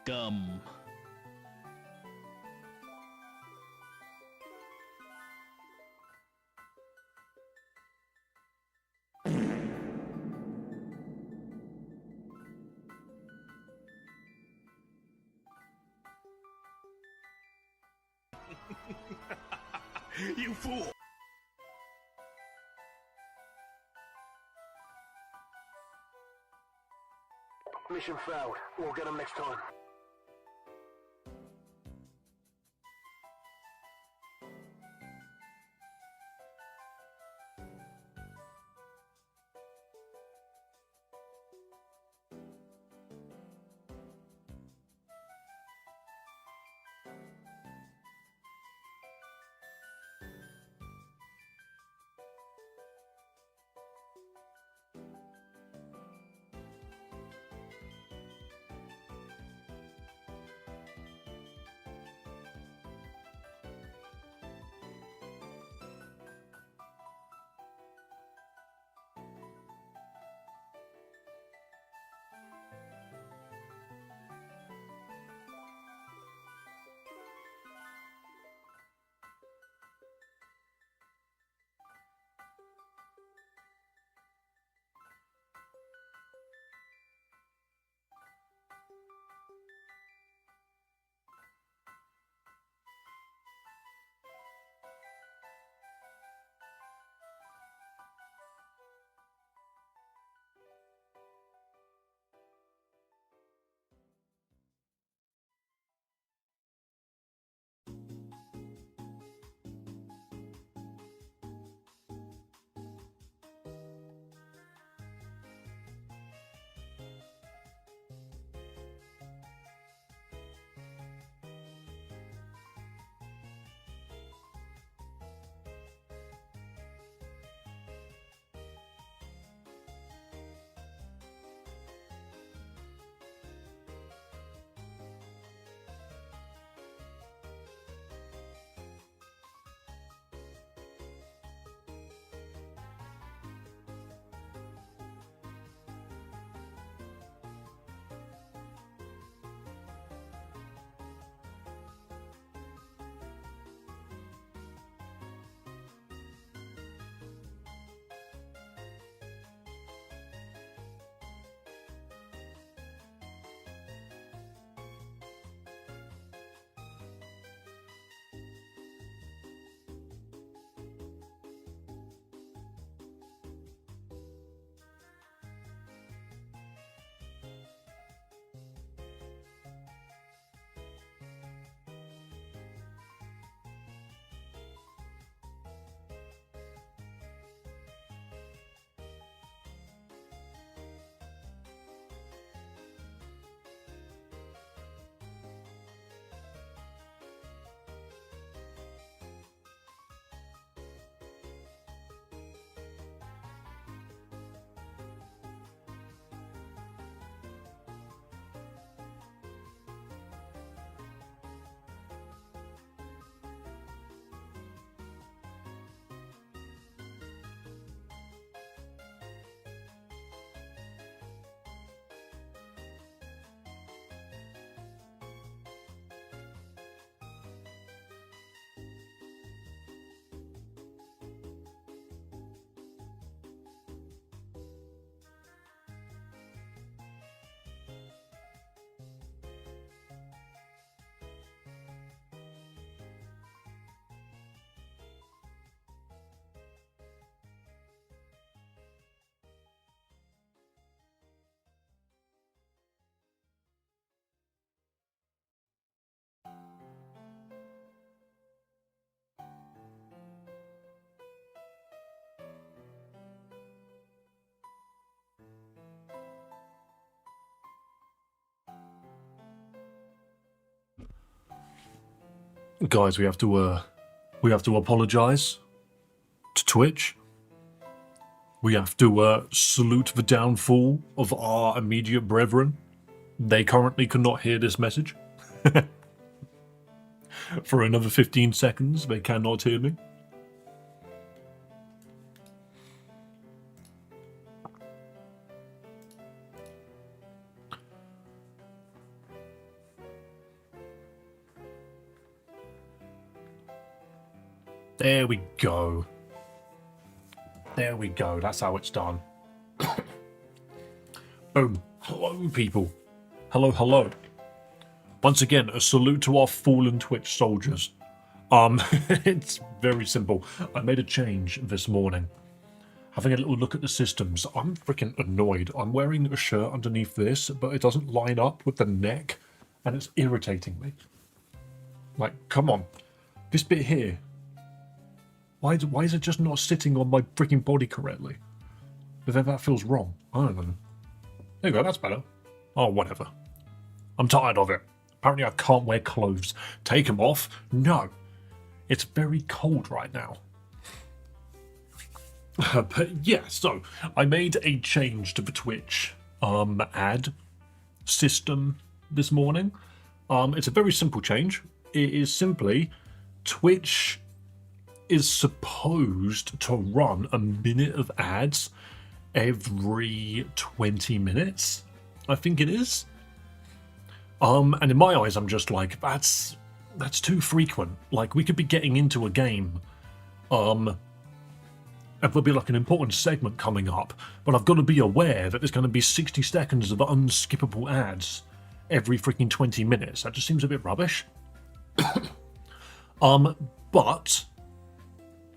Scum. You fool! Mission failed. We'll get them next time. Guys, we have to apologize to Twitch. We have to salute the downfall of our immediate brethren. They currently cannot hear this message. For another 15 seconds, they cannot hear me. There we go. There we go. That's how it's done. Boom. Hello, people. Hello, hello. Once again, a salute to our fallen Twitch soldiers. It's very simple. I made a change this morning. Having a little look at the systems, I'm freaking annoyed. I'm wearing a shirt underneath this, but it doesn't line up with the neck, and it's irritating me. Like, come on. This bit here. Why is it just not sitting on my freaking body correctly? But then that feels wrong. I don't know. There you go, that's better. Oh, whatever. I'm tired of it. Apparently I can't wear clothes. Take them off? No. It's very cold right now. But yeah, so I made a change to the Twitch ad system this morning. It's a very simple change. It is simply Twitch is supposed to run a minute of ads every 20 minutes. I think it is. And in my eyes, I'm just like, that's too frequent. Like, we could be getting into a game, and there'll be like an important segment coming up, but I've got to be aware that there's going to be 60 seconds of unskippable ads every freaking 20 minutes. That just seems a bit rubbish. But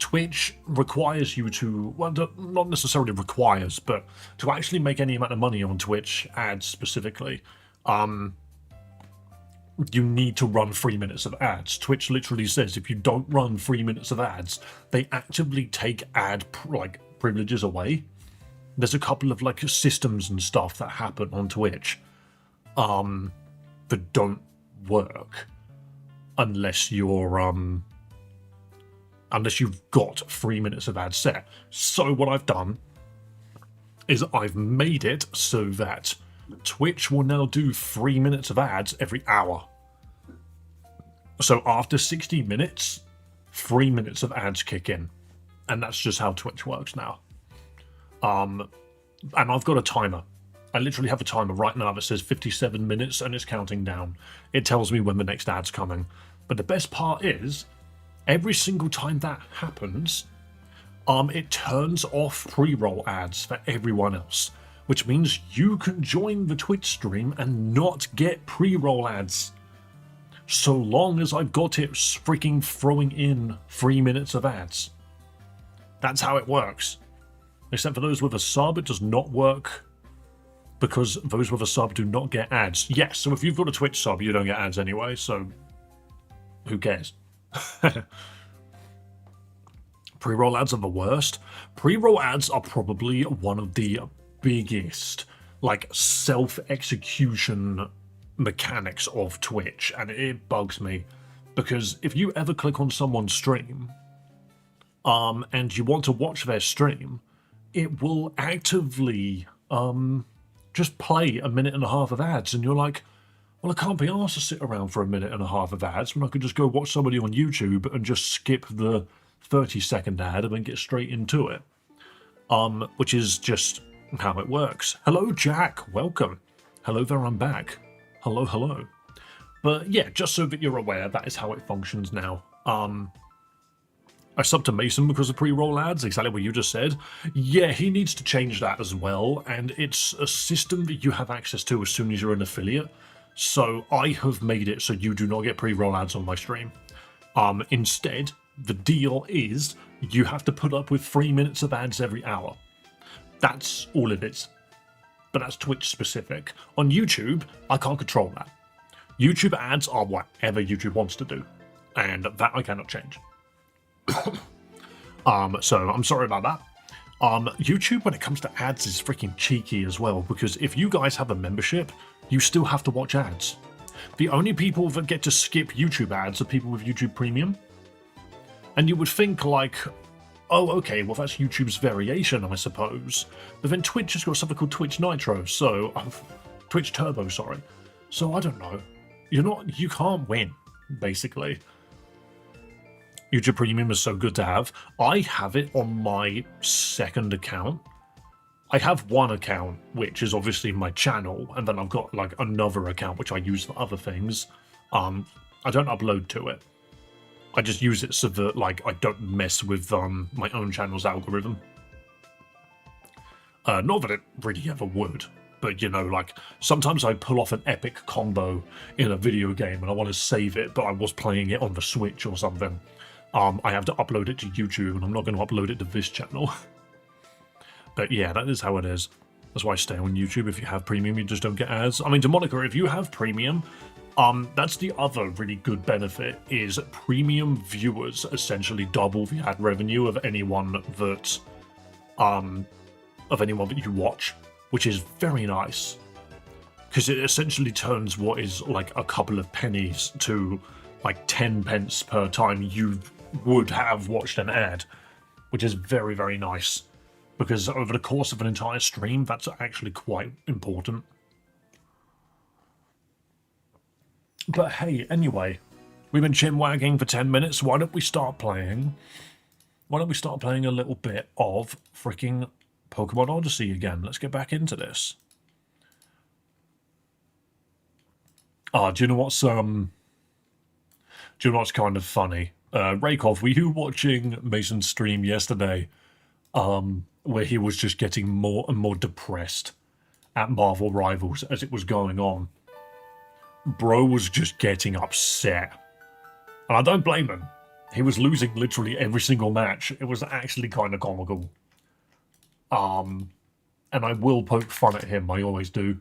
Twitch requires you to, well, not necessarily requires, but to actually make any amount of money on Twitch ads specifically, you need to run 3 minutes of ads. Twitch literally says if you don't run 3 minutes of ads, they actively take ad privileges away. There's a couple of like systems and stuff that happen on Twitch that don't work unless you're unless you've got 3 minutes of ads set. So what I've done is I've made it so that Twitch will now do 3 minutes of ads every hour. So after 60 minutes, 3 minutes of ads kick in. And that's just how Twitch works now. And I've got a timer. I literally have a timer right now that says 57 minutes and it's counting down. It tells me when the next ad's coming. But the best part is, every single time that happens, it turns off pre-roll ads for everyone else, which means you can join the Twitch stream and not get pre-roll ads, so long as I've got it freaking throwing in 3 minutes of ads. That's how it works. Except for those with a sub, it does not work, because those with a sub do not get ads. Yes, so if you've got a Twitch sub, you don't get ads anyway, so who cares? Pre-roll ads are the worst. Pre-roll ads are probably one of the biggest like self-execution mechanics of Twitch, and it bugs me because if you ever click on someone's stream and you want to watch their stream, it will actively just play a minute and a half of ads, and you're like, well, I can't be asked to sit around for a minute and a half of ads when I could just go watch somebody on YouTube and just skip the 30-second ad and then get straight into it. Which is just how it works. Hello, Jack. Welcome. Hello there, I'm back. Hello, hello. But yeah, just so that you're aware, that is how it functions now. I subbed to Mason because of pre-roll ads, exactly what you just said. Yeah, he needs to change that as well, and it's a system that you have access to as soon as you're an affiliate. So I have made it so you do not get pre-roll ads on my stream. Instead, the deal is you have to put up with 3 minutes of ads every hour. That's all it is. But that's Twitch specific. On YouTube, I can't control that. YouTube ads are whatever YouTube wants to do, and that I cannot change. So I'm sorry about that. YouTube, when it comes to ads, is freaking cheeky as well, because if you guys have a membership, you still have to watch ads. The only people that get to skip YouTube ads are people with YouTube Premium. And you would think like, oh, okay, well that's YouTube's variation, I suppose. But then Twitch has got something called Twitch Nitro, so Twitch Turbo, sorry. So I don't know. You can't win, basically. YouTube Premium is so good to have. I have it on my second account. I have one account, which is obviously my channel, and then I've got like another account which I use for other things. I don't upload to it. I just use it so that, like, I don't mess with my own channel's algorithm. Not that it really ever would, but, you know, like, sometimes I pull off an epic combo in a video game and I want to save it, but I was playing it on the Switch or something. I have to upload it to YouTube, and I'm not going to upload it to this channel. But yeah, that is how it is. That's why I stay on YouTube. If you have premium, you just don't get ads. I mean, Demonica, if you have premium, that's the other really good benefit, is premium viewers essentially double the ad revenue of anyone that you watch, which is very nice, because it essentially turns what is like a couple of pennies to like 10 pence per time you would have watched an ad, which is very, very nice, because over the course of an entire stream, that's actually quite important. But hey, anyway, we've been chin-wagging for 10 minutes. Why don't we start playing? Why don't we start playing a little bit of freaking Pokemon Odyssey again? Let's get back into this. Do you know what's kind of funny? Raykov, were you watching Mason's stream yesterday? Where he was just getting more and more depressed at Marvel Rivals as it was going on. Bro was just getting upset. And I don't blame him. He was losing literally every single match. It was actually kind of comical. And I will poke fun at him, I always do.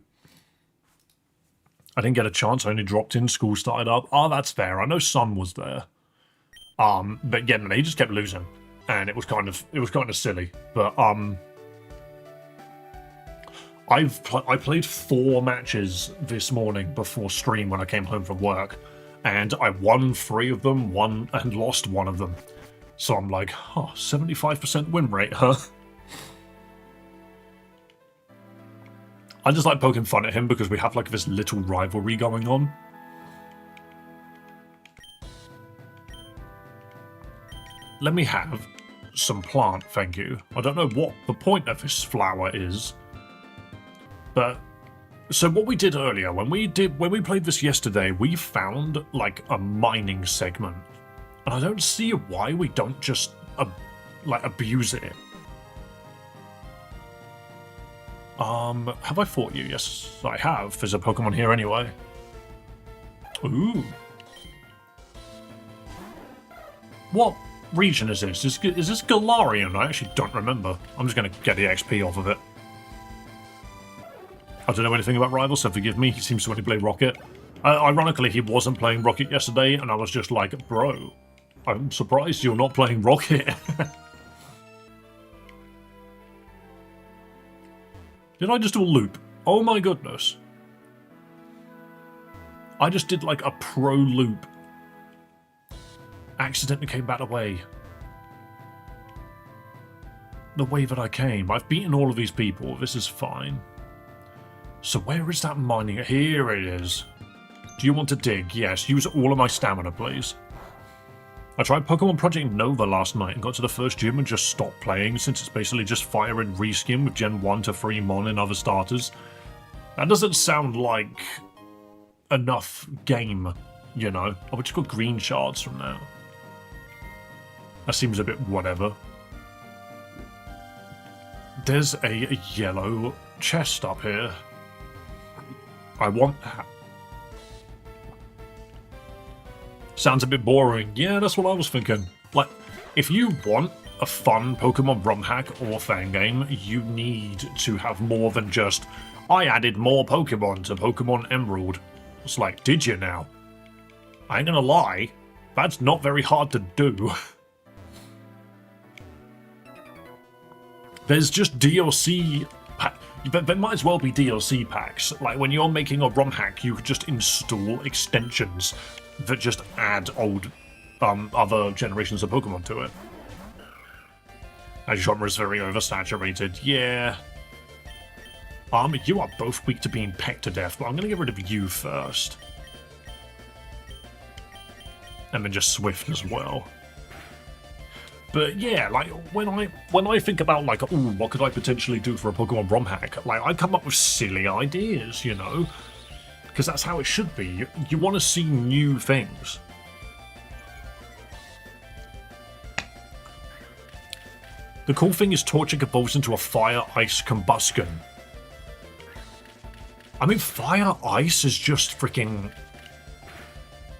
I didn't get a chance, I only dropped in, school started up. Oh, that's fair, I know Sun was there. But yeah, he just kept losing. And it was kind of silly. But I played 4 matches this morning before stream when I came home from work, and I won 3 of them, and lost 1 of them. So I'm like, 75% win rate, huh? I just like poking fun at him because we have like this little rivalry going on. Let me have some plant, thank you. I don't know what the point of this flower is. But so what we did earlier, when we played this yesterday, we found like a mining segment, and I don't see why we don't just like abuse it. Have I fought you? Yes, I have. There's a Pokemon here anyway. Ooh. What region is this? Is this Galarian? I actually don't remember. I'm just going to get the XP off of it. I don't know anything about Rival, so forgive me. He seems to only play Rocket. Ironically, he wasn't playing Rocket yesterday, and I was just like, bro, I'm surprised you're not playing Rocket. Did I just do a loop? Oh my goodness. I just did like a pro loop. Accidentally came back away. The way that I came. I've beaten all of these people. This is fine. So where is that mining? Here it is. Do you want to dig? Yes. Use all of my stamina, please. I tried Pokemon Project Nova last night and got to the first gym and just stopped playing, since it's basically just fire and reskin with Gen 1 to 3 Mon and other starters. That doesn't sound like enough game, you know. Oh, we just got green shards from now. That seems a bit whatever. There's a yellow chest up here. I want that. Sounds a bit boring. Yeah, that's what I was thinking. Like, if you want a fun Pokemon Romhack or fangame, you need to have more than just, I added more Pokemon to Pokemon Emerald. It's like, did you now? I ain't gonna lie, that's not very hard to do. There's just DLC packs. But there might as well be DLC packs. Like, when you're making a Romhack, you could just install extensions that just add old, other generations of Pokemon to it. That genre is very oversaturated. Yeah. You are both weak to being pecked to death, but I'm gonna get rid of you first. And then just Swift as well. But yeah, like, when I think about, like, ooh, what could I potentially do for a Pokemon Romhack? Like, I come up with silly ideas, you know? Because that's how it should be. You want to see new things. The cool thing is Torchic evolves into a fire-ice combustion. I mean, fire-ice is just freaking...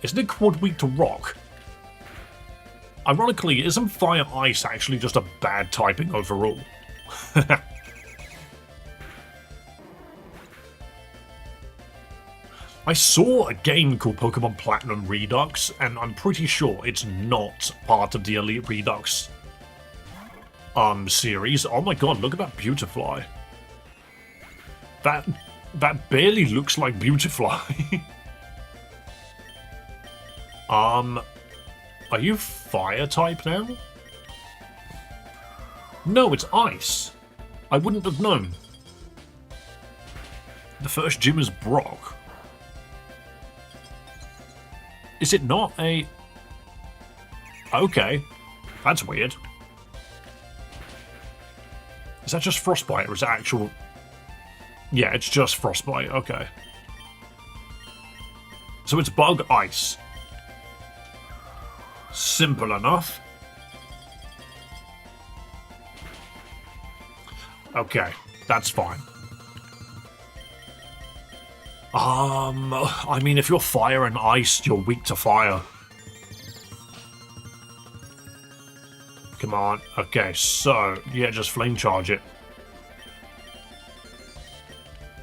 Isn't it quad weak to rock? Ironically, isn't fire-ice actually just a bad typing overall? I saw a game called Pokemon Platinum Redux, and I'm pretty sure it's not part of the Elite Redux series. Oh my god, look at that Beautifly. That barely looks like Beautifly. Are you fire type now? No, it's ice. I wouldn't have known. The first gym is Brock. Is it not a... Okay. That's weird. Is that just Frostbite or is it actual... Yeah, it's just Frostbite. Okay. So it's Bug Ice. Simple enough. Okay, that's fine. I mean, if you're fire and ice, you're weak to fire. Come on. Okay, so, yeah, just flame charge it.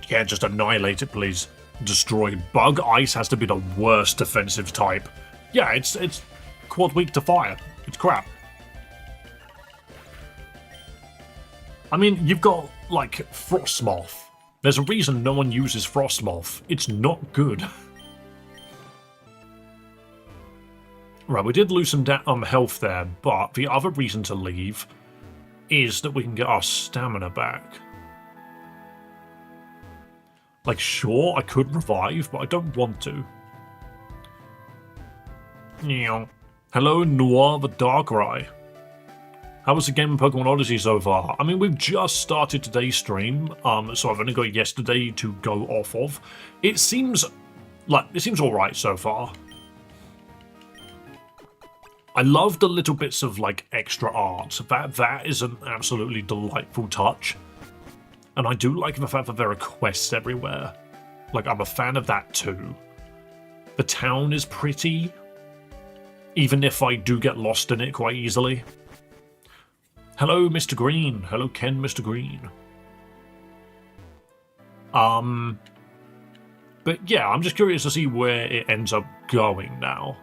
Yeah, just annihilate it, please. Destroy. Bug Ice has to be the worst defensive type. Yeah, it's quad weak to fire. It's crap. I mean, you've got, like, Frostmoth. There's a reason no one uses Frostmoth. It's not good. Right, we did lose some health there, but the other reason to leave is that we can get our stamina back. Like, sure, I could revive, but I don't want to. Hello, Noir the Darkrai. How was the game in Pokemon Odyssey so far? I mean, we've just started today's stream, so I've only got yesterday to go off of. It seems alright so far. I love the little bits of, like, extra art. That is an absolutely delightful touch. And I do like the fact that there are quests everywhere. Like, I'm a fan of that too. The town is pretty, even if I do get lost in it quite easily. Hello, Mr. Green. Hello, Ken, Mr. Green. But yeah, I'm just curious to see where it ends up going now.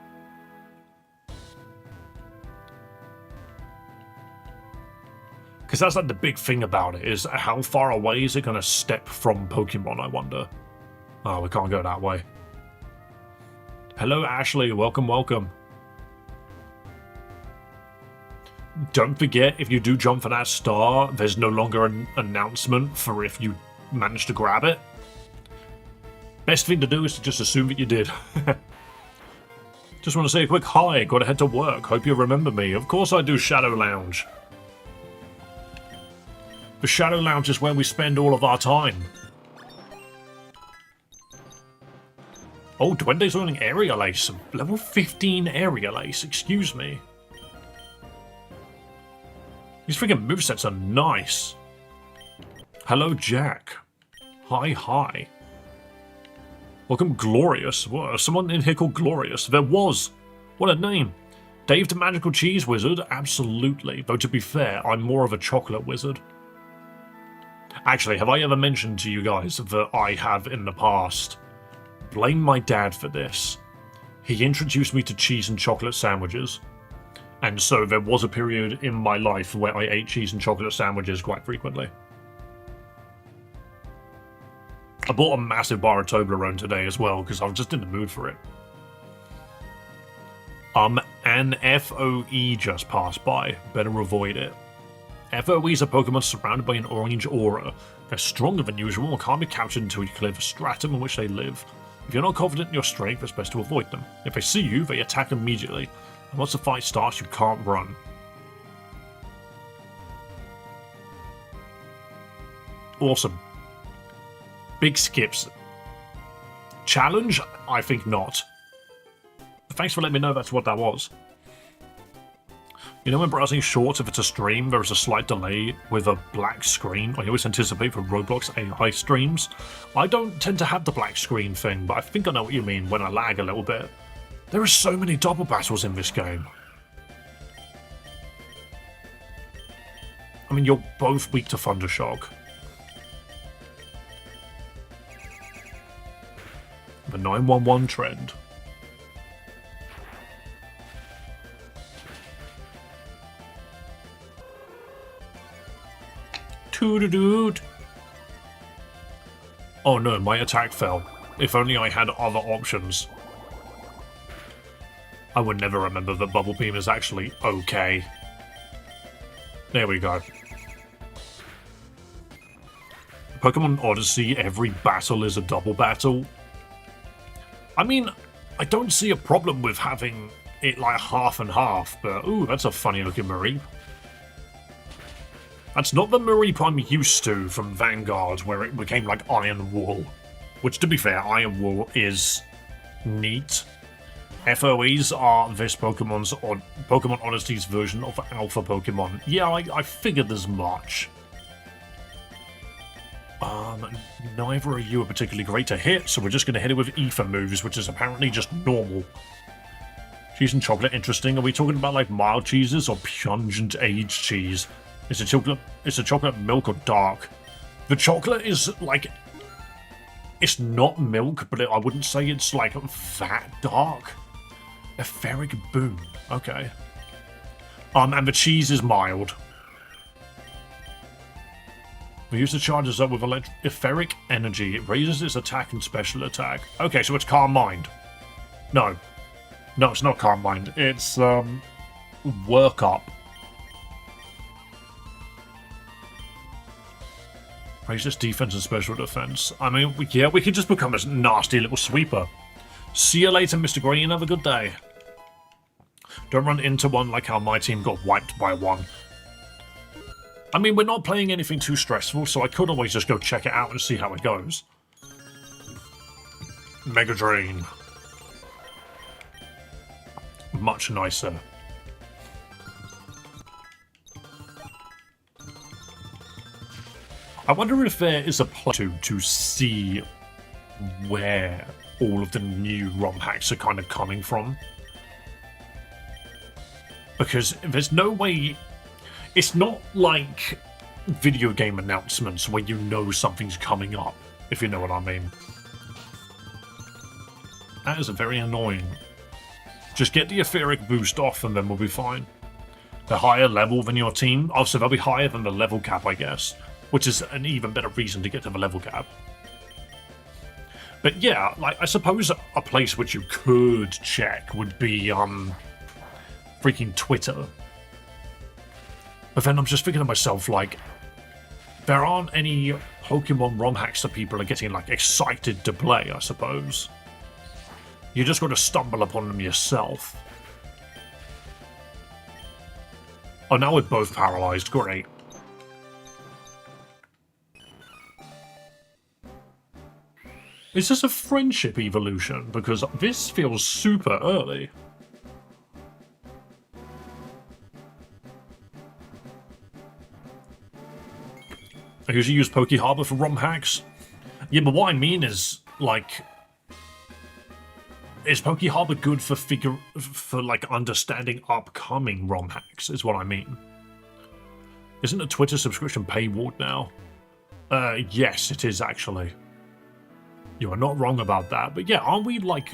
Because that's like the big thing about it, is how far away is it going to step from Pokemon, I wonder. Oh, we can't go that way. Hello, Ashley. Welcome, welcome. Don't forget, if you do jump for that star, there's no longer an announcement for if you manage to grab it. Best thing to do is to just assume that you did. Just want to say a quick hi, gotta head to work. Hope you remember me. Of course I do, Shadow Lounge. The Shadow Lounge is where we spend all of our time. Oh, Duende's learning Aerial Ace. Level 15 Aerial Ace, excuse me. These freaking movesets are nice. Hello, Jack. Hi, hi. Welcome, Glorious. What, someone in here called Glorious? There was. What a name. Dave the Magical Cheese Wizard? Absolutely. Though to be fair, I'm more of a chocolate wizard. Actually, have I ever mentioned to you guys that I have in the past? Blame my dad for this. He introduced me to cheese and chocolate sandwiches. And so there was a period in my life where I ate cheese and chocolate sandwiches quite frequently. I bought a massive bar of Toblerone today as well, because I was just in the mood for it. An FOE just passed by. Better avoid it. FOEs are Pokemon surrounded by an orange aura. They're stronger than usual and can't be captured until you clear the stratum in which they live. If you're not confident in your strength, it's best to avoid them. If they see you, they attack immediately. And once the fight starts, you can't run. Awesome. Big skips. Challenge? I think not. Thanks for letting me know that's what that was. You know when browsing shorts, if it's a stream, there is a slight delay with a black screen. I always anticipate for Roblox AI streams. I don't tend to have the black screen thing, but I think I know what you mean when I lag a little bit. There are so many double battles in this game. I mean, you're both weak to Thundershock. The 911 trend. Toot-a-doot. Oh no, my attack fell. If only I had other options. I would never remember that Bubble Beam is actually okay. There we go. Pokemon Odyssey, every battle is a double battle. I mean, I don't see a problem with having it like half and half, but ooh, that's a funny looking Mareep. That's not the Mareep I'm used to from Vanguard, where it became like Iron Wool. Which, to be fair, Iron Wool is neat. FOEs are this Pokemon's or Pokemon Odyssey's version of Alpha Pokemon. Yeah, I figured as much. Neither of you are particularly great to hit, so we're just going to hit it with Ether moves, which is apparently just normal. Cheese and chocolate, interesting. Are we talking about like mild cheeses or pungent aged cheese? Is it chocolate milk or dark? The chocolate is like, it's not milk, but I wouldn't say it's like that dark. Etheric boom. Okay. And the cheese is mild. The user charges up with etheric energy. It raises its attack and special attack. Okay, so it's Calm Mind. No. No, it's not Calm Mind. It's, Work Up. Raises defense and special defense. I mean, yeah, we could just become a nasty little sweeper. See you later, Mr. Green. Have a good day. Don't run into one like how my team got wiped by one. I mean, we're not playing anything too stressful, so I could always just go check it out and see how it goes. Mega Drain. Much nicer. I wonder if there is a place to see where all of the new Romhacks are kind of coming from. Because there's no way... It's not like video game announcements where you know something's coming up, if you know what I mean. That is very annoying. Just get the etheric boost off and then we'll be fine. They're higher level than your team. Oh, so they'll be higher than the level cap, I guess. Which is an even better reason to get to the level cap. But yeah, like, I suppose a place which you could check would be, freaking Twitter. But then I'm just thinking to myself, like, there aren't any Pokemon ROM hacks that people are getting, like, excited to play, I suppose. You just got to stumble upon them yourself. Oh, now we're both paralyzed. Great. Is this a friendship evolution? Because this feels super early. I usually use Poke Harbor for ROM hacks. Yeah, but what I mean is, like... Is Poke Harbor good for like, understanding upcoming ROM hacks, is what I mean. Isn't a Twitter subscription paywalled now? Yes, it is, actually. You are not wrong about that, but yeah, aren't we, like,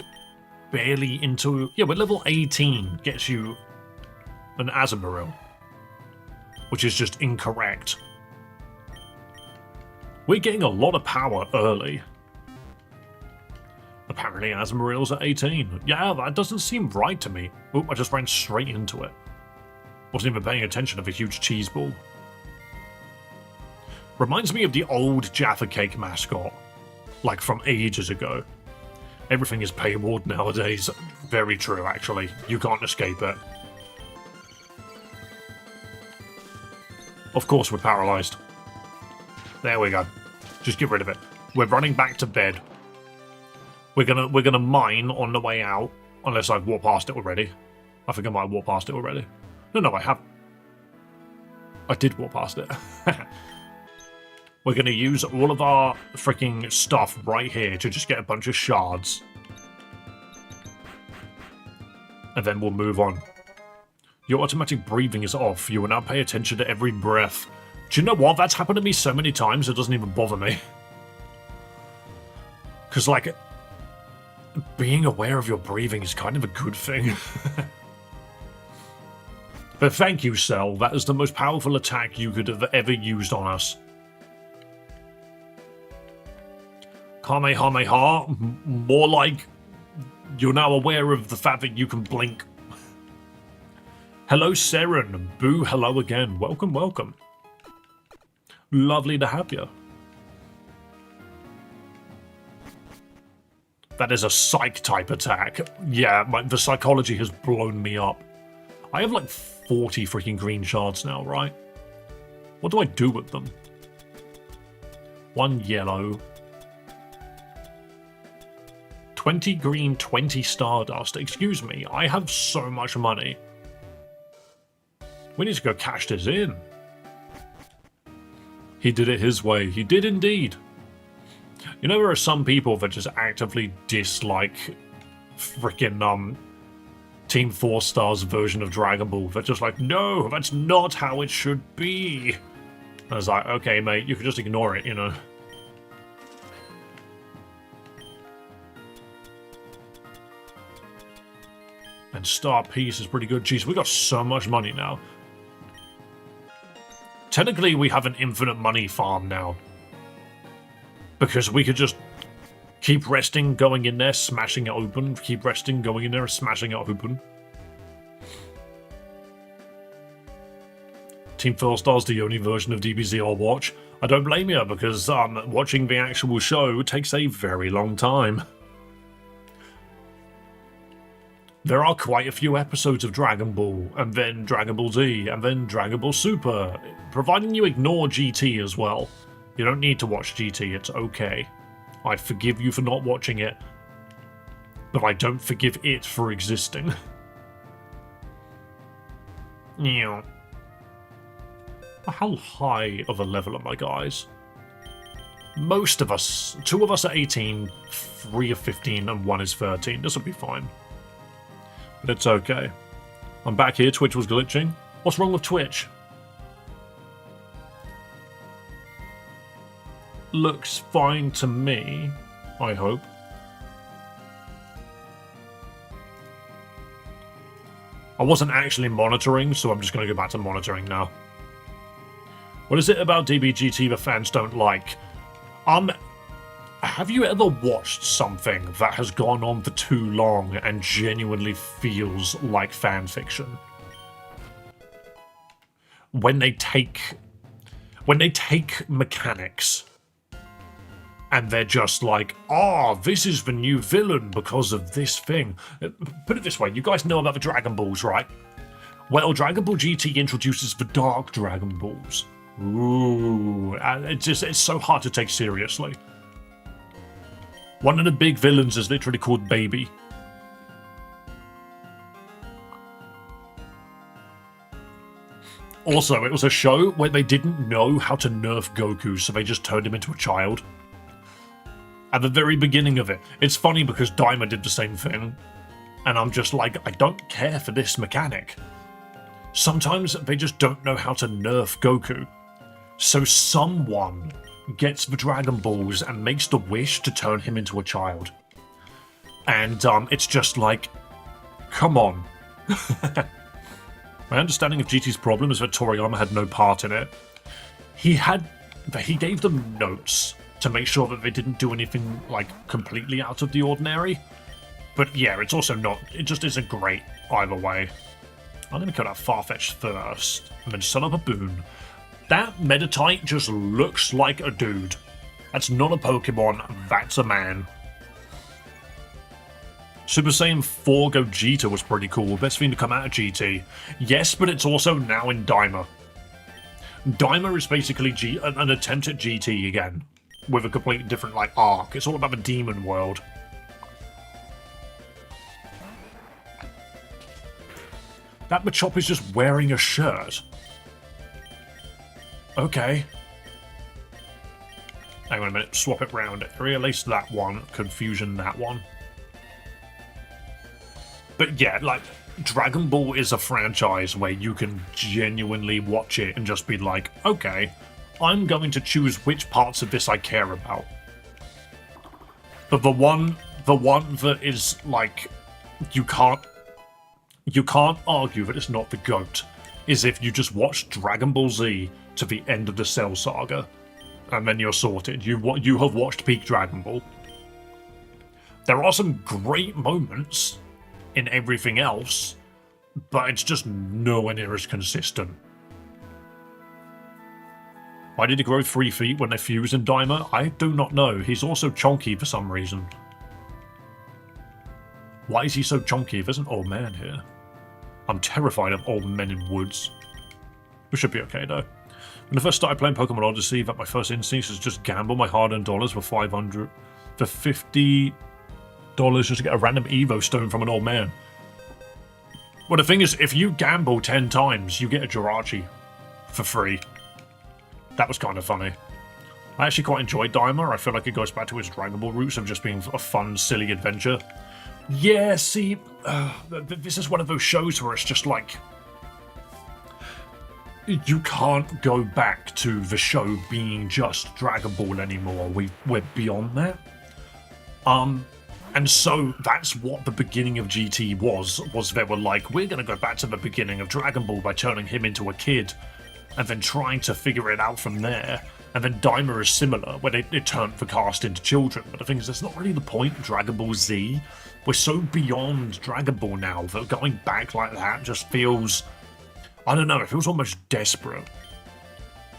barely into... Yeah, we're level 18 gets you an Azumarill, which is just incorrect. We're getting a lot of power early. Apparently Azumarill's at 18. Yeah, that doesn't seem right to me. Oop, I just ran straight into it. Wasn't even paying attention to the huge cheese ball. Reminds me of the old Jaffa Cake mascot. Like from ages ago. Everything is paywalled nowadays. Very true, actually. You can't escape it. Of course we're paralyzed. There we go. Just get rid of it. We're running back to bed. We're gonna mine on the way out. Unless I've walked past it already. I think I might have walked past it already. No, I have. I did walk past it. We're going to use all of our freaking stuff right here to just get a bunch of shards. And then we'll move on. Your automatic breathing is off. You will now pay attention to every breath. Do you know what? That's happened to me so many times it doesn't even bother me. Because, like, being aware of your breathing is kind of a good thing. But thank you, Cell. That is the most powerful attack you could have ever used on us. Kamehameha, more like you're now aware of the fact that you can blink. Hello, Seren. Boo, hello again. Welcome, welcome. Lovely to have you. That is a psych type attack. Yeah, the psychology has blown me up. I have like 40 freaking green shards now, right? What do I do with them? 1 yellow. 20 green, 20 stardust. Excuse me, I have so much money. We need to go cash this in. He did it his way. He did indeed. You know, there are some people that just actively dislike freaking Team 4 Star's version of Dragon Ball. They're just like, no, that's not how it should be. I was like, okay, mate, you can just ignore it, you know. And Star Piece is pretty good. Jeez, we got so much money now. Technically, we have an infinite money farm now. Because we could just keep resting, going in there, smashing it open. Keep resting, going in there, smashing it open. Team 4 Star's the only version of DBZ I'll watch. I don't blame you, because watching the actual show takes a very long time. There are quite a few episodes of Dragon Ball, and then Dragon Ball Z, and then Dragon Ball Super, providing you ignore GT as well. You don't need to watch GT, it's okay. I forgive you for not watching it, but I don't forgive it for existing. Yeah. How high of a level am I, guys? Most of us, 2 of us are 18, 3 are 15, and 1 is 13. This will be fine. But it's okay. I'm back here, Twitch was glitching. What's wrong with Twitch? Looks fine to me, I hope. I wasn't actually monitoring, so I'm just going to go back to monitoring now. What is it about DBGT the fans don't like? Have you ever watched something that has gone on for too long and genuinely feels like fan fiction? When they take mechanics and they're just like, oh, this is the new villain because of this thing. Put it this way, you guys know about the Dragon Balls, right? Well, Dragon Ball GT introduces the Dark Dragon Balls. Ooh, it's so hard to take seriously. One of the big villains is literally called Baby. Also, it was a show where they didn't know how to nerf Goku, so they just turned him into a child. At the very beginning of it. It's funny because Daima did the same thing. And I'm just like, I don't care for this mechanic. Sometimes they just don't know how to nerf Goku. So someone gets the Dragon Balls and makes the wish to turn him into a child. And it's just like, come on. My understanding of GT's problem is that Toriyama had no part in it. He gave them notes to make sure that they didn't do anything like completely out of the ordinary. But yeah, it's also not, it just isn't great either way. I'm going to kill that Farfetch first, and then set up a boon. That Meditite just looks like a dude. That's not a Pokemon, that's a man. Super Saiyan 4 Gogeta was pretty cool. Best thing to come out of GT. Yes, but it's also now in Daima. Daima is basically an attempt at GT again, with a completely different like arc. It's all about the demon world. That Machop is just wearing a shirt. Okay. Hang on a minute, swap it round. Erase that one, confusion that one. But yeah, like, Dragon Ball is a franchise where you can genuinely watch it and just be like, okay, I'm going to choose which parts of this I care about. But the one that is like, you can't argue that it's not the GOAT, is if you just watch Dragon Ball Z to the end of the Cell Saga, and then you're sorted. You have watched peak Dragon Ball. There are some great moments in everything else, but it's just nowhere near as consistent. Why did he grow 3 feet when they fused in Daima? I do not know. He's also chonky for some reason. Why is he so chonky? There's an old man here. I'm terrified of old men in woods. We should be okay though. When I first started playing Pokemon Odyssey, that my first instinct was just gamble my hard-earned dollars for $50 just to get a random Evo stone from an old man. Well, the thing is, if you gamble 10 times, you get a Jirachi for free. That was kind of funny. I actually quite enjoyed Daima. I feel like it goes back to its Dragon Ball roots of just being a fun, silly adventure. Yeah, see, this is one of those shows where it's just like, you can't go back to the show being just Dragon Ball anymore. We're beyond that. And so that's what the beginning of GT was they were like, we're going to go back to the beginning of Dragon Ball by turning him into a kid and then trying to figure it out from there. And then Daima is similar, where they turned the cast into children. But the thing is, that's not really the point of Dragon Ball Z. We're so beyond Dragon Ball now that going back like that just feels, I don't know, it feels almost desperate.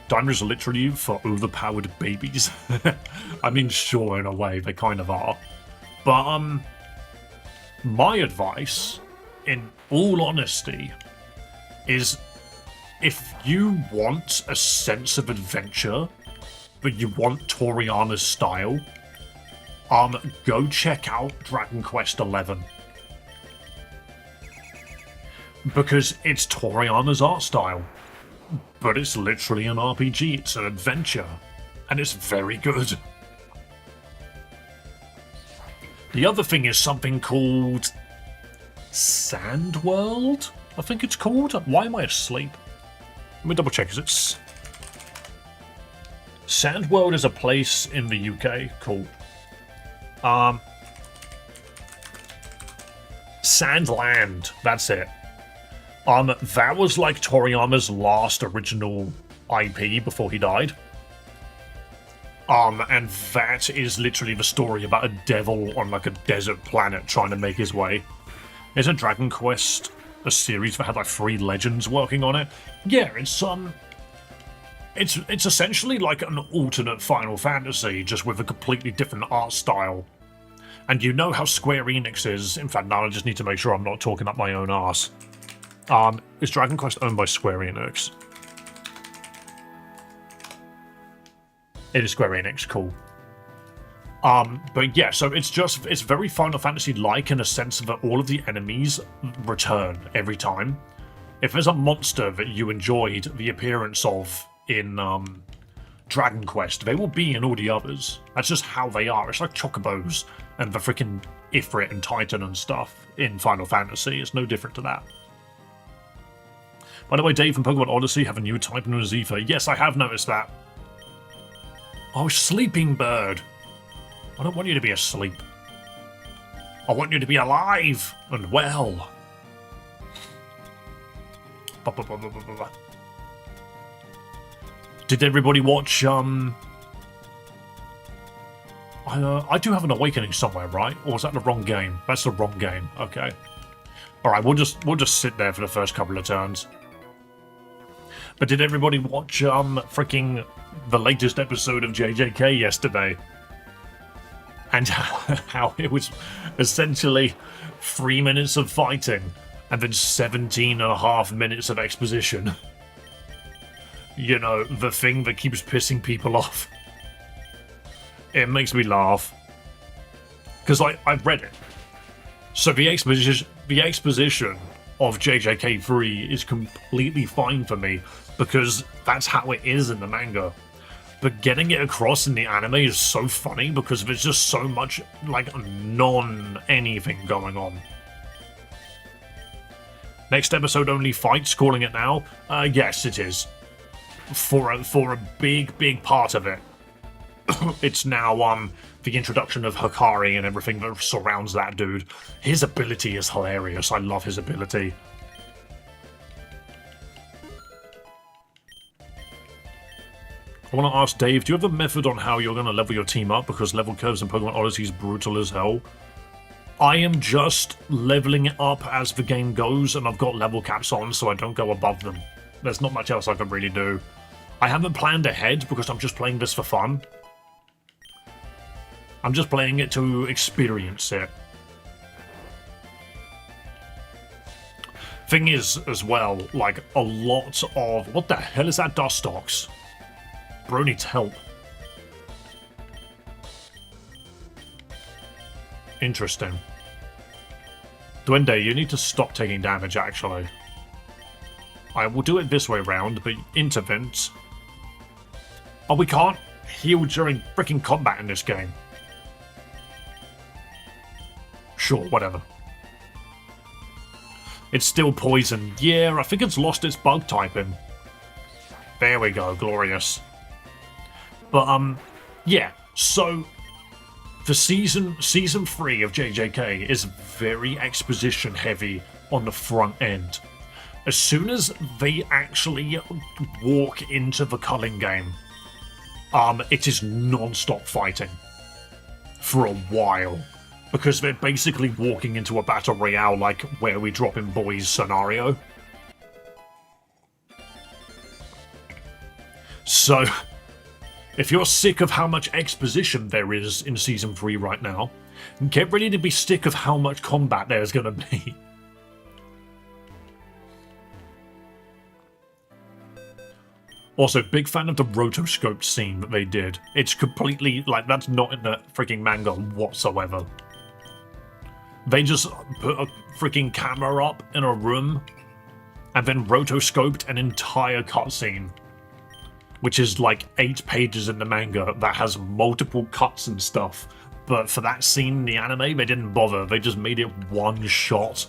Daima is literally for overpowered babies. I mean, sure, in a way, they kind of are. But, my advice, in all honesty, is if you want a sense of adventure, but you want Toriyama's style, go check out Dragon Quest XI. Because it's Toriyama's art style, but it's literally an RPG, it's an adventure, and it's very good. The other thing is something called Sand World, I think it's called. Why am I asleep? Let me double check, is it... Sand World is a place in the UK called... Sandland, that's it. That was like Toriyama's last original IP before he died. And that is literally the story about a devil on like a desert planet trying to make his way. There's a Dragon Quest, a series that had like 3 legends working on it. Yeah, it's essentially like an alternate Final Fantasy, just with a completely different art style. And you know how Square Enix is. In fact, now I just need to make sure I'm not talking up my own arse. Is Dragon Quest owned by Square Enix? It is Square Enix, cool. But yeah, so it's very Final Fantasy-like in a sense that all of the enemies return every time. If there's a monster that you enjoyed the appearance of in Dragon Quest, they will be in all the others. That's just how they are. It's like Chocobos and the freaking Ifrit and Titan and stuff in Final Fantasy. It's no different to that. By the way, Dave from Pokemon Odyssey have a new type known as Aether. Yes, I have noticed that. Oh, Sleeping Bird. I don't want you to be asleep. I want you to be alive and well. Did everybody watch, I do have an Awakening somewhere, right? Or was that the wrong game? That's the wrong game. Okay. Alright, we'll just sit there for the first couple of turns. But did everybody watch, freaking the latest episode of JJK yesterday? And how it was essentially 3 minutes of fighting and then 17.5 minutes of exposition. You know, the thing that keeps pissing people off. It makes me laugh. Because I read it. So the exposition of JJK3 is completely fine for me, because that's how it is in the manga. But getting it across in the anime is so funny because there's just so much, like, non-anything going on. Next episode only fights, calling it now? Yes, it is. For a big part of it. It's now, the introduction of Hikari and everything that surrounds that dude. His ability is hilarious. I love his ability. I want to ask Dave, do you have a method on how you're going to level your team up? Because level curves in Pokemon Odyssey is brutal as hell. I am just leveling it up as the game goes, and I've got level caps on so I don't go above them. There's not much else I can really do. I haven't planned ahead because I'm just playing this for fun. I'm just playing it to experience it. Thing is, as well, like, a lot of... What the hell is that Dustox? Bro needs help. Interesting. Duende, you need to stop taking damage, actually. I will do it this way round, but intervent. Oh, we can't heal during freaking combat in this game. Sure, whatever. It's still poison. Yeah, I think it's lost its bug typing. There we go, glorious. But, yeah, so the season 3 of JJK is very exposition heavy on the front end. As soon as they actually walk into the culling game, it is non-stop fighting for a while. Because they're basically walking into a battle royale like Where We Drop in Boys scenario. So, if you're sick of how much exposition there is in Season 3 right now, get ready to be sick of how much combat there's going to be. Also, big fan of the rotoscoped scene that they did. It's completely, like, that's not in the freaking manga whatsoever. They just put a freaking camera up in a room and then rotoscoped an entire cutscene, which is like 8 pages in the manga that has multiple cuts and stuff. But for that scene in the anime, they didn't bother. They just made it one shot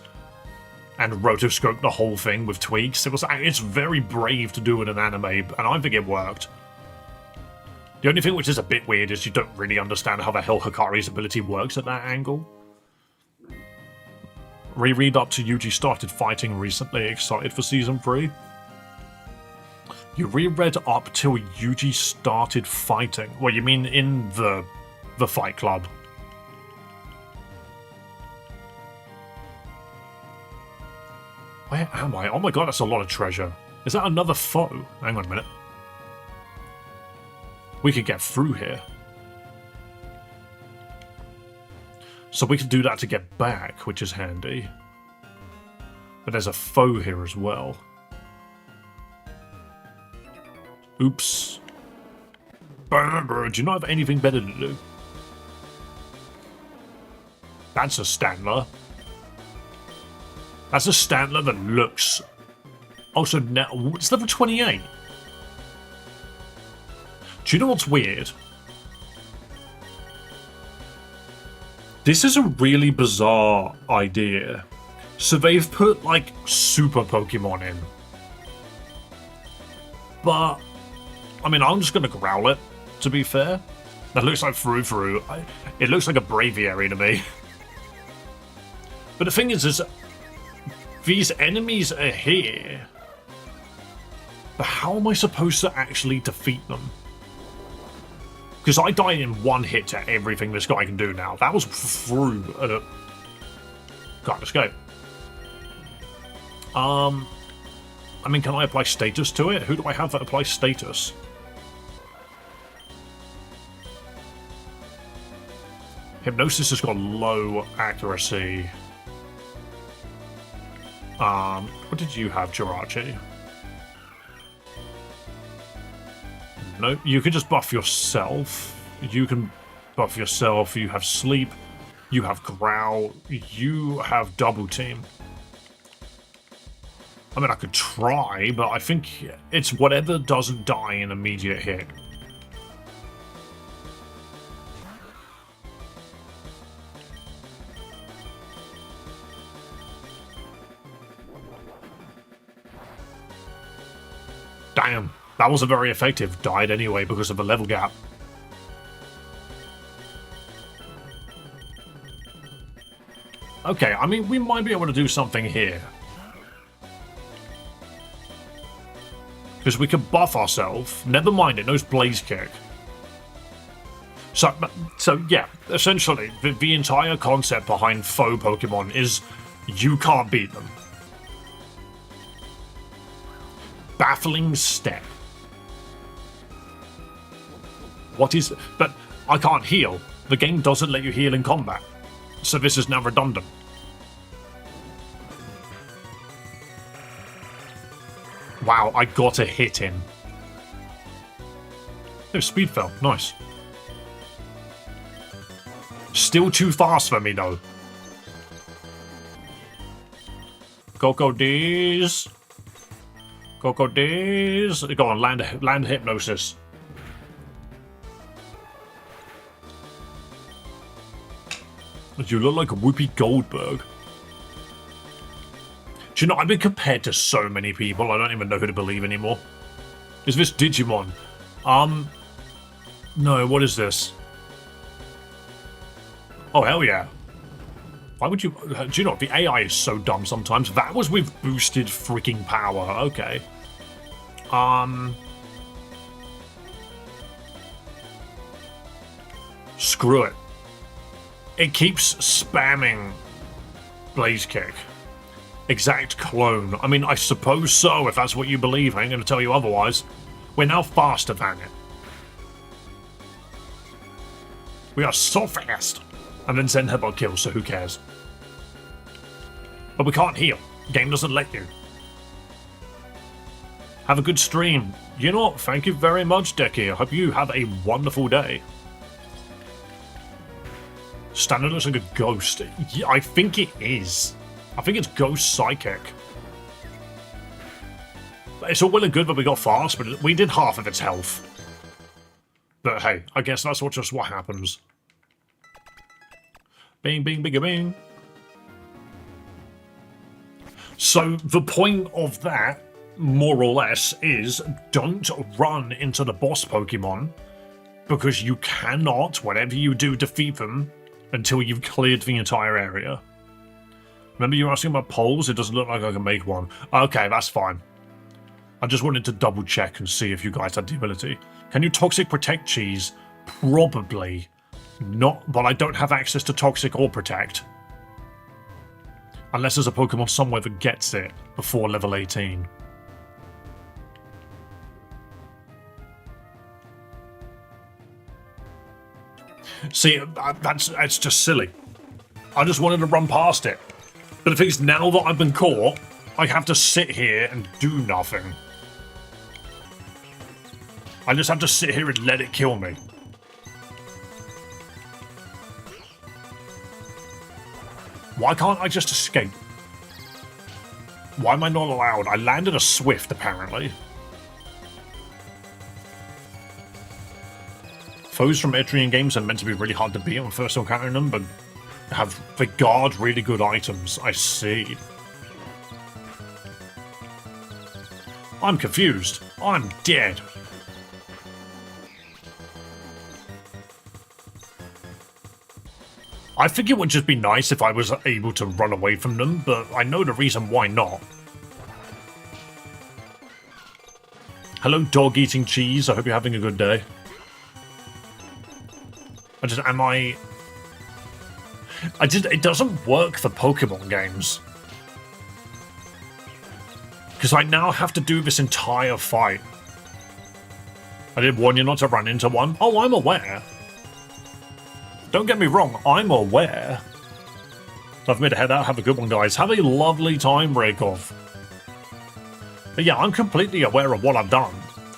and rotoscoped the whole thing with tweaks. It's very brave to do in an anime, and I think it worked. The only thing which is a bit weird is you don't really understand how the hell Hikari's ability works at that angle. Reread up to Yuji started fighting recently, excited for Season 3. You reread up till Yuji started fighting? Well, you mean in the Fight Club? Where am I? Oh my god, that's a lot of treasure. Is that another foe? Hang on a minute. We could get through here. So we can do that to get back, which is handy. But there's a foe here as well. Oops. Do you not have anything better to do? That's a Standler. That's a Standler that looks... Also, now it's level 28. Do you know what's weird? This is a really bizarre idea. So they've put, like, super Pokemon in. But, I mean, I'm just going to growl it, to be fair. That looks like Fru. It looks like a Braviary to me. But the thing is these enemies are here. But how am I supposed to actually defeat them? Because I died in one hit to everything this guy can do now. That was Fru. Can't escape. I mean, can I apply status to it? Who do I have that applies status? Hypnosis has got low accuracy. What did you have, Jirachi? No, you can just buff yourself. You can buff yourself. You have sleep. You have growl. You have double team. I mean, I could try, but I think it's whatever doesn't die in immediate hit. Damn, that wasn't very effective. Died anyway because of the level gap. Okay, I mean, we might be able to do something here. Because we can buff ourselves. Never mind, it knows Blaze Kick. So yeah, essentially, the entire concept behind faux Pokemon is you can't beat them. Baffling Step. What is... But I can't heal. The game doesn't let you heal in combat. So this is now redundant. Wow, I got a hit in. Oh, speed fell. Nice. Still too fast for me, though. Coco D's. Coco D's. Go on, land hypnosis. You look like a Whoopi Goldberg. Do you know, I've been compared to so many people, I don't even know who to believe anymore. Is this Digimon? No, what is this? Oh, hell yeah. Why would you... Do you know, the AI is so dumb sometimes. That was with boosted freaking power. Okay. Screw it. It keeps spamming Blaze Kick. Exact clone. I mean, I suppose so, if that's what you believe. I ain't going to tell you otherwise. We're now faster than it. We are so fast. And then Zen Headbutt kills, so who cares? But we can't heal. Game doesn't let you. Have a good stream. You know what? Thank you very much, Decky. I hope you have a wonderful day. Standard looks like a ghost. Yeah, I think it is. I think it's Ghost Psychic. It's all well and good that we got fast, but we did half of its health. But hey, I guess that's just what happens. Bing, bing, bing, bing. So the point of that, more or less, is don't run into the boss Pokemon, because you cannot, whatever you do, defeat them until you've cleared the entire area. Remember you were asking about polls? It doesn't look like I can make one. Okay, that's fine. I just wanted to double check and see if you guys had the ability. Can you Toxic Protect Cheese? Probably not, but I don't have access to Toxic or Protect. Unless there's a Pokemon somewhere that gets it before level 18. See, that's just silly. I just wanted to run past it. But the thing is, now that I've been caught, I have to sit here and do nothing. I just have to sit here and let it kill me. Why can't I just escape? Why am I not allowed? I landed a Swift, apparently. Foes from Etrian games are meant to be really hard to beat on first encountering them, but they guard really good items. I see. I'm confused. I'm dead. I think it would just be nice if I was able to run away from them, but I know the reason why not. Hello, dog eating cheese. I hope you're having a good day. It doesn't work for Pokemon games. Because I now have to do this entire fight. I did warn you not to run into one. Oh, I'm aware. Don't get me wrong, I'm aware. So I've made a head out. Have a good one, guys. Have a lovely time, Raykov. But yeah, I'm completely aware of what I've done.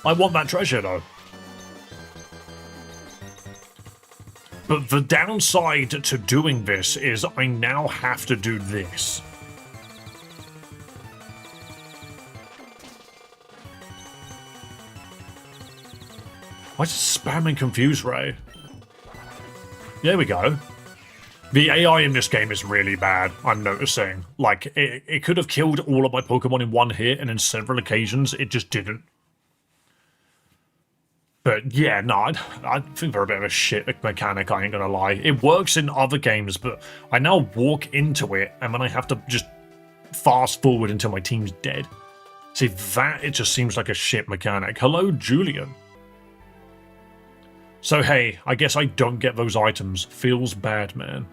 I want that treasure, though. But the downside to doing this is I now have to do this. Why is it spamming Confuse Ray? There we go. The AI in this game is really bad, I'm noticing. Like, it could have killed all of my Pokemon in one hit, and in several occasions, it just didn't. But yeah, no, I think they're a bit of a shit mechanic, I ain't gonna lie. It works in other games, but I now walk into it, and then I have to just fast forward until my team's dead. See, that, it just seems like a shit mechanic. Hello, Julian. So hey, I guess I don't get those items. Feels bad, man.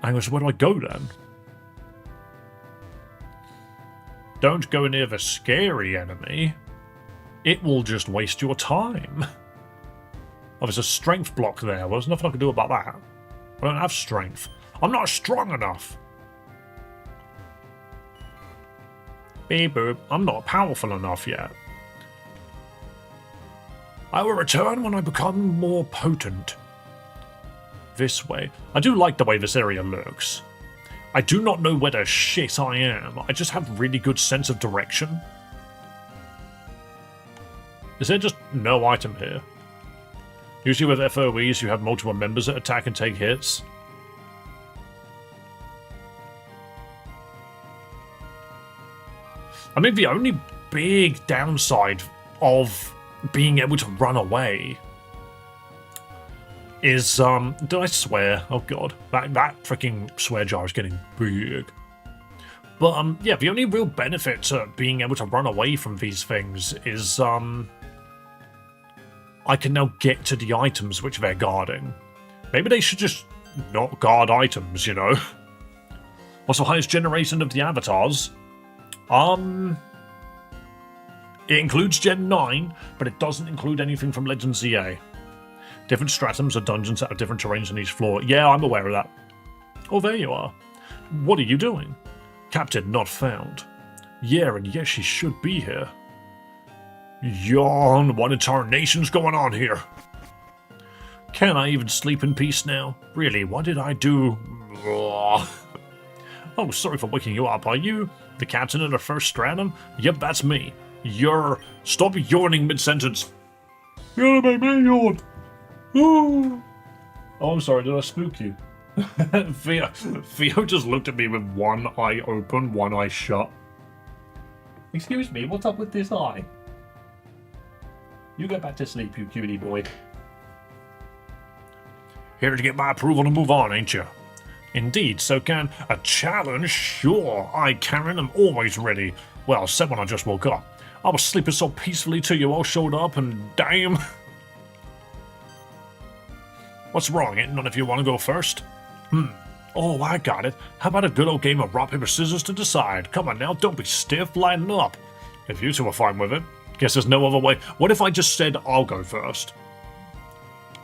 Hang on, so where do I go then? Don't go near the scary enemy. It will just waste your time. Oh, there's a strength block there. Well, there's nothing I can do about that. I don't have strength. I'm not strong enough. Beep boop. I'm not powerful enough yet. I will return when I become more potent. This way. I do like the way this area looks. I do not know where the shit I am. I just have really good sense of direction. Is there just no item here? Usually with FOEs you have multiple members that attack and take hits. I mean, the only big downside of being able to run away is, did I swear? Oh god, that freaking swear jar is getting big. But, yeah, the only real benefit to being able to run away from these things is, I can now get to the items which they're guarding. Maybe they should just not guard items, you know? What's the highest generation of the avatars? It includes Gen 9, but it doesn't include anything from Legend ZA. Different stratums or dungeons that have different terrains on each floor. Yeah, I'm aware of that. Oh, there you are. What are you doing? Captain not found. Yeah, and yes, she should be here. Yawn, what in tarnation's going on here? Can I even sleep in peace now? Really, what did I do? Oh, sorry for waking you up. Are you the captain of the first stratum? Yep, that's me. Stop yawning mid-sentence. You're gonna make me yawn. Oh, I'm sorry, did I spook you? Theo just looked at me with one eye open, one eye shut. Excuse me, what's up with this eye? You go back to sleep, you cutie boy. Here to get my approval to move on, ain't you? Indeed, so can a challenge? Sure, I, Karen, am always ready. Well, except when I just woke up. I was sleeping so peacefully till you all showed up, and damn. What's wrong? Ain't none of you want to go first? Oh, I got it. How about a good old game of rock, paper, scissors to decide? Come on now, don't be stiff, lighten up. If you two are fine with it. Guess there's no other way. What if I just said I'll go first?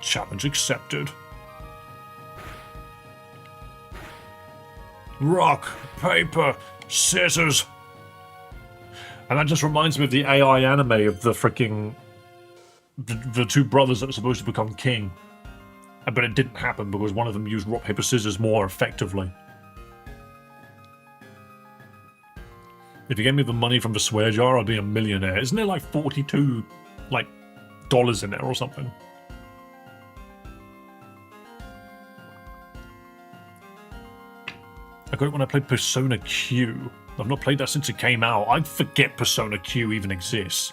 Challenge accepted. Rock, paper, scissors. And that just reminds me of the AI anime of the freaking... The two brothers that were supposed to become king. But it didn't happen because one of them used rock, paper, scissors more effectively. If you gave me the money from the swear jar, I'd be a millionaire. Isn't there like 42, dollars in there or something? I got it when I played Persona Q. I've not played that since it came out. I forget Persona Q even exists.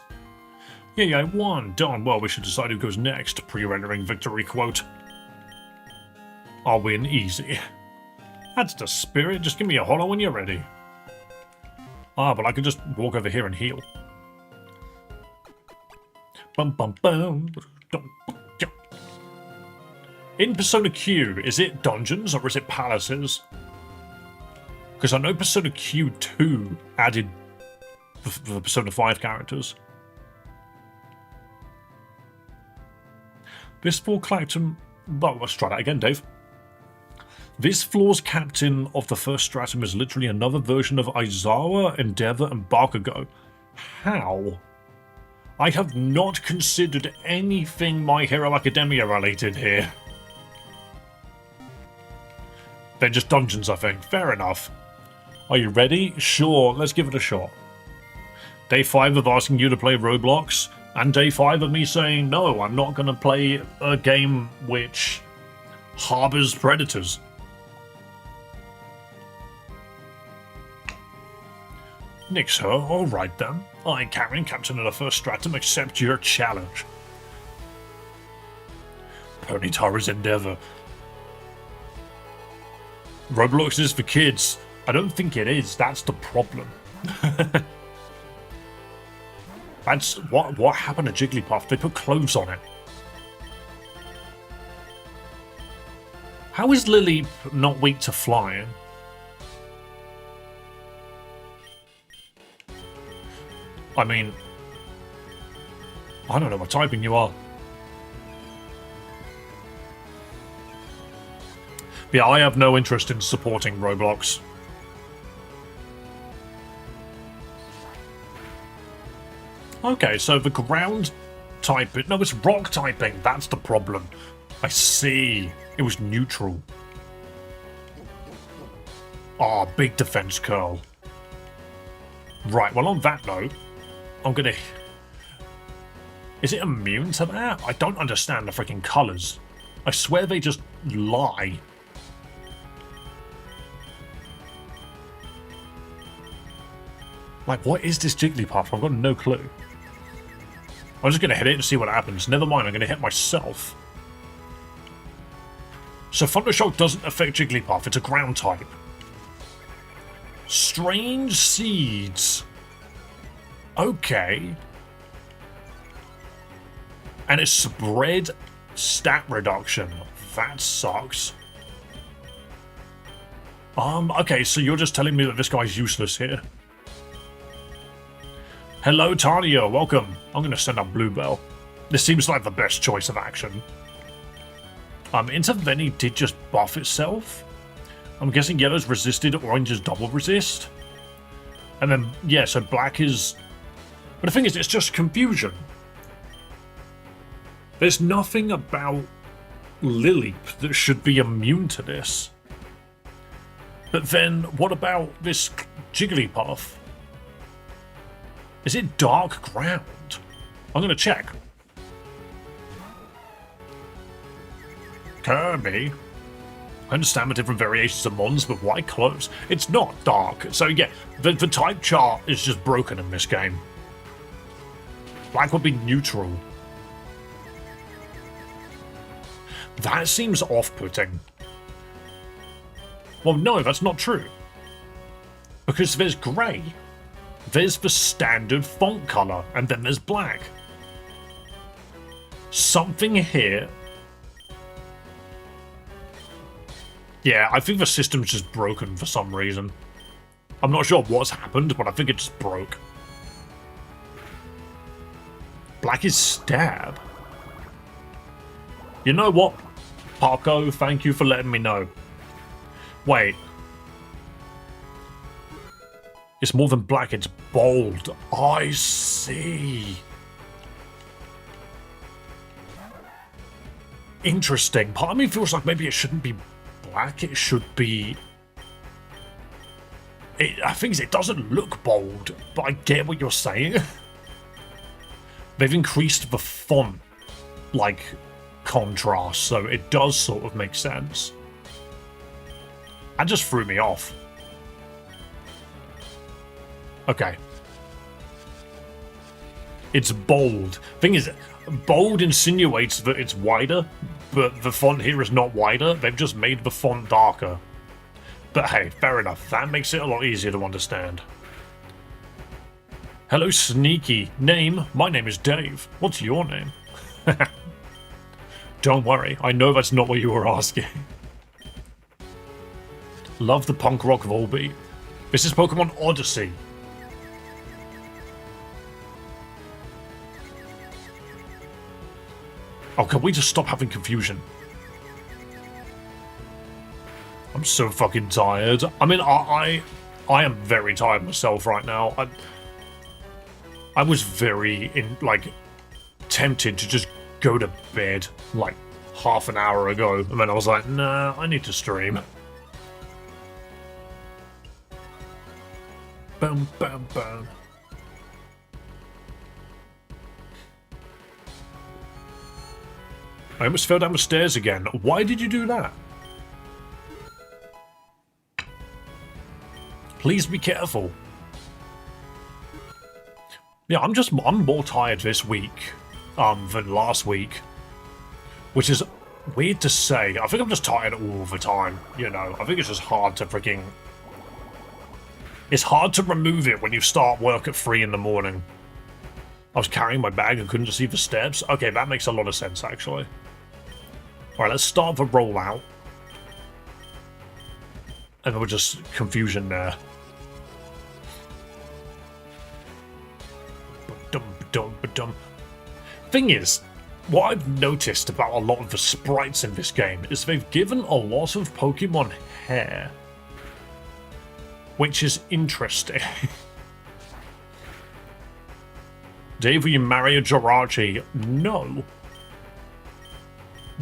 Yeah, I won. Darn well, we should decide who goes next. Pre-rendering victory quote. I'll win easy. That's the spirit. Just give me a holler when you're ready. Ah, but I could just walk over here and heal. Bum bum bum. In Persona Q, is it dungeons or is it palaces? Because I know Persona Q2 added the Persona 5 characters. This floor captain... Well, let's try that again, Dave. This floor's captain of the first stratum is literally another version of Aizawa, Endeavor, and Bakugo. How? I have not considered anything My Hero Academia related here. They're just dungeons, I think. Fair enough. Are you ready? Sure, let's give it a shot. Day 5 of asking you to play Roblox, and day 5 of me saying, no, I'm not going to play a game which harbors predators. Nick, sir, alright then. I, Karen, Captain of the First Stratum, accept your challenge. Ponytara's endeavor. Roblox is for kids. I don't think it is, that's the problem. That's what happened to Jigglypuff? They put clothes on it. How is Lily not weak to flying? I mean, I don't know what typing you are. But yeah, I have no interest in supporting Roblox. Okay, so the ground typing... No, it's rock typing. That's the problem. I see. It was neutral. Ah, big defense curl. Right, well on that note, I'm gonna... Is it immune to that? I don't understand the freaking colours. I swear they just lie. Like, what is this Jigglypuff? I've got no clue. I'm just gonna hit it and see what happens. Never mind, I'm gonna hit myself. So Thundershock doesn't affect Jigglypuff, it's a ground type. Strange seeds. Okay. And it's spread stat reduction. That sucks. Okay, so you're just telling me that this guy's useless here. Hello, Tanya, welcome. I'm gonna send up Bluebell. This seems like the best choice of action. Interveni did just buff itself. I'm guessing yellow's resisted, orange is double resist. And then, yeah, so black is... But the thing is, it's just confusion. There's nothing about Lily that should be immune to this. But then, what about this Jigglypuff? Is it dark ground? I'm gonna check. Kirby. I understand the different variations of mons, but why close? It's not dark. So yeah, the type chart is just broken in this game. Black would be neutral. That seems off-putting. Well, no, that's not true. Because there's grey. There's the standard font colour, and then there's black. Something here... Yeah, I think the system's just broken for some reason. I'm not sure what's happened, but I think it just broke. Black is stab. You know what, Parko? Thank you for letting me know. Wait. It's more than black, it's bold. I see. Interesting. Part of me feels like maybe it shouldn't be black, it should be... I think it doesn't look bold, but I get what you're saying. They've increased the font, like, contrast, so it does sort of make sense. That just threw me off. Okay. It's bold. Thing is, bold insinuates that it's wider, but the font here is not wider. They've just made the font darker. But hey, fair enough. That makes it a lot easier to understand. Hello, Sneaky. Name? My name is Dave. What's your name? Don't worry, I know that's not what you were asking. Love the punk rock Volbeat. This is Pokemon Odyssey. Oh, can we just stop having confusion? I'm so fucking tired. I mean, I am very tired myself right now. I was very, tempted to just go to bed, like, half an hour ago. And then I was like, nah, I need to stream. Boom, boom, boom. I almost fell down the stairs again. Why did you do that? Please be careful. Yeah, I'm more tired this week than last week. Which is weird to say. I think I'm just tired all the time, you know. I think it's just hard to freaking... It's hard to remove it when you start work at 3 in the morning. I was carrying my bag and couldn't just see the steps. Okay, that makes a lot of sense, actually. Alright, let's start the rollout. And there was just confusion there. Thing is, what I've noticed about a lot of the sprites in this game is they've given a lot of Pokemon hair. Which is interesting. Dave, will you marry a Jirachi? No.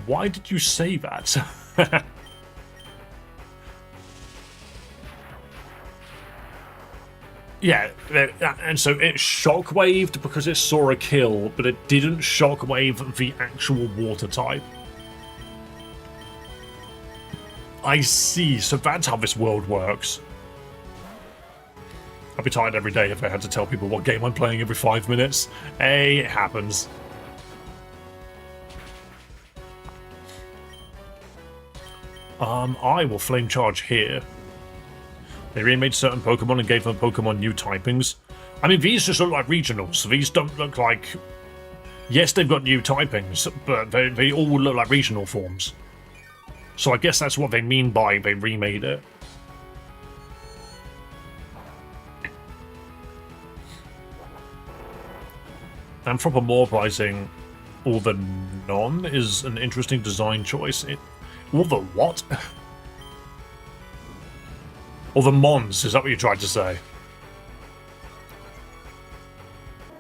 Why did you say that? Yeah, and so it shockwaved because it saw a kill, but it didn't shockwave the actual water type. I see, so that's how this world works. I'd be tired every day if I had to tell people what game I'm playing every 5 minutes. Hey, it happens. I will flame charge here. They remade certain Pokemon and gave them Pokemon new typings. I mean, these just look like regionals. These don't look like... Yes, they've got new typings, but they all look like regional forms. So I guess that's what they mean by they remade it. Anthropomorphizing all the non is an interesting design choice. All the what? Or the mons, is that what you tried to say?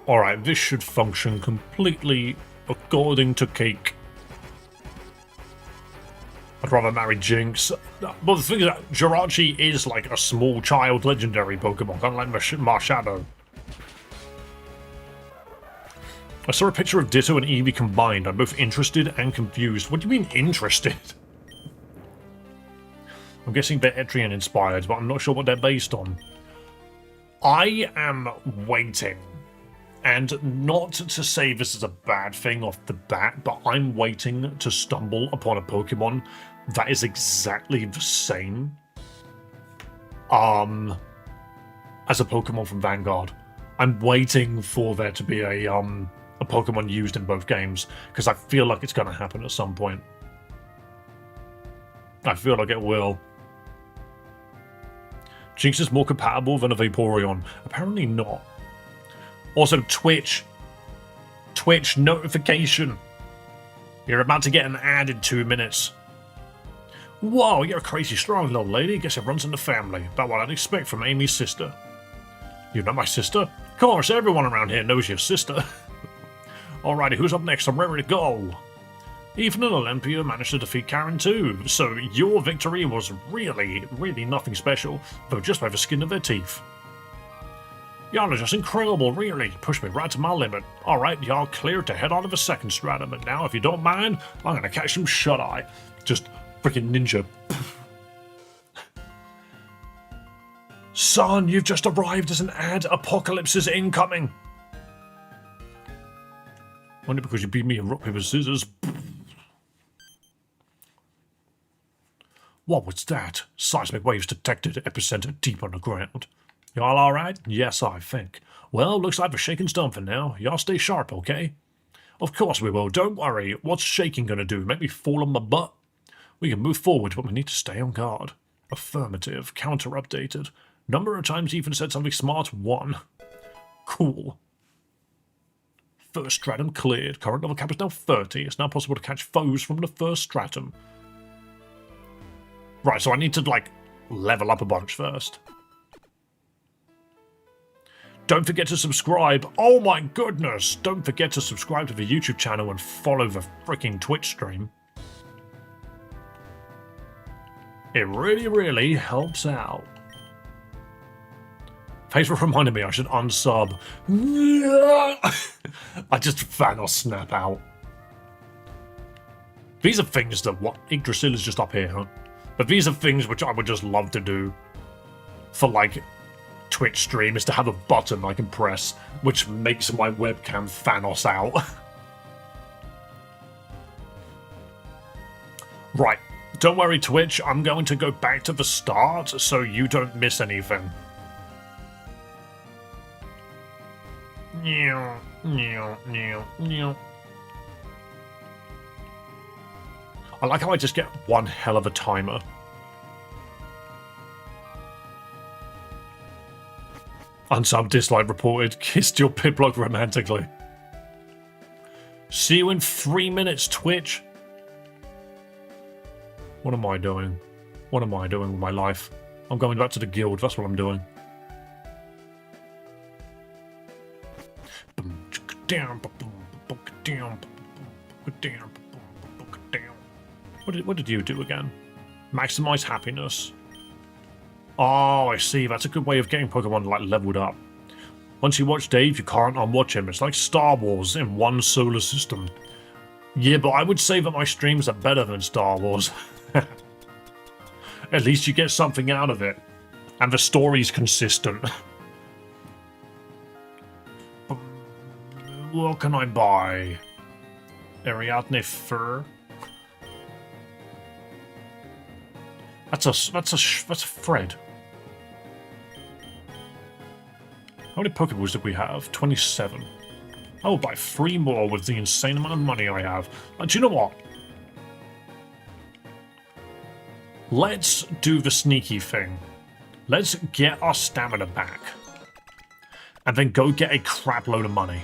Alright, this should function completely according to cake. I'd rather marry Jinx. But the thing is that Jirachi is like a small child legendary Pokemon, kind of like Marshadow. I saw a picture of Ditto and Eevee combined. I'm both interested and confused. What do you mean interested? I'm guessing they're Etrian inspired, but I'm not sure what they're based on. I am waiting, and not to say this is a bad thing off the bat, but I'm waiting to stumble upon a Pokemon that is exactly the same as a Pokemon from Vanguard. I'm waiting for there to be a Pokemon used in both games, because I feel like it's going to happen at some point. I feel like it will. Jinx is more compatible than a Vaporeon. Apparently not. Also, Twitch notification. You're about to get an ad in 2 minutes. Whoa, you're a crazy strong little lady. Guess it runs in the family. About what I'd expect from Amy's sister. You know my sister? Of course, everyone around here knows your sister. Alrighty, who's up next? I'm ready to go. Ethan and Olympia managed to defeat Karen too, so your victory was really nothing special, though just by the skin of their teeth. Y'all are just incredible, really. Pushed me right to my limit. Alright, y'all cleared to head on to the second stratum, but now if you don't mind, I'm gonna catch some shut-eye. Just freaking ninja. Son, you've just arrived as an ad. Apocalypse is incoming. Only because you beat me in rock, paper, scissors. What was that? Seismic waves detected, epicenter deep underground. Y'all alright? Yes, I think. Well, looks like the shaking's done for now. Y'all stay sharp, okay? Of course we will, don't worry. What's shaking gonna do? Make me fall on my butt? We can move forward, but we need to stay on guard. Affirmative. Counter updated. Number of times Ethan said something smart, 1. Cool. First stratum cleared. Current level cap is now 30. It's now possible to catch foes from the first stratum. Right, so I need to, like, level up a bunch first. Don't forget to subscribe. Oh my goodness! Don't forget to subscribe to the YouTube channel and follow the freaking Twitch stream. It really helps out. Thanks for reminding me I should unsub. I just fan or snap out. These are things that what Yggdrasil is just up here, huh? But these are things which I would just love to do for like Twitch stream, is to have a button I can press which makes my webcam Thanos out. Right, don't worry Twitch, I'm going to go back to the start so you don't miss anything. I like how I just get one hell of a timer. Unsub dislike reported. Kissed your Piplock romantically. See you in 3 minutes, Twitch. What am I doing? What am I doing with my life? I'm going back to the guild, that's what I'm doing. What did you do again? Maximize happiness. Oh, I see. That's a good way of getting Pokemon like leveled up. Once you watch Dave, you can't unwatch him. It's like Star Wars in one solar system. Yeah, but I would say that my streams are better than Star Wars. At least you get something out of it. And the story's consistent. What can I buy? Ariadne fur? That's a Fred. How many Pokeballs did we have? 27. I will buy 3 more with the insane amount of money I have. And do you know what? Let's do the sneaky thing. Let's get our stamina back. And then go get a crap load of money.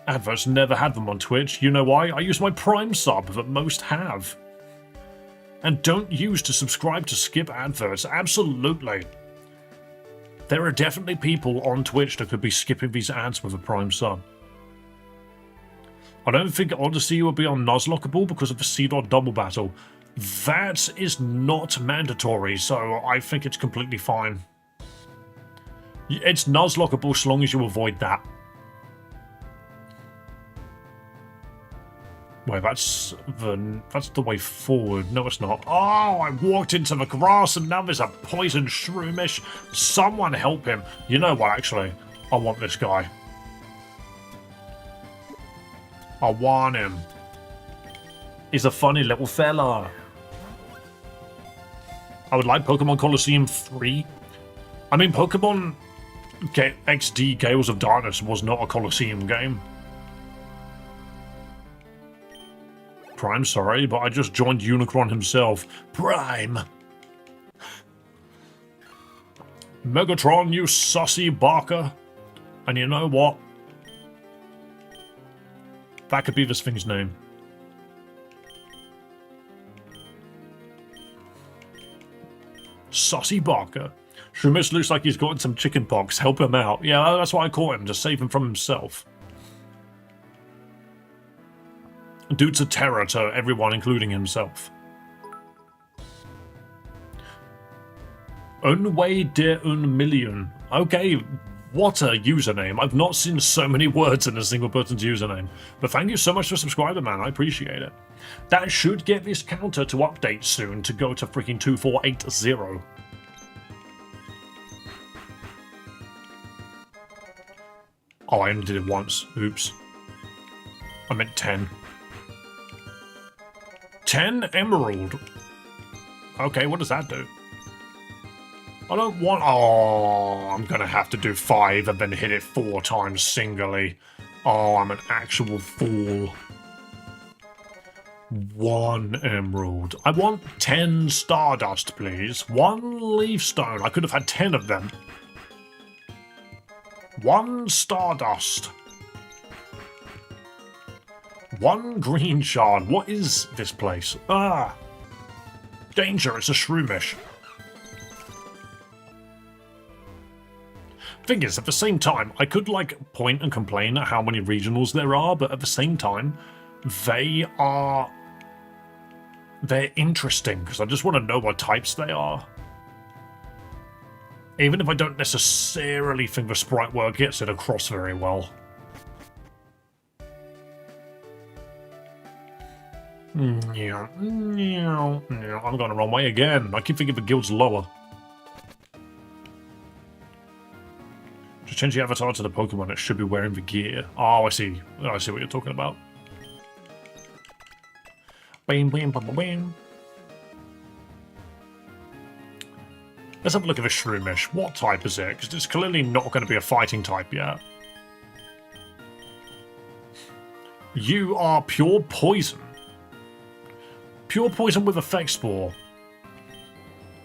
Adverts never had them on Twitch. You know why? I use my Prime sub that most have. And don't use to subscribe to skip adverts. Absolutely. There are definitely people on Twitch that could be skipping these ads with a Prime sub. I don't think Odyssey will be on Nuzlockable because of the Seedot double battle. That is not mandatory, so I think it's completely fine. It's Nuzlockable so long as you avoid that. Wait, that's the way forward. No, it's not. Oh, I walked into the grass and now there's a poison shroomish. Someone help him. You know what, actually? I want this guy. I want him. He's a funny little fella. I would like Pokemon Colosseum 3. I mean, Pokemon XD Gales of Darkness was not a Colosseum game. Prime, sorry, but I just joined Unicron himself. Prime! Megatron, you sussy barker. And you know what? That could be this thing's name. Sussy barker. Shroomish looks like he's gotten some chicken pox. Help him out. Yeah, that's why I caught him, to save him from himself. Dude's a terror to everyone, including himself. Unway de un million. Okay, what a username. I've not seen so many words in a single person's username. But thank you so much for subscribing, man. I appreciate it. That should get this counter to update soon to go to freaking 2480. Oh, I only did it once. Oops. I meant 10. 10 emerald. Okay, what does that do? I don't want... Oh, I'm gonna have to do 5 and then hit it 4 times singly. Oh, I'm an actual fool. 1 emerald. I want 10 stardust, please. 1 leaf stone. I could have had 10 of them. 1 stardust. 1 green shard. What is this place? Ah! Danger, it's a shroomish. Thing is, at the same time, I could, like, point and complain at how many regionals there are, but at the same time, they're interesting, because I just want to know what types they are. Even if I don't necessarily think the sprite work gets it across very well. I'm going the wrong way again. I keep thinking the guild's lower. Just change the avatar to the Pokemon. It should be wearing the gear. Oh, I see. Oh, I see what you're talking about. Bam, bam, bam, bam. Let's have a look at the Shroomish. What type is it? Because it's clearly not going to be a fighting type yet. You are pure poison. Pure poison with Effect Spore.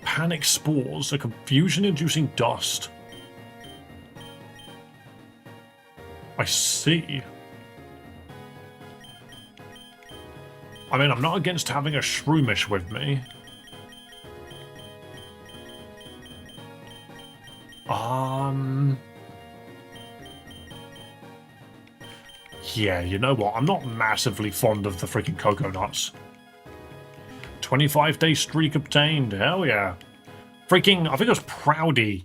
Panic Spores, a confusion-inducing dust. I see. I mean, I'm not against having a Shroomish with me. Yeah, you know what? I'm not massively fond of the freaking Cocoa Nuts. 25-day streak obtained. Hell yeah. Freaking, I think it was Proudy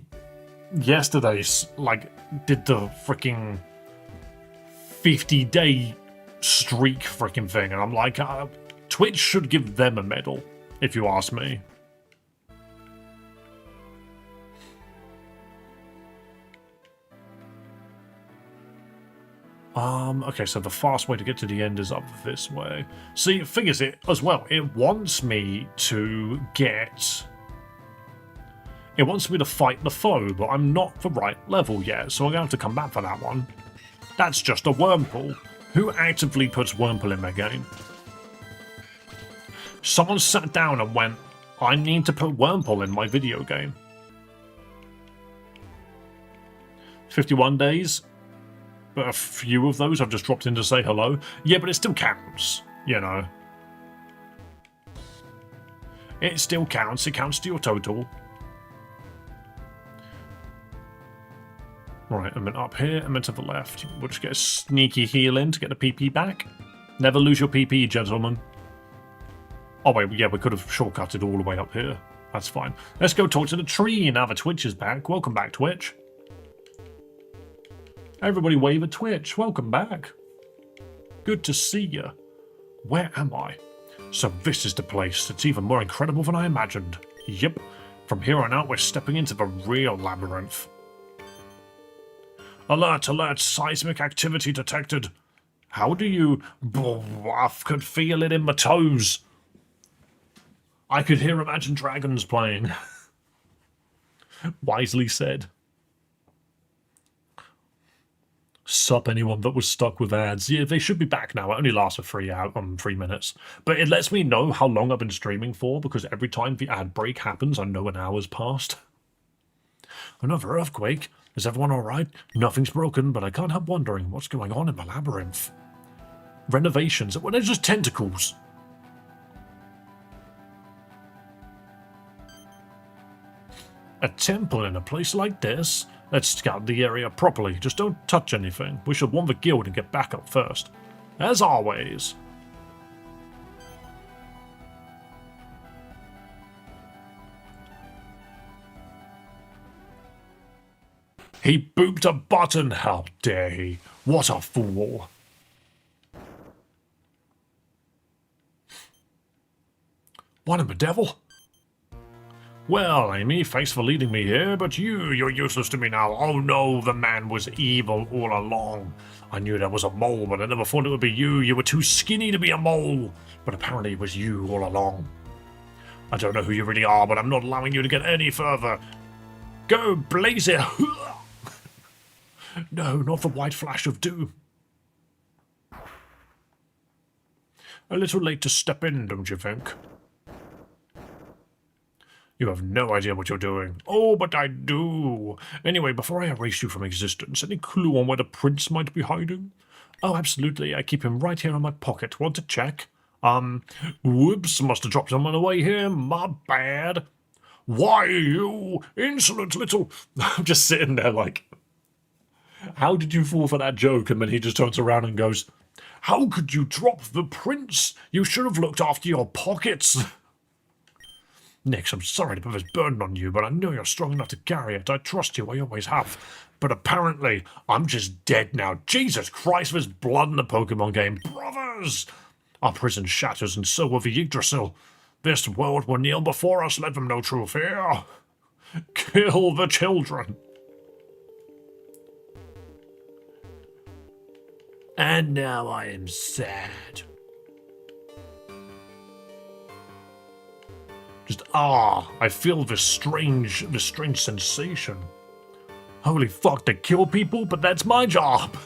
yesterday, like, did the freaking 50-day streak freaking thing. And I'm like, Twitch should give them a medal, if you ask me. Okay, so the fast way to get to the end is up this way. See, the thing is, it as well, it wants me to get... It wants me to fight the foe, but I'm not the right level yet, so I'm going to have to come back for that one. That's just a Wurmple. Who actively puts Wurmple in their game? Someone sat down and went, I need to put Wurmple in my video game. 51 days? But a few of those I've just dropped in to say hello. Yeah, but it still counts, you know. It still counts. It counts to your total. Right, I meant up here, I meant to the left. We'll just get a sneaky heal in to get the PP back. Never lose your PP, gentlemen. Oh wait, yeah, we could have shortcutted all the way up here. That's fine. Let's go talk to the tree now that Twitch is back. Welcome back, Twitch. Everybody wave at Twitch. Welcome back. Good to see you. Where am I? So this is the place. It's even more incredible than I imagined. Yep. From here on out, we're stepping into the real labyrinth. Alert, alert, seismic activity detected. How do you... I could feel it in my toes. I could hear Imagine Dragons playing. Wisely said. Sup anyone that was stuck with ads. Yeah, they should be back now. It only lasts for 3 minutes. But it lets me know how long I've been streaming for, because every time the ad break happens, I know an hour's passed. Another earthquake. Is everyone alright? Nothing's broken, but I can't help wondering what's going on in the labyrinth. Renovations. Well, they're just tentacles. A temple in a place like this? Let's scout the area properly. Just don't touch anything. We should warn the guild and get back up first. As always. He booped a button. How dare he? What a fool. What in the devil? Well, Amy, thanks for leading me here, but you're useless to me now. Oh no, the man was evil all along. I knew there was a mole, but I never thought it would be you. You were too skinny to be a mole. But apparently it was you all along. I don't know who you really are, but I'm not allowing you to get any further. Go, blaze it. No, not the white flash of doom. A little late to step in, don't you think? You have no idea what you're doing. Oh, but I do. Anyway, before I erase you from existence, any clue on where the prince might be hiding? Oh, absolutely. I keep him right here in my pocket. Want to check? Whoops, must have dropped him on the way here. My bad. Why, you insolent little... I'm just sitting there like... How did you fall for that joke? And then he just turns around and goes, how could you drop the prince? You should have looked after your pockets. Nix, I'm sorry to put this burden on you, but I know you're strong enough to carry it. I trust you, I always have. But apparently, I'm just dead now. Jesus Christ, there's blood in the Pokemon game. Brothers! Our prison shatters, and so will the Yggdrasil. This world will kneel before us, let them know true fear. Kill the children. And now I am sad. I feel this strange sensation. Holy fuck, they kill people, but that's my job.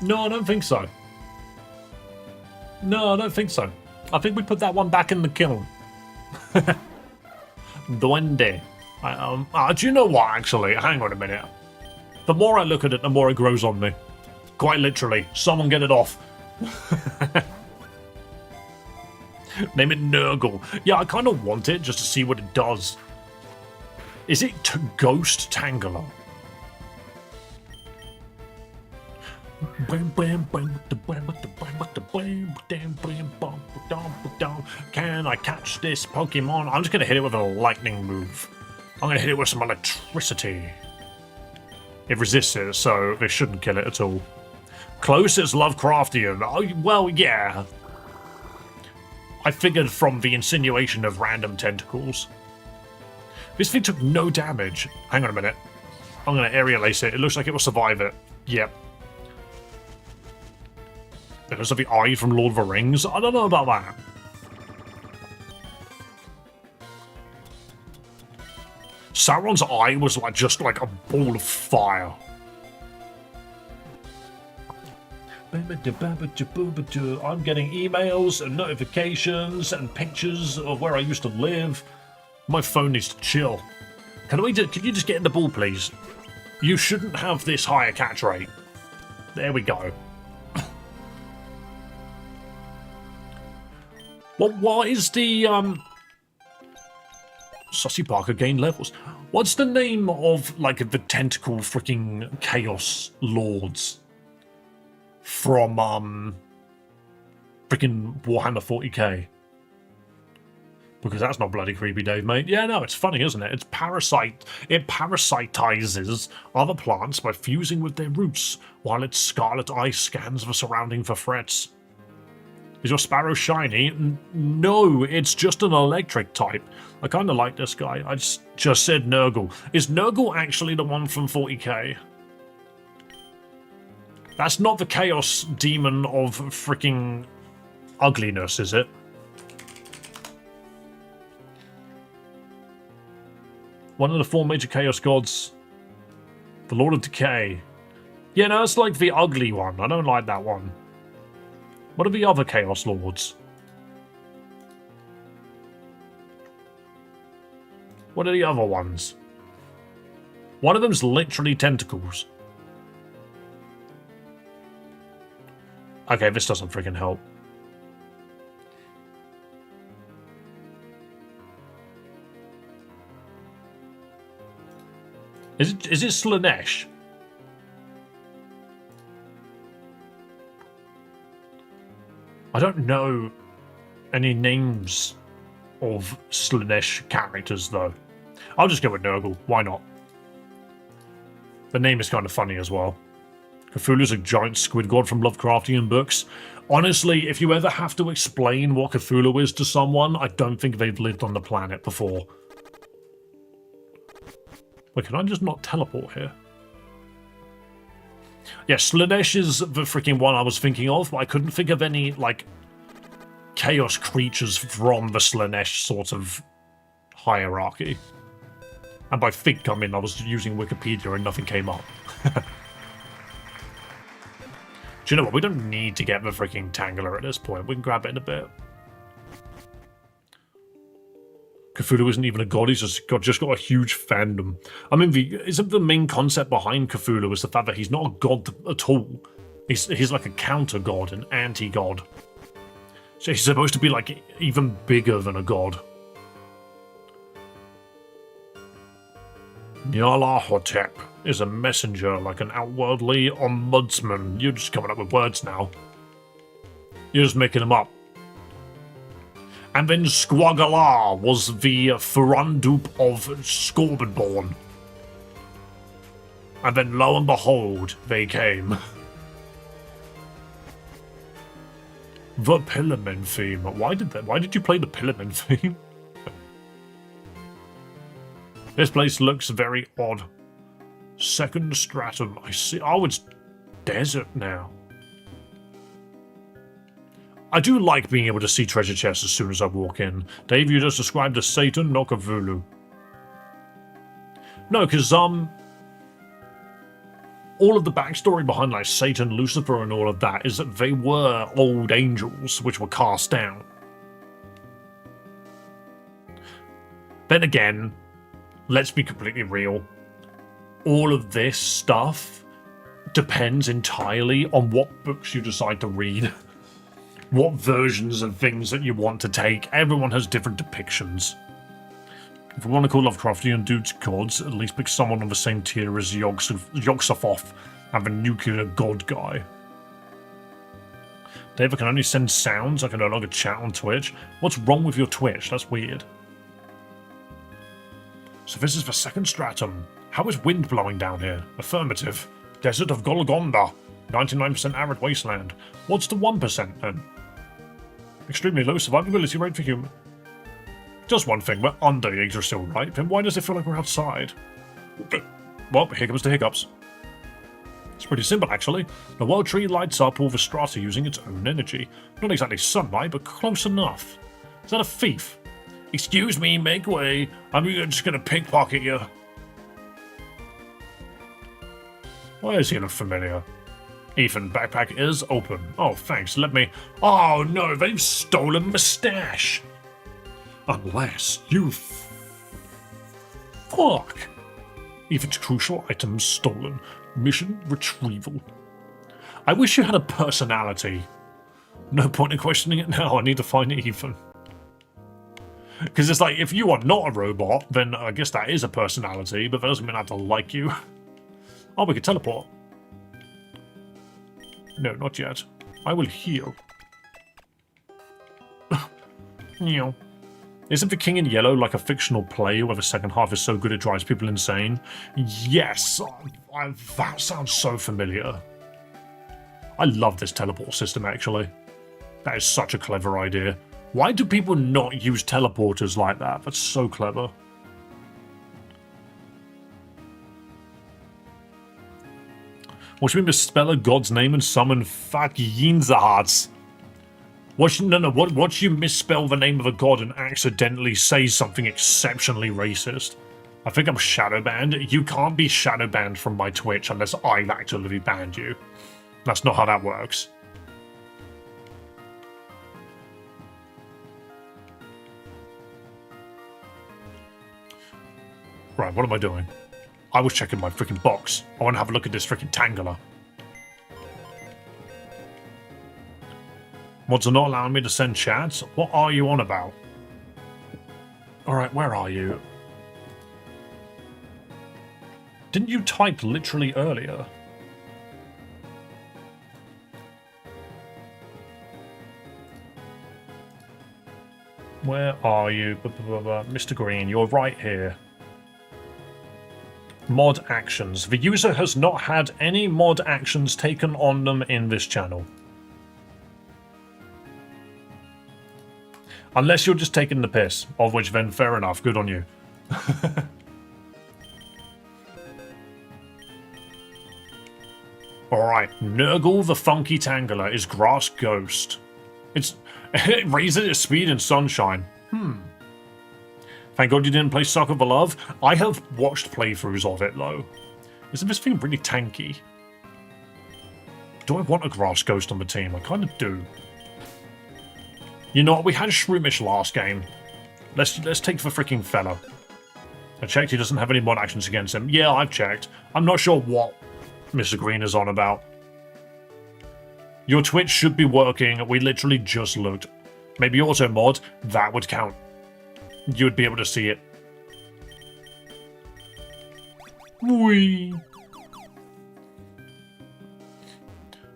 No, I don't think so. No, I don't think so. I think we put that one back in the kiln. Duende. Do you know what, actually? Hang on a minute. The more I look at it, the more it grows on me. Quite literally. Someone get it off. Name it Nurgle. Yeah, I kind of want it just to see what it does. Is it Ghost Tangela? Can I catch this Pokemon? I'm just going to hit it with a lightning move. I'm going to hit it with some electricity. It resists it, so they shouldn't kill it at all. Close is Lovecraftian. Oh, well, yeah. I figured from the insinuation of random tentacles. This thing took no damage. Hang on a minute. I'm going to aerial ace it. It looks like it will survive it. Yep. It looks like the eye from Lord of the Rings. I don't know about that. Sauron's eye was just like a ball of fire. I'm getting emails and notifications and pictures of where I used to live. My phone needs to chill. Can you just get in the ball, please? You shouldn't have this higher catch rate. There we go. What is the Sussy Parker gain levels? What's the name of like the tentacle freaking chaos lords from freaking Warhammer 40k? Because that's not bloody creepy, Dave, mate. Yeah, no, it's funny, isn't it? It parasitizes other plants by fusing with their roots, while its scarlet eye scans the surrounding for threats. Is your sparrow shiny? No, it's just an electric type. I kind of like this guy. I just said Nurgle. Is Nurgle actually the one from 40k? That's not the chaos demon of freaking ugliness, is it? One of the 4 major chaos gods. The Lord of Decay. Yeah, no, it's like the ugly one. I don't like that one. What are the other Chaos Lords? What are the other ones? One of them's literally tentacles. Okay, this doesn't freaking help. Is it Slanesh? I don't know any names of Slanesh characters, though. I'll just go with Nurgle. Why not? The name is kind of funny as well. Cthulhu's a giant squid god from Lovecraftian books. Honestly, if you ever have to explain what Cthulhu is to someone, I don't think they've lived on the planet before. Wait, can I just not teleport here? Yeah, Slanesh is the freaking one I was thinking of, but I couldn't think of any, like, chaos creatures from the Slanesh sort of hierarchy. And by think, I mean I was using Wikipedia and nothing came up. Do you know what? We don't need to get the freaking Tangler at this point. We can grab it in a bit. Cthulhu isn't even a god, he's just got a huge fandom. I mean, isn't the main concept behind Cthulhu is the fact that he's not a god at all. He's like a counter-god, an anti-god. So he's supposed to be, like, even bigger than a god. Nyarlathotep is a messenger, like an outwardly ombudsman. You're just coming up with words now. You're just making them up. And then Squagalar was the Thrandup of Scorbenborn. And then lo and behold, they came. The Pillarmen theme. Why did you play the Pillarmen theme? This place looks very odd. Second stratum. I see. Oh, it's desert now. I do like being able to see treasure chests as soon as I walk in. Dave, you just described as Satan, not Cthulhu. No, because, all of the backstory behind, like, Satan, Lucifer, and all of that is that they were old angels which were cast down. Then again, let's be completely real. All of this stuff depends entirely on what books you decide to read. What versions of things that you want to take. Everyone has different depictions. If we want to call Lovecraftian dudes gods, at least pick someone on the same tier as Yog-Sothoth and the nuclear god guy. Dave, I can only send sounds. I can no longer chat on Twitch. What's wrong with your Twitch? That's weird. So this is the second stratum. How is wind blowing down here? Affirmative. Desert of Golgonda. 99% arid wasteland. What's the 1% then? Extremely low survivability rate for human. Just one thing, we're under Yggdrasil, right? Then why does it feel like we're outside? Well, here comes the hiccups. It's pretty simple, actually. The world tree lights up all the strata using its own energy. Not exactly sunlight, but close enough. Is that a thief? Excuse me, make way. I'm just gonna pickpocket you. Why does he look familiar? Ethan, backpack is open. Oh, thanks. Let me... Oh, no, they've stolen my stash. Unless you... Fuck. Ethan's crucial items stolen. Mission retrieval. I wish you had a personality. No point in questioning it now. I need to find Ethan. Because it's like, if you are not a robot, then I guess that is a personality, but that doesn't mean I have to like you. Oh, we can teleport. No, not yet. I will heal. You. Isn't The King in Yellow like a fictional play where the second half is so good it drives people insane? Yes, that sounds so familiar. I love this teleport system, actually. That is such a clever idea. Why do people not use teleporters like that? That's so clever. What should we misspell a god's name and summon Fakyinzahats? What you misspell the name of a god and accidentally say something exceptionally racist? I think I'm shadow banned. You can't be shadow banned from my Twitch unless I've actually banned you. That's not how that works. Right, what am I doing? I was checking my freaking box. I want to have a look at this freaking Tangler. Mods are not allowing me to send chats? What are you on about? Alright, where are you? Didn't you type literally earlier? Where are you? Mr. Green, you're right here. Mod actions. The user has not had any mod actions taken on them in this channel. Unless you're just taking the piss, of which then fair enough, good on you. Alright, Nurgle the Funky Tangler is Grass Ghost. It raises its speed in sunshine. Thank God you didn't play Sucker for Love. I have watched playthroughs of it, though. Isn't this thing really tanky? Do I want a Grass Ghost on the team? I kind of do. You know what? We had Shroomish last game. Let's take the freaking fella. I checked. He doesn't have any mod actions against him. Yeah, I've checked. I'm not sure what Mr. Green is on about. Your Twitch should be working. We literally just looked. Maybe auto mod. That would count. You would be able to see it. Whee!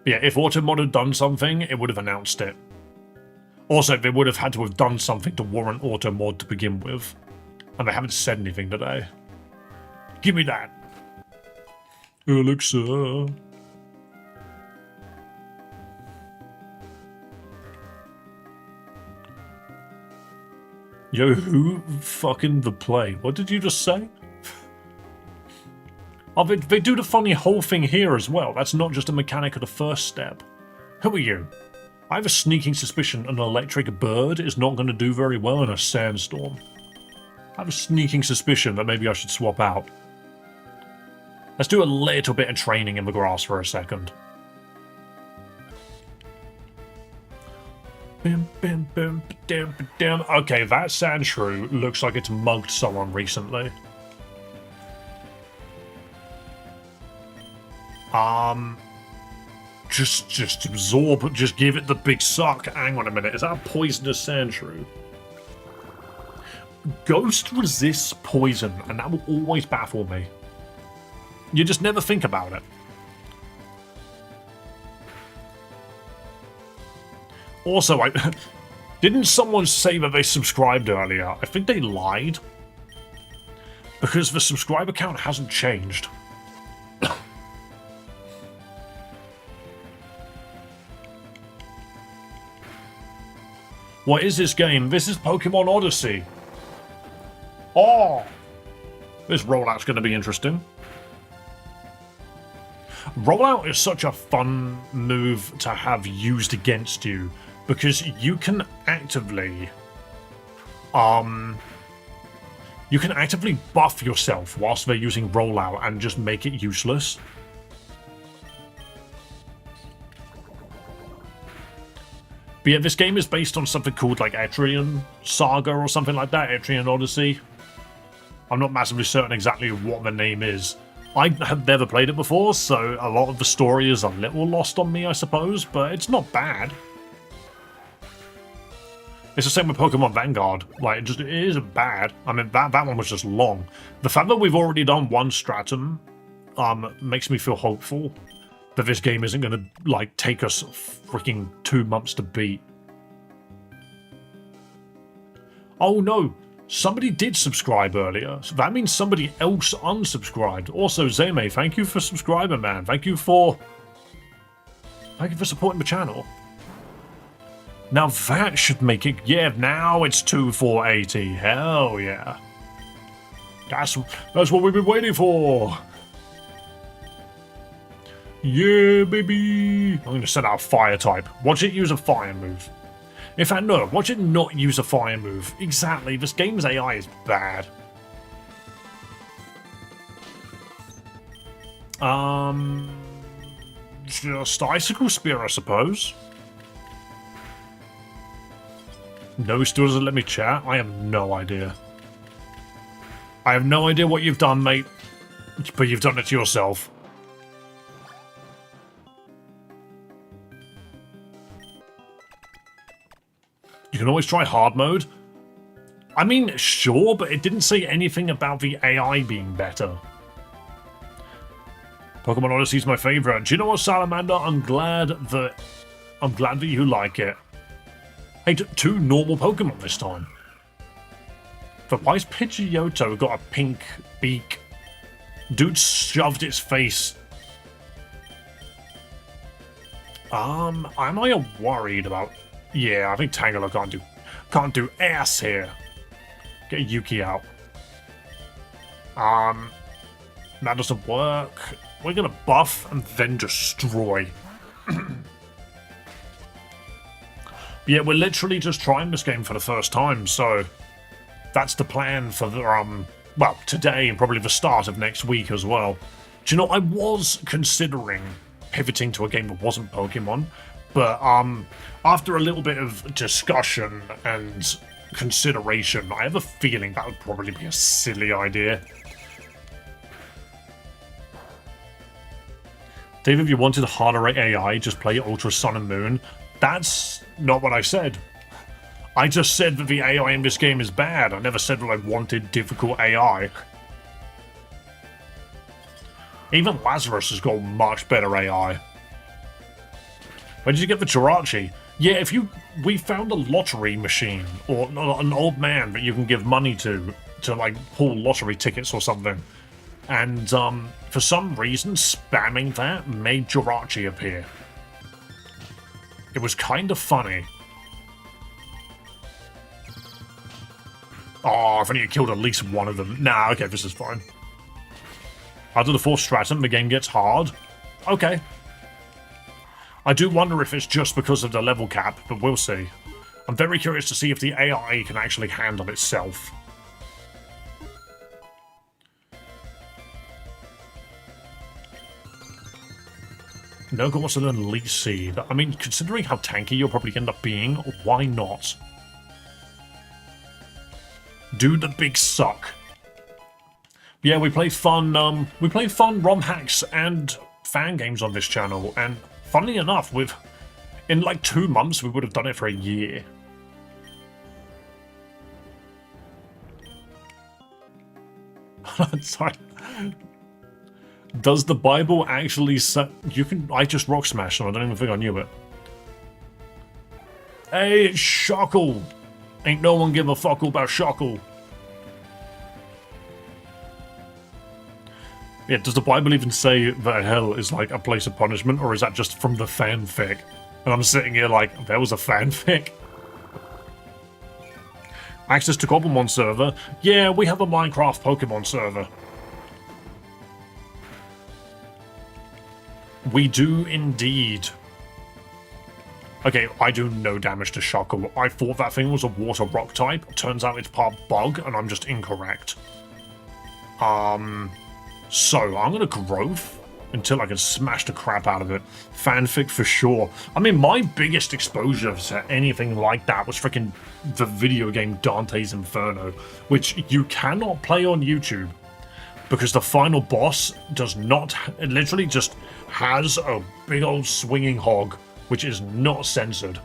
Yeah, if auto mod had done something, it would have announced it. Also, they would have had to have done something to warrant auto mod to begin with. And they haven't said anything today. Give me that. elixir. Yo, who fucking the play? What did you just say? Oh, they do the funny whole thing here as well. That's not just a mechanic of the first step. Who are you? I have a sneaking suspicion an electric bird is not going to do very well in a sandstorm. I have a sneaking suspicion that maybe I should swap out. Let's do a little bit of training in the grass for a second. Okay, that sand shrew looks like it's mugged someone recently. Just absorb, just give it the big suck. Hang on a minute, is that a poisonous sand shrew? Ghost resists poison, and that will always baffle me. You just never think about it. Also, didn't someone say that they subscribed earlier? I think they lied. Because the subscriber count hasn't changed. What is this game? This is Pokemon Odyssey. Oh! This rollout's going to be interesting. Rollout is such a fun move to have used against you, because you can actively buff yourself whilst they're using rollout and just make it useless. But yeah, this game is based on something called like Etrian Saga or something like that, Etrian Odyssey. I'm not massively certain exactly what the name is. I have never played it before, so a lot of the story is a little lost on me, I suppose, but it's not bad. It's the same with Pokemon Vanguard. Like, it isn't bad. I mean, that one was just long. The fact that we've already done one stratum makes me feel hopeful that this game isn't going to, like, take us freaking 2 months to beat. Oh no! Somebody did subscribe earlier, so that means somebody else unsubscribed. Also, Zeme, thank you for subscribing, man. Thank you for supporting the channel. Now that should make it, yeah, now it's 2480. Hell yeah. That's what we've been waiting for. Yeah, baby. I'm going to set out a fire type. Watch it use a fire move. In fact, no, watch it not use a fire move. Exactly, this game's AI is bad. Just Icicle Spear, I suppose. No, still doesn't let me chat. I have no idea. I have no idea what you've done, mate. But you've done it to yourself. You can always try hard mode. I mean, sure, but it didn't say anything about the AI being better. Pokemon Odyssey is my favorite. Do you know what, Salamander? I'm glad that you like it. Hey, 2 normal Pokemon this time. But why's Pidgeotto got a pink beak? Dude shoved its face. Am I worried about? Yeah, I think Tangela can't do ass here. Get Yuki out. That doesn't work. We're gonna buff and then destroy. Yeah, we're literally just trying this game for the first time, so that's the plan for the, well, today and probably the start of next week as well. Do you know, I was considering pivoting to a game that wasn't Pokemon, but after a little bit of discussion and consideration, I have a feeling that would probably be a silly idea. Dave, if you wanted a harder rate AI, just play Ultra Sun and Moon. That's not what I said. I just said that the AI in this game is bad. I never said that I wanted difficult AI. Even Lazarus has got much better AI. Where did you get the Jirachi? Yeah, we found a lottery machine, or an old man that you can give money to like pull lottery tickets or something. And for some reason, spamming that made Jirachi appear. It was kind of funny. Oh, if only you killed at least one of them. Nah, okay, this is fine. After the fourth stratum, the game gets hard. Okay. I do wonder if it's just because of the level cap, but we'll see. I'm very curious to see if the AI can actually handle itself. Noga wants to learn Leech Seed. I mean, considering how tanky you'll probably end up being, why not? Do the big suck. Yeah, we play fun Romhacks and fan games on this channel, and funnily enough, in like 2 months, we would have done it for a year. Sorry. Does the Bible actually say you can? I just rock smashed, and I don't even think I knew it. Hey, it's Shockle. Ain't no one give a fuck about Shockle. Yeah, does the Bible even say that hell is like a place of punishment, or is that just from the fanfic? And I'm sitting here like, there was a fanfic? Access to Cobblemon server? Yeah, we have a Minecraft Pokemon server. We do indeed. Okay, I do no damage to Shockle. I thought that thing was a water rock type. Turns out it's part bug, and I'm just incorrect. So I'm gonna growth until I can smash the crap out of it. Fanfic for sure. I mean, my biggest exposure to anything like that was freaking the video game Dante's Inferno, which you cannot play on YouTube because the final boss does not, it literally just has a big old swinging hog, which is not censored.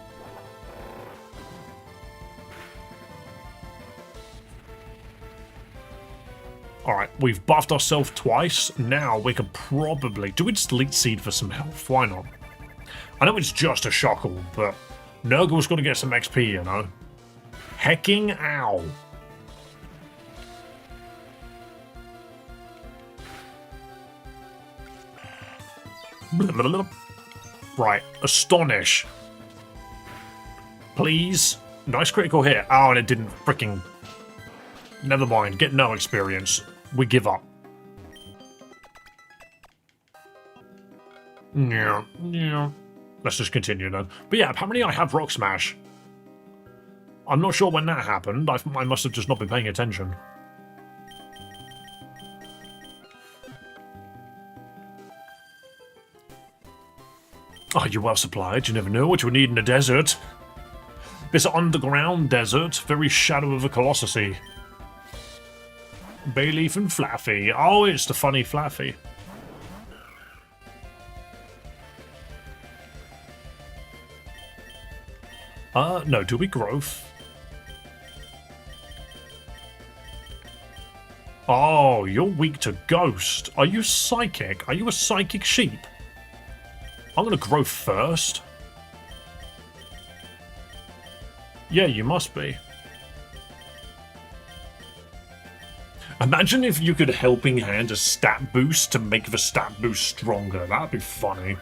Alright, we've buffed ourselves twice. Now we could probably... Do we just Leech Seed for some health? Why not? I know it's just a Shockle, but Nurgle's got to get some XP, you know? Hecking ow. Right, Astonish. Please. Nice critical hit. Oh, and it didn't freaking... Never mind, get no experience. We give up. Yeah. Let's just continue then. But yeah, apparently I have Rock Smash. I'm not sure when that happened. I must have just not been paying attention. Oh, you're well supplied. You never know what you need in the desert. This underground desert, very shadow of a Colossus-y. Bayleaf and Flaffy. Oh, it's the funny Flaffy. No, do we growth? Oh, you're weak to ghost. Are you psychic? Are you a psychic sheep? I'm gonna growth first. Yeah, you must be. Imagine if you could helping hand a stat boost to make the stat boost stronger. That'd be funny.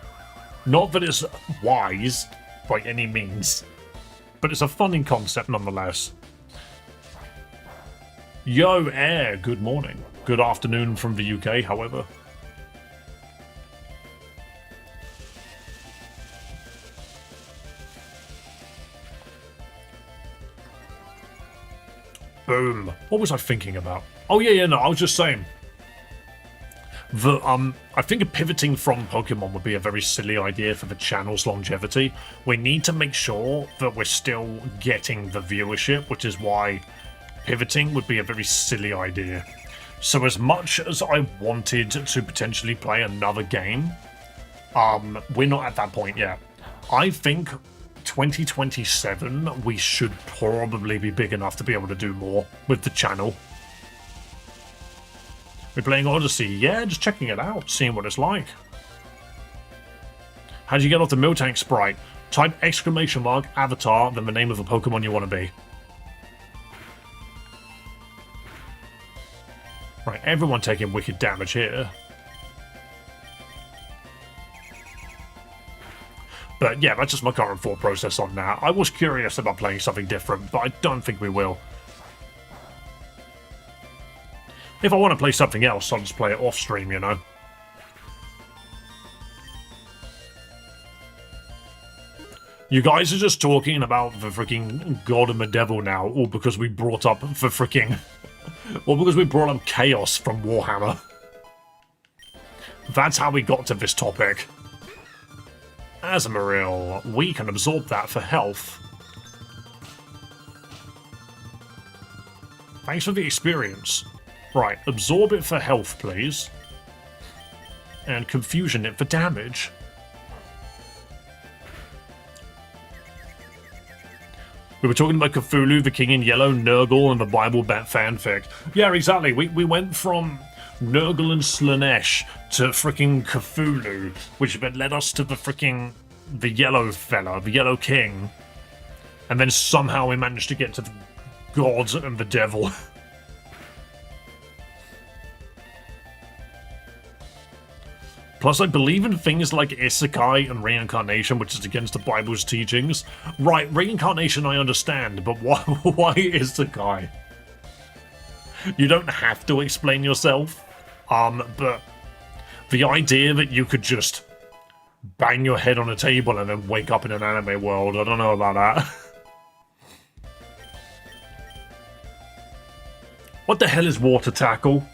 Not that it's wise by any means, but it's a funny concept nonetheless. Yo, Air, good morning. Good afternoon from the UK, however. Boom. What was I thinking about? Oh yeah, no, I was just saying. I think pivoting from Pokemon would be a very silly idea for the channel's longevity. We need to make sure that we're still getting the viewership, which is why pivoting would be a very silly idea. So as much as I wanted to potentially play another game, we're not at that point yet. I think 2027 we should probably be big enough to be able to do more with the channel. We're playing Odyssey, yeah, just checking it out, seeing what it's like. How do you get off the Miltank sprite? Type exclamation mark avatar, then the name of the Pokemon you want to be. Right, everyone taking wicked damage here. But yeah, that's just my current thought process on that. I was curious about playing something different, but I don't think we will. If I want to play something else, I'll just play it off stream, you know. You guys are just talking about the freaking God and the Devil now, all because we brought up the freaking... Or because we brought up Chaos from Warhammer. That's how we got to this topic. Azumarill, we can absorb that for health. Thanks for the experience. Right, absorb it for health, please. And confusion it for damage. We were talking about Cthulhu, the King in Yellow, Nurgle, and the Bible Bat fanfic. Yeah, exactly. We went from Nurgle and Slanesh to freaking Cthulhu, which then led us to the yellow fella, the Yellow King. And then somehow we managed to get to the gods and the devil. Plus, I believe in things like isekai and reincarnation, which is against the Bible's teachings. Right, reincarnation I understand, but why isekai? You don't have to explain yourself. But the idea that you could just bang your head on a table and then wake up in an anime world, I don't know about that. What the hell is water tackle?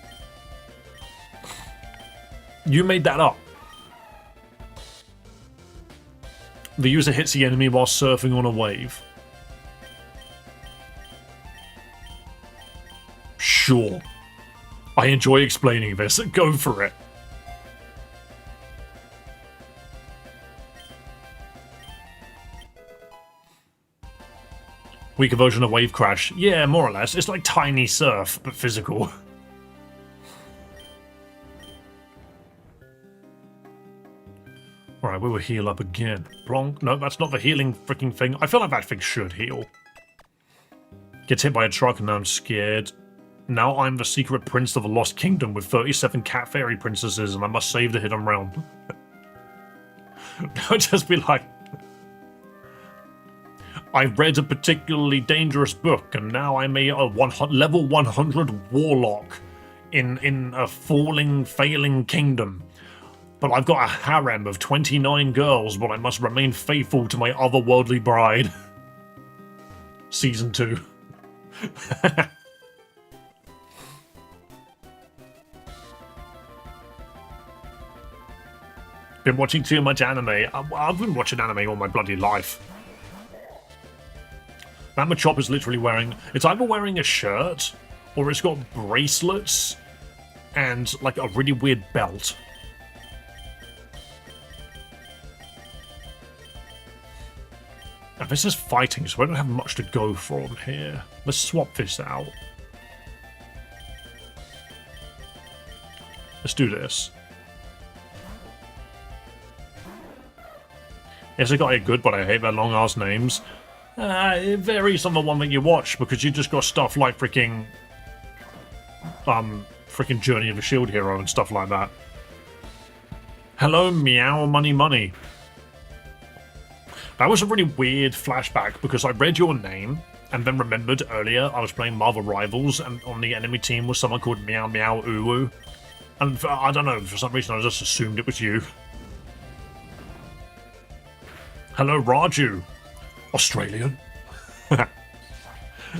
You made that up. The user hits the enemy while surfing on a wave. Sure. I enjoy explaining this. Go for it. Weaker version of Wave Crash. Yeah, more or less. It's like Tiny Surf, but physical. Alright, we will heal up again. Wrong. No, that's not the healing freaking thing. I feel like that thing should heal. Gets hit by a truck and now I'm scared. Now I'm the secret prince of the Lost Kingdom with 37 cat fairy princesses and I must save the hidden realm. I'd just be like... I read a particularly dangerous book and now I'm a level 100 warlock in a failing kingdom. But I've got a harem of 29 girls, but I must remain faithful to my otherworldly bride. Season 2. Been watching too much anime. I've been watching anime all my bloody life. That Machop is literally wearing... It's either wearing a shirt, or it's got bracelets, and like a really weird belt. Now, this is fighting, so I don't have much to go from here. Let's swap this out. Let's do this. Isekai are good, but I hate their long-ass names. It varies on the one that you watch, because you just got stuff like freaking Journey of the Shield Hero and stuff like that. Hello, Meow Money Money. That was a really weird flashback because I read your name and then remembered earlier I was playing Marvel Rivals and on the enemy team was someone called Meow Meow Uwu. And I don't know, for some reason I just assumed it was you. Hello, Raju. Australian?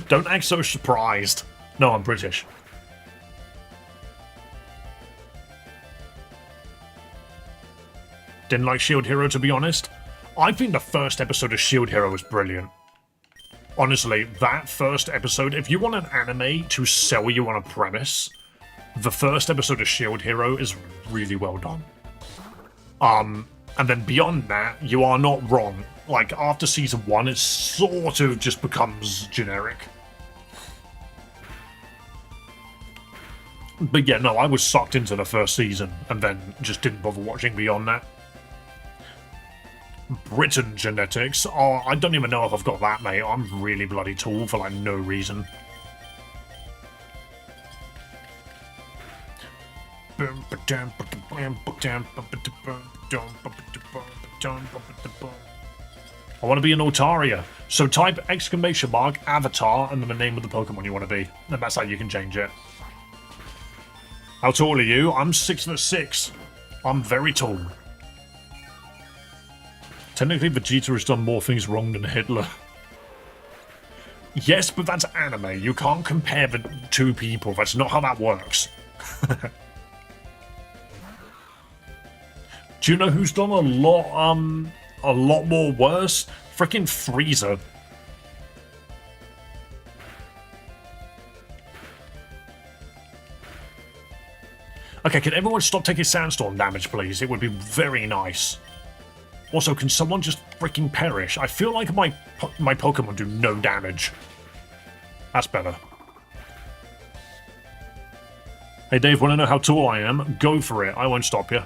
Don't act so surprised. No, I'm British. Didn't like Shield Hero, to be honest. I think the first episode of Shield Hero was brilliant. Honestly, that first episode, if you want an anime to sell you on a premise, the first episode of Shield Hero is really well done. And then beyond that, you are not wrong. Like, after season 1, it sort of just becomes generic. But yeah, no, I was sucked into the first season, and then just didn't bother watching beyond that. Britain genetics? Oh, I don't even know if I've got that, mate. I'm really bloody tall for, like, no reason. I want to be an Altaria. So type exclamation mark avatar and then the name of the Pokemon you want to be. And that's how you can change it. How tall are you? I'm 6'6". I'm very tall. Technically, Vegeta has done more things wrong than Hitler. Yes, but that's anime. You can't compare the two people. That's not how that works. Do you know who's done a lot more worse? Frickin' Frieza. Okay, can everyone stop taking sandstorm damage, please? It would be very nice. Also, can someone just freaking perish? I feel like my Pokemon do no damage. That's better. Hey Dave, want to know how tall I am? Go for it. I won't stop you.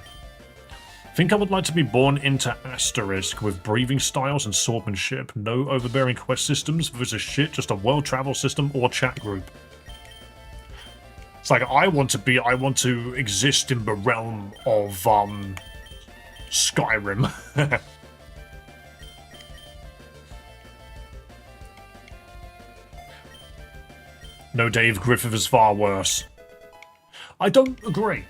Think I would like to be born into Asterisk with breathing styles and swordsmanship. No overbearing quest systems. If it's a shit, just a world travel system or chat group. It's like I want to exist in the realm of Skyrim. No, Dave, Griffith is far worse. I don't agree.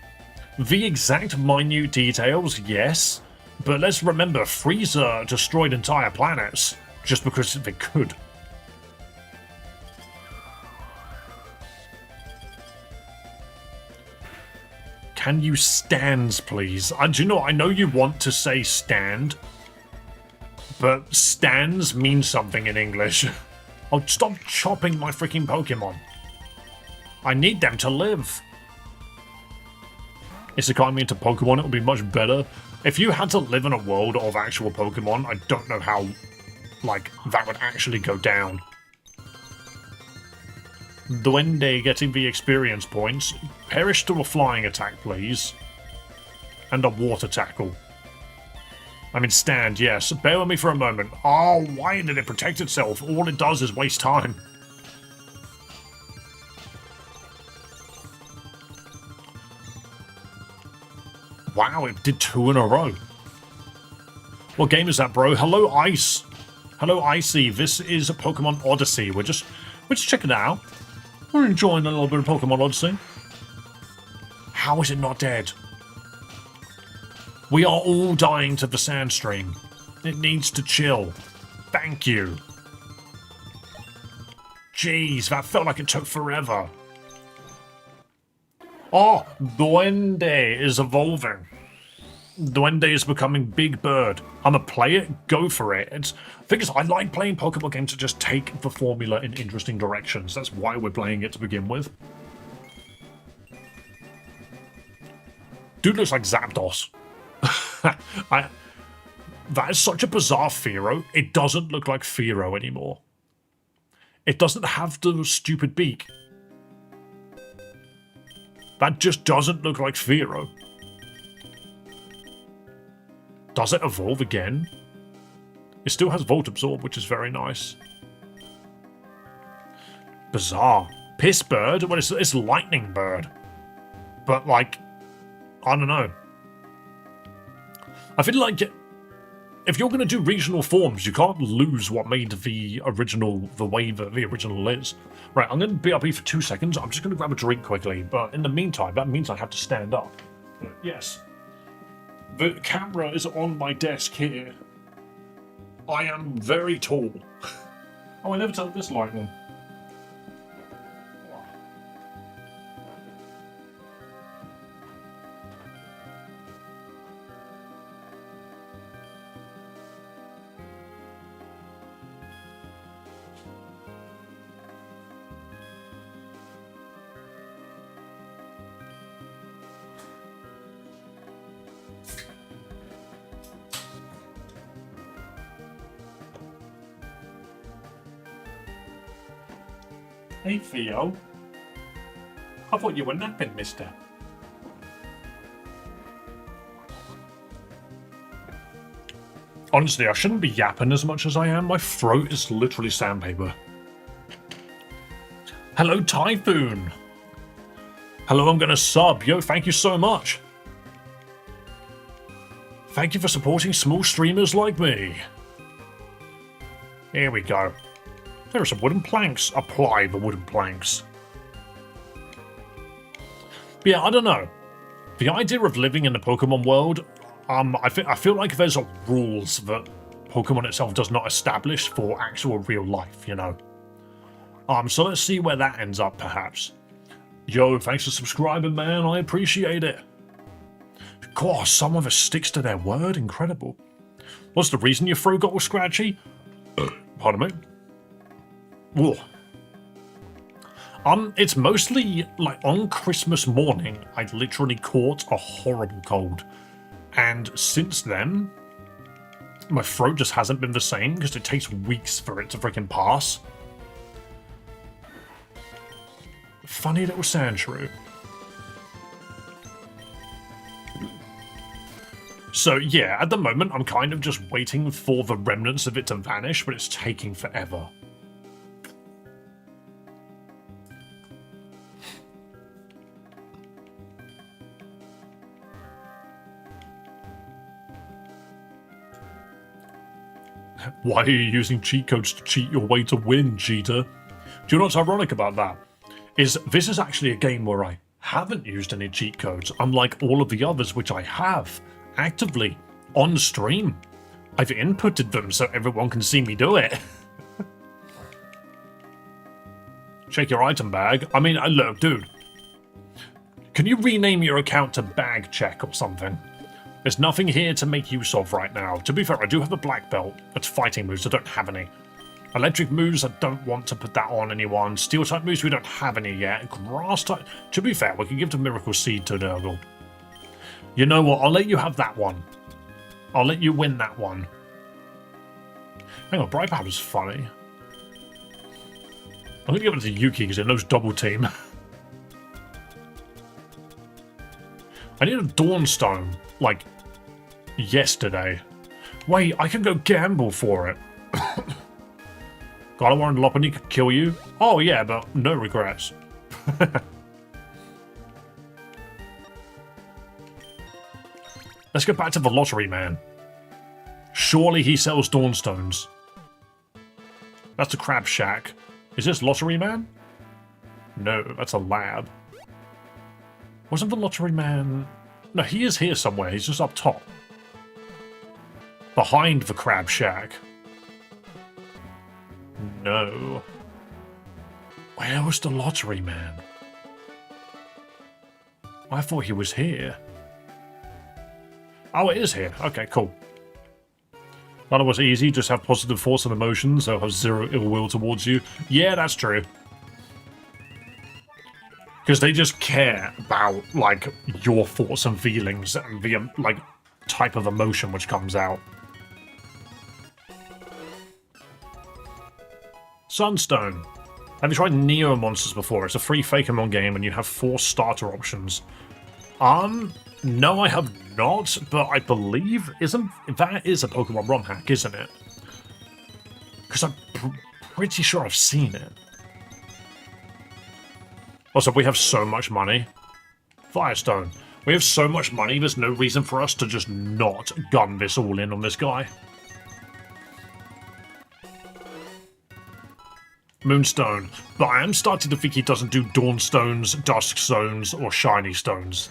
The exact minute details, yes, but let's remember Frieza destroyed entire planets just because they could. Can you stand, please? Do you know, I know you want to say stand, but stands means something in English. Oh, stop chopping my freaking Pokemon. I need them to live. Isekai me into Pokemon, it would be much better. If you had to live in a world of actual Pokemon, I don't know how, like, that would actually go down. Duende getting the experience points. Perish to a flying attack, please. And a water tackle. I mean, stand, yes. Bear with me for a moment. Oh, why did it protect itself? All it does is waste time. Wow, it did 2 in a row. What game is that, bro? Hello, Ice. Hello, Icy. This is Pokemon Odyssey. We're just checking it out. We're enjoying a little bit of Pokemon Odyssey. How is it not dead? We are all dying to the sand stream. It needs to chill. Thank you. Jeez, that felt like it took forever. Oh, Duende is evolving. Duende is becoming Big Bird. I'm gonna play it, go for it. I like playing Pokemon games to just take the formula in interesting directions. That's why we're playing it to begin with. Dude looks like Zapdos. That is such a bizarre Fearow. It doesn't look like Fearow anymore. It doesn't have the stupid beak. That just doesn't look like Fearow. Does it evolve again? It still has Volt Absorb, which is very nice. Bizarre. Piss Bird? Well, it's Lightning Bird. But, like, I don't know. I feel like if you're going to do regional forms, you can't lose what made the original the way that the original is. Right, I'm going to be up here for 2 seconds. I'm just going to grab a drink quickly. But in the meantime, that means I have to stand up. Yes. The camera is on my desk here. I am very tall. Oh, I never turned this light on. Hey, Theo. I thought you were napping, mister. Honestly, I shouldn't be yapping as much as I am. My throat is literally sandpaper. Hello, Typhoon. Hello, I'm gonna sub. Yo, thank you so much. Thank you for supporting small streamers like me. Here we go. There are some wooden planks. Apply the wooden planks. But yeah, I don't know. The idea of living in the Pokemon world, I feel like there's rules that Pokemon itself does not establish for actual real life, you know. So let's see where that ends up, perhaps. Yo, thanks for subscribing, man. I appreciate it. God, some of us sticks to their word. Incredible. What's the reason your throat got all scratchy? Pardon me. Whoa. It's mostly like on Christmas morning, I literally caught a horrible cold. And since then, my throat just hasn't been the same because it takes weeks for it to freaking pass. Funny little Sandshrew. So yeah, at the moment I'm kind of just waiting for the remnants of it to vanish, but it's taking forever. Why are you using cheat codes to cheat your way to win, cheater? Do you know what's ironic about that? This is actually a game where I haven't used any cheat codes, unlike all of the others which I have, actively, on stream. I've inputted them so everyone can see me do it. Check your item bag. I mean, look, dude. Can you rename your account to Bag Check or something? There's nothing here to make use of right now. To be fair, I do have a black belt. It's fighting moves, I don't have any. Electric moves, I don't want to put that on anyone. Steel type moves, we don't have any yet. Grass type, to be fair, we can give the Miracle Seed to Nurgle. You know what, I'll let you have that one. I'll let you win that one. Hang on, Bright Powder's funny. I'm gonna give it to Yuki because it knows double team. I need a Dawnstone, like, yesterday. Wait, I can go gamble for it. God, I wanted Lopunny could kill you. Oh yeah, but no regrets. Let's go back to the lottery man. Surely he sells Dawnstones. That's a Crab Shack. Is this Lottery Man? No, that's a lab. Wasn't the Lottery Man... No, he is here somewhere. He's just up top. Behind the Crab Shack. No. Where was the Lottery Man? I thought he was here. Oh, it is here. Okay, cool. None of us easy, just have positive thoughts and emotions, they'll have zero ill will towards you. Yeah, that's true. Because they just care about, like, your thoughts and feelings and the, like, type of emotion which comes out. Sunstone. Have you tried Neo Monsters before? It's a free Fakemon game and you have 4 starter options. No, I have not, but I believe that is a Pokemon Romhack, isn't it? Because I'm pretty sure I've seen it. Also, we have so much money. Firestone. We have so much money, there's no reason for us to just not gun this all in on this guy. Moonstone. But I am starting to think he doesn't do Dawnstones, Dusk Stones, or Shiny Stones.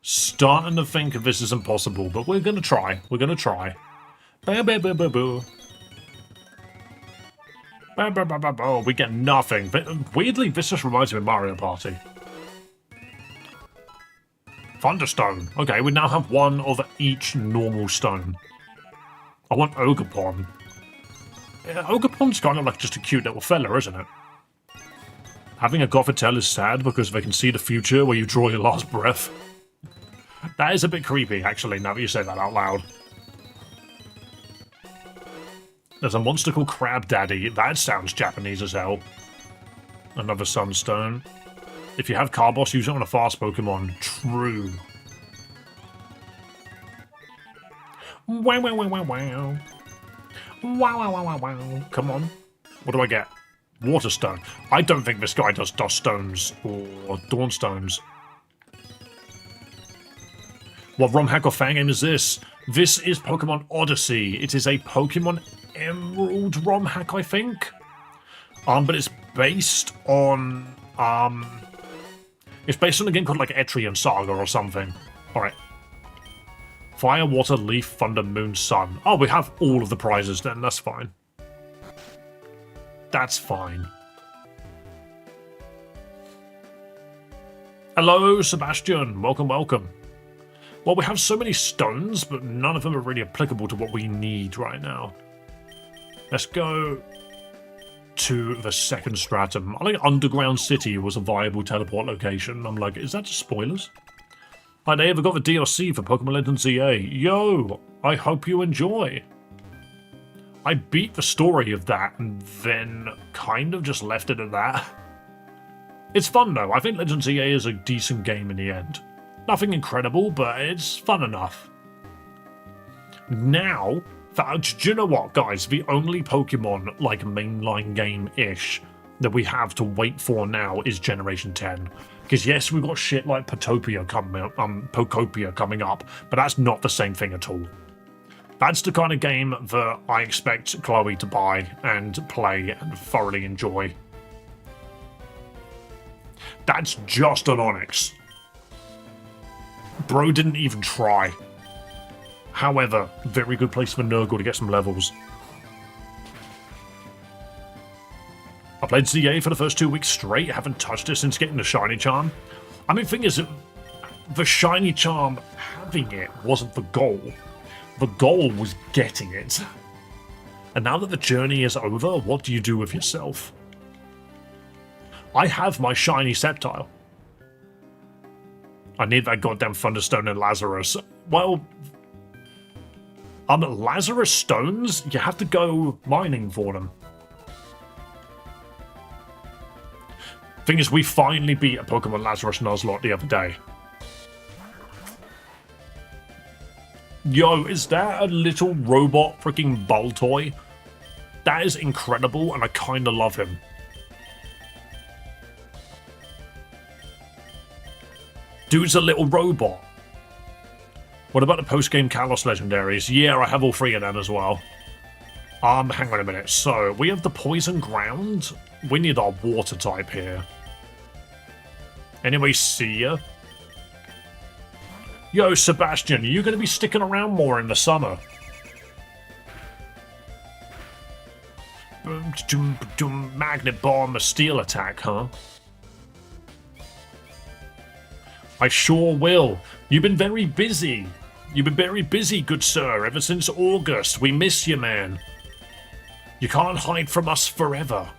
Starting to think of this is impossible, but we're gonna try. We're gonna try. We get nothing. But weirdly, this just reminds me of Mario Party. Thunderstone. Okay, we now have 1 of each normal stone. I want Ogerpon. Yeah, Ogerpon's kind of like just a cute little fella, isn't it? Having a Gothitelle is sad because they can see the future where you draw your last breath. That is a bit creepy, actually, now that you say that out loud. There's a monster called Crab Daddy. That sounds Japanese as hell. Another Sunstone. If you have Carbos, use it on a fast Pokemon. True. Wow, wow, wow, wow, wow. Wow, wow, wow, wow, wow. Come on. What do I get? Waterstone. I don't think this guy does Dust Stones or Dawnstones. What Romhack or fangame is this? This is Pokemon Odyssey. It is a Pokemon Emerald Romhack, I think. But it's based on it's based on a game called like Etrian Saga or something. Alright. Fire, water, leaf, thunder, moon, sun. Oh, we have all of the prizes then, that's fine. That's fine. Hello, Sebastian. Welcome, welcome. Well, we have so many stones, but none of them are really applicable to what we need right now. Let's go to the second stratum. I think Underground City was a viable teleport location. I'm like, is that just spoilers? Hi, they ever got the DLC for Pokemon Legends EA. Yo, I hope you enjoy. I beat the story of that and then kind of just left it at that. It's fun though. I think Legends EA is a decent game in the end. Nothing incredible, but it's fun enough. Now, do you know what, guys? The only Pokemon, like, mainline game-ish that we have to wait for now is Generation 10. Because, yes, we've got shit like Pokopia coming up, but that's not the same thing at all. That's the kind of game that I expect Chloe to buy and play and thoroughly enjoy. That's just an Onix. Bro didn't even try. However, very good place for Nurgle to get some levels. I played ZA for the first 2 weeks straight, haven't touched it since getting the Shiny Charm. I mean, the thing is, the Shiny Charm, having it wasn't the goal. The goal was getting it. And now that the journey is over, what do you do with yourself? I have my Shiny Sceptile. I need that goddamn Thunderstone and Lazarus. Well, Lazarus stones, you have to go mining for them. Thing is, we finally beat a Pokemon Lazarus Nuzlocke the other day. Yo, is that a little robot freaking Baltoy? That is incredible, and I kinda love him. Dude's a little robot. What about the post-game Kalos legendaries? Yeah, I have all three of them as well. Hang on a minute. So, we have the Poison Ground. We need our water type here. Anyway, see ya. Yo, Sebastian, are you going to be sticking around more in the summer? Magnet Bomb, a steel attack, huh? I sure will. You've been very busy. You've been very busy, good sir, ever since August. We miss you, man. You can't hide from us forever.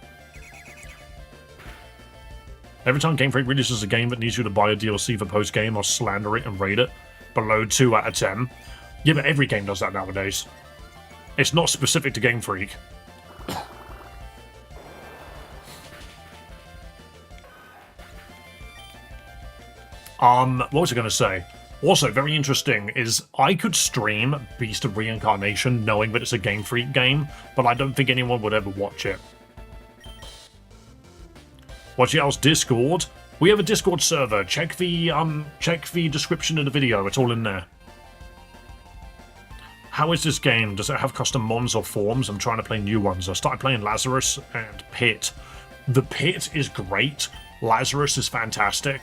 Every time Game Freak releases a game that needs you to buy a DLC for post-game, I'll slander it and rate it below 2 out of 10. Yeah, but every game does that nowadays. It's not specific to Game Freak. What was I going to say? Also, very interesting is I could stream Beast of Reincarnation knowing that it's a Game Freak game, but I don't think anyone would ever watch it. Watch else Discord. We have a Discord server. Check the description of the video. It's all in there. How is this game? Does it have custom mons or forms? I'm trying to play new ones. I started playing Lazarus and Pit. The Pit is great. Lazarus is fantastic.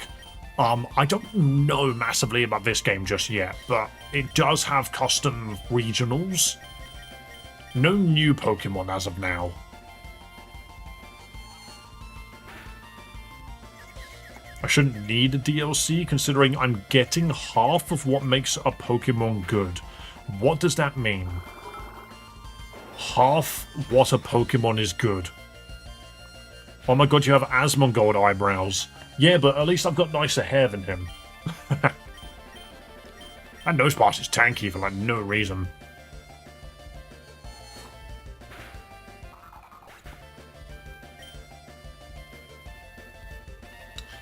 I don't know massively about this game just yet, but it does have custom regionals. No new Pokemon as of now. I shouldn't need a DLC considering I'm getting half of what makes a Pokemon good. What does that mean? Half what a Pokemon is good. Oh my god, you have Asmongold eyebrows. Yeah, but at least I've got nicer hair than him. That nose part is tanky for like no reason.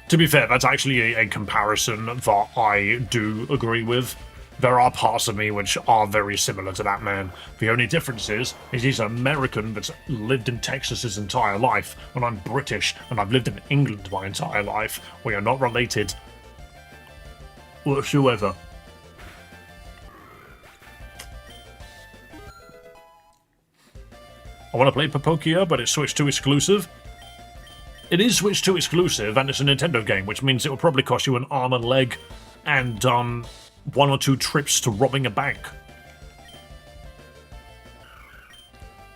To be fair, that's actually a comparison that I do agree with. There are parts of me which are very similar to that man. The only difference is he's an American that's lived in Texas his entire life, and I'm British, and I've lived in England my entire life. We are not related whatsoever. I want to play Popokia, but it's Switch 2 exclusive. It is Switch 2 exclusive, and it's a Nintendo game, which means it will probably cost you an arm and leg, and 1 or 2 trips to robbing a bank.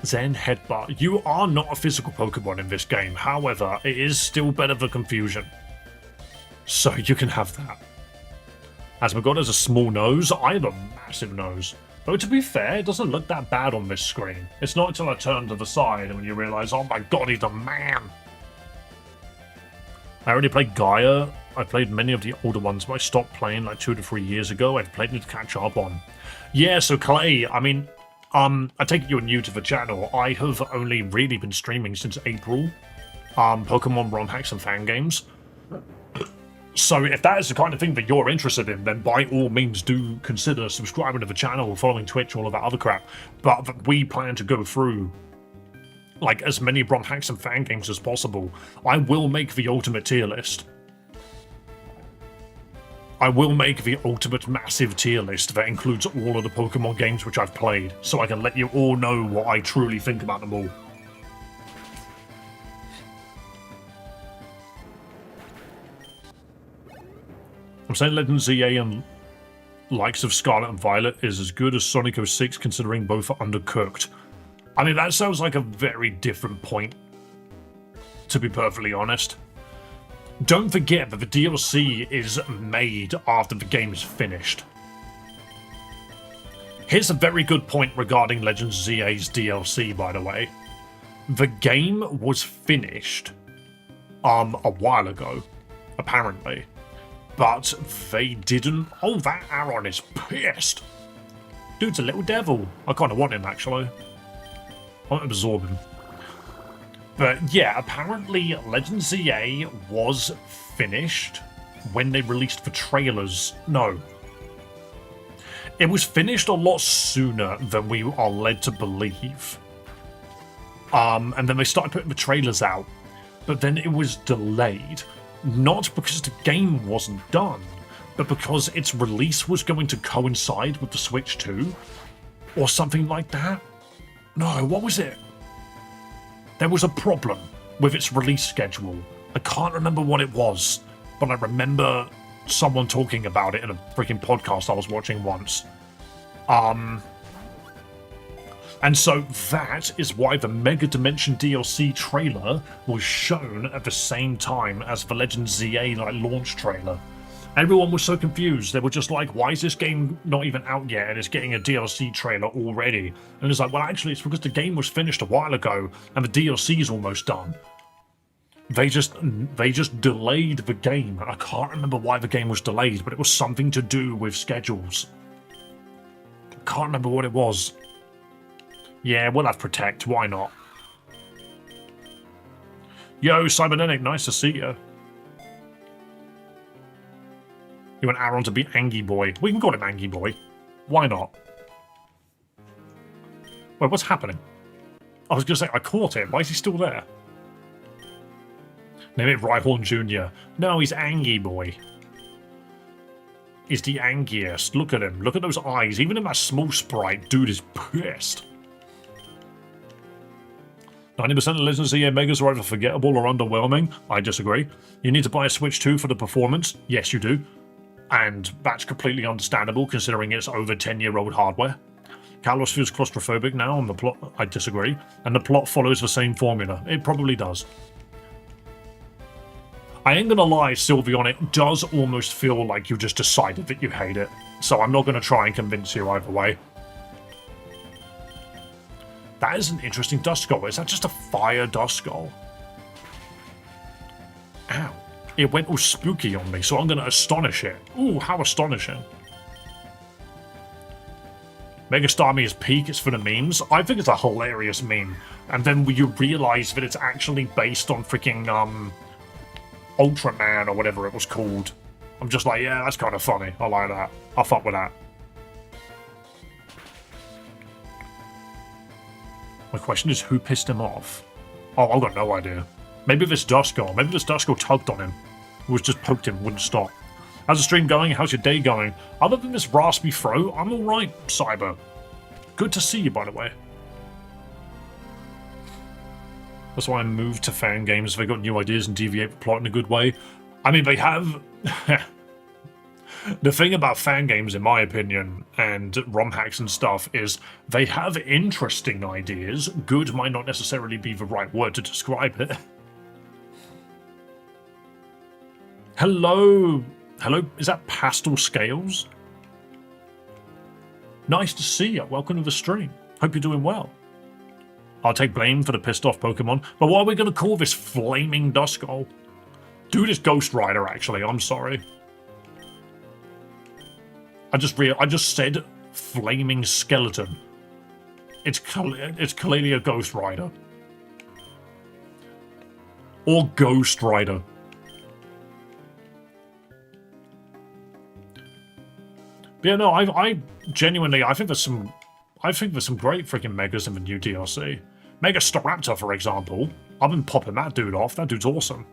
Zen Headbutt. You are not a physical Pokemon in this game, however, it is still better for confusion. So you can have that. Asmagod has a small nose, I have a massive nose. Though to be fair, it doesn't look that bad on this screen. It's not until I turn to the side and when you realise, oh my god, he's a man! I already played Gaia. I played many of the older ones, but I stopped playing like 2 to 3 years ago. I've played it to catch up on. Yeah, so Clay, I mean, I take it you're new to the channel. I have only really been streaming since April. Pokemon, Romhacks, and fangames. So if that is the kind of thing that you're interested in, then by all means do consider subscribing to the channel, following Twitch, all of that other crap. But we plan to go through like as many Romhacks and fangames as possible. I will make the ultimate tier list. I will make the ultimate massive tier list that includes all of the Pokemon games which I've played, so I can let you all know what I truly think about them all. I'm saying Legend ZA and likes of Scarlet and Violet is as good as Sonic 06 considering both are undercooked. I mean, that sounds like a very different point, to be perfectly honest. Don't forget that the DLC is made after the game is finished. Here's a very good point regarding Legends ZA's DLC, by the way. The game was finished a while ago, apparently. But they didn't... Oh, that Aaron is pissed! Dude's a little devil. I kind of want him, actually. I want to absorb him. But yeah, apparently Legend ZA was finished when they released the trailers. No. It was finished a lot sooner than we are led to believe. And then they started putting the trailers out. But then it was delayed. Not because the game wasn't done, but because its release was going to coincide with the Switch 2? Or something like that? No, what was it? There was a problem with its release schedule. I can't remember what it was, but I remember someone talking about it in a freaking podcast I was watching once. And so that is why the Mega Dimension DLC trailer was shown at the same time as the Legend ZA launch trailer. Everyone was so confused. They were just like, why is this game not even out yet and it's getting a DLC trailer already? And it's like, well, actually, it's because the game was finished a while ago and the DLC is almost done. They just delayed the game. I can't remember why the game was delayed, but it was something to do with schedules. I can't remember what it was. Yeah, we'll have Protect. Why not? Yo, Cybernetics, nice to see you. You want Aaron to be Angie Boy. We can call him Angie Boy. Why not? Wait, what's happening? I was going to say, I caught him. Why is he still there? Name it Rhyhorn Jr. No, he's Angie Boy. He's the angiest. Look at him. Look at those eyes. Even in that small sprite, dude is pissed. 90% of Legends ZA Megas are either forgettable or underwhelming. I disagree. You need to buy a Switch 2 for the performance. Yes, you do. And that's completely understandable considering it's over 10-year-old hardware. Kalos feels claustrophobic now on the plot. I disagree. And the plot follows the same formula. It probably does. I ain't gonna lie, Sylveon, it does almost feel like you just decided that you hate it. So I'm not gonna try and convince you either way. That is an interesting Duskull. Is that just a fire Duskull? Ow. It went all spooky on me, so I'm going to astonish it. Ooh, how astonishing. Mega Starmie is peak, it's for the memes. I think it's a hilarious meme. And then you realise that it's actually based on freaking, Ultraman or whatever it was called. I'm just like, yeah, that's kind of funny. I like that. I'll fuck with that. My question is, who pissed him off? Oh, I've got no idea. Maybe this Duskull. Maybe this Duskull tugged on him. It was just poked him, wouldn't stop. How's the stream going? How's your day going? Other than this raspy throat, I'm alright, Cyber. Good to see you, by the way. That's why I moved to fangames. They got new ideas and deviate the plot in a good way. I mean, they have... The thing about fangames, in my opinion, and romhacks and stuff, is they have interesting ideas. Good might not necessarily be the right word to describe it. Hello? Hello? Is that Pastel Scales? Nice to see you. Welcome to the stream. Hope you're doing well. I'll take blame for the pissed off Pokemon, but what are we going to call this flaming Duskull? Dude, it's Ghost Rider, actually. I'm sorry. I just said flaming skeleton. It's clearly a Ghost Rider. Or Ghost Rider. But yeah, no, I genuinely, I think there's some great freaking Megas in the new DLC. Mega Staraptor, for example. I've been popping that dude off. That dude's awesome.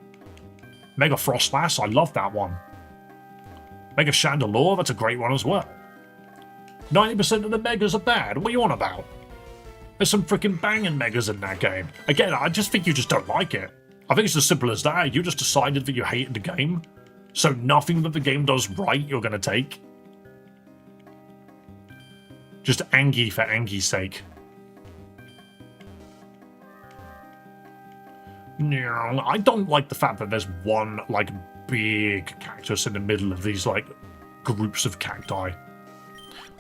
Mega Frostlass, I love that one. Mega Chandelure, that's a great one as well. 90% of the Megas are bad. What are you on about? There's some freaking banging Megas in that game. Again, I just think you just don't like it. I think it's as simple as that. You just decided that you hated the game. So nothing that the game does right you're going to take. Just Angie for Angie's sake. No, I don't like the fact that there's one, like, big cactus in the middle of these, like, groups of cacti.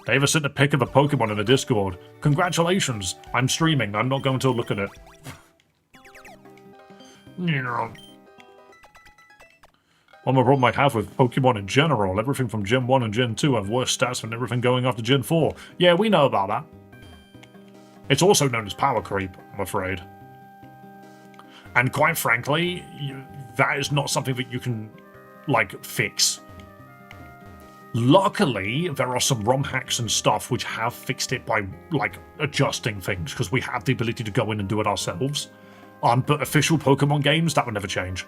Davis sent a pic of a Pokemon in the Discord. Congratulations! I'm streaming. I'm not going to look at it. You know. One more problem I have with Pokemon in general. Everything from Gen 1 and Gen 2 have worse stats than everything going after Gen 4. Yeah, we know about that. It's also known as power creep, I'm afraid. And quite frankly, that is not something that you can, like, fix. Luckily, there are some ROM hacks and stuff which have fixed it by, like, adjusting things, because we have the ability to go in and do it ourselves. But official Pokemon games, that would never change.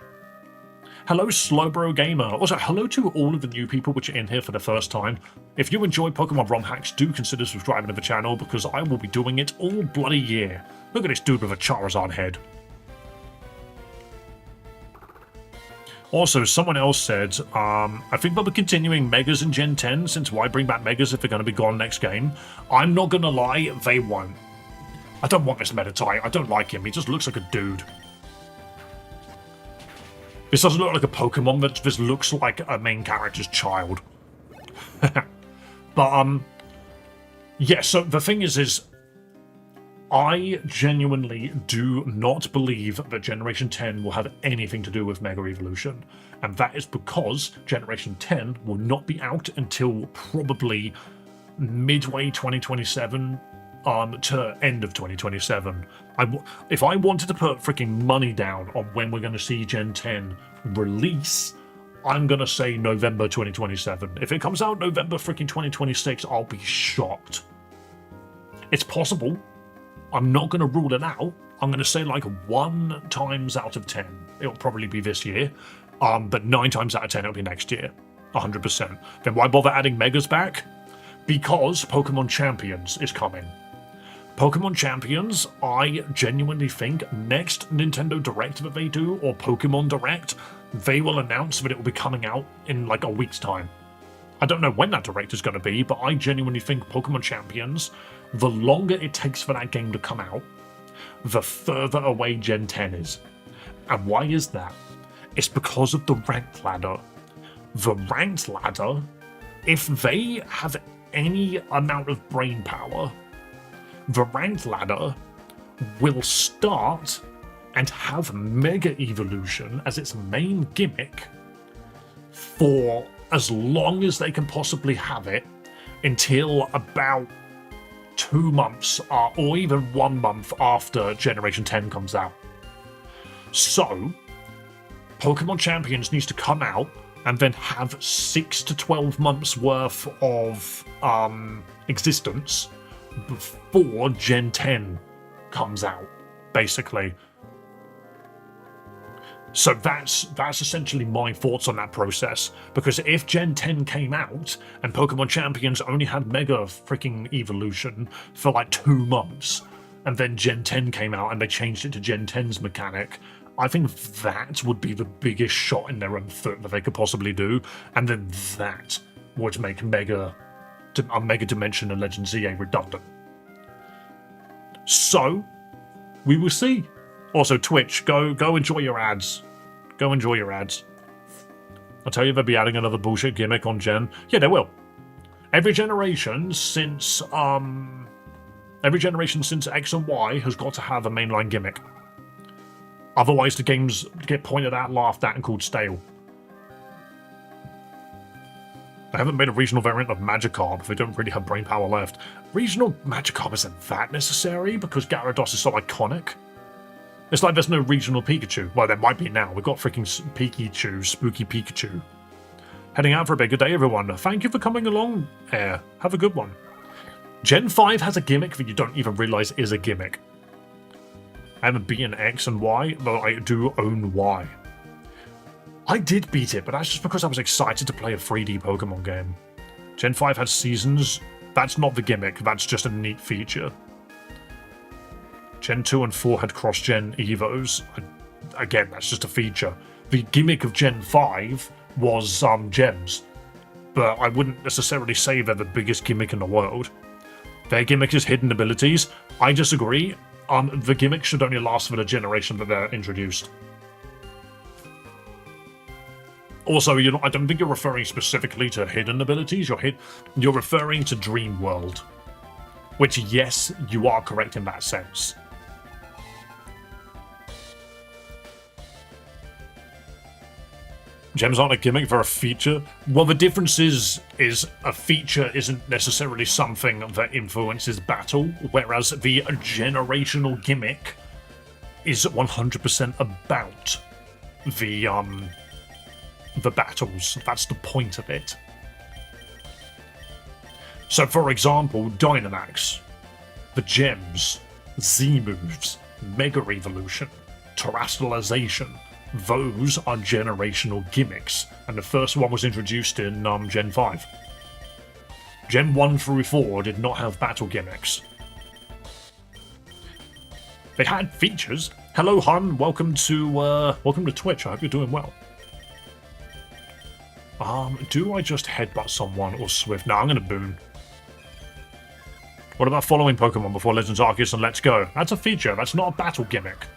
Hello, Slowbro Gamer. Also, hello to all of the new people which are in here for the first time. If you enjoy Pokemon ROM hacks, do consider subscribing to the channel, because I will be doing it all bloody year. Look at this dude with a Charizard head. Also, someone else said, I think they'll be continuing Megas in Gen 10, since why bring back Megas if they're going to be gone next game? I'm not going to lie, they won't. I don't want this Meditite. I don't like him. He just looks like a dude. This doesn't look like a Pokemon, this looks like a main character's child. But, yeah, so the thing is I genuinely do not believe that Generation 10 will have anything to do with Mega Evolution. And that is because Generation 10 will not be out until probably midway 2027 to end of 2027. If I wanted to put freaking money down on when we're going to see Gen 10 release, I'm going to say November 2027. If it comes out November freaking 2026, I'll be shocked. It's possible. I'm not going to rule it out. I'm going to say like 1 times out of 10. It'll probably be this year. But 9 times out of 10 it'll be next year. 100%. Then why bother adding Megas back? Because Pokemon Champions is coming. Pokemon Champions, I genuinely think next Nintendo Direct that they do, or Pokemon Direct, they will announce that it will be coming out in like a week's time. I don't know when that Direct is going to be, but I genuinely think Pokemon Champions, the longer it takes for that game to come out, the further away Gen 10 is. And why is that? It's because of the ranked ladder. The ranked ladder, if they have any amount of brain power, the ranked ladder will start and have Mega Evolution as its main gimmick for as long as they can possibly have it, until about 2 months or even 1 month after Generation 10 comes out. So, Pokemon Champions needs to come out and then have 6 to 12 months worth of existence before Gen 10 comes out, basically. So that's essentially my thoughts on that process. Because if Gen 10 came out and Pokemon Champions only had Mega freaking Evolution for like 2 months, and then Gen 10 came out and they changed it to Gen 10's mechanic, I think that would be the biggest shot in their own foot that they could possibly do, and then that would make Mega Dimension and Legend ZA redundant. So, we will see. Also, Twitch, go enjoy your ads. Go enjoy your ads. I'll tell you, they'll be adding another bullshit gimmick on Gen. Yeah, they will. Every generation since X and Y has got to have a mainline gimmick. Otherwise, the games get pointed at, laughed at, and called stale. They haven't made a regional variant of Magikarp. They don't really have brain power left. Regional Magikarp isn't that necessary because Gyarados is so iconic. It's like there's no regional Pikachu. Well, there might be now. We've got freaking Pikachu, Spooky Pikachu. Heading out for a big good day, everyone. Thank you for coming along, Air. Have a good one. Gen 5 has a gimmick that you don't even realise is a gimmick. I haven't beaten X and Y, though I do own Y. I did beat it, but that's just because I was excited to play a 3D Pokemon game. Gen 5 had seasons. That's not the gimmick, that's just a neat feature. Gen 2 and 4 had cross-gen Evos. Again, that's just a feature. The gimmick of Gen 5 was gems, but I wouldn't necessarily say they're the biggest gimmick in the world. Their gimmick is hidden abilities. I disagree. The gimmick should only last for the generation that they're introduced. Also, I don't think you're referring specifically to hidden abilities. You're referring to Dream World, which, yes, you are correct in that sense. Gems aren't a gimmick, they're a feature. Well, the difference is a feature isn't necessarily something that influences battle, whereas the generational gimmick is 100% about the battles. That's the point of it. So, for example, Dynamax, the gems, Z-moves, Mega Evolution, Terrestrialization, those are generational gimmicks, and the first one was introduced in Gen 5. Gen 1 through 4 did not have battle gimmicks. They had features. Hello, Hun. Welcome to Twitch. I hope you're doing well. Do I just headbutt someone or Swift? No, I'm gonna boon. What about following Pokemon before Legends Arceus and Let's Go? That's a feature. That's not a battle gimmick.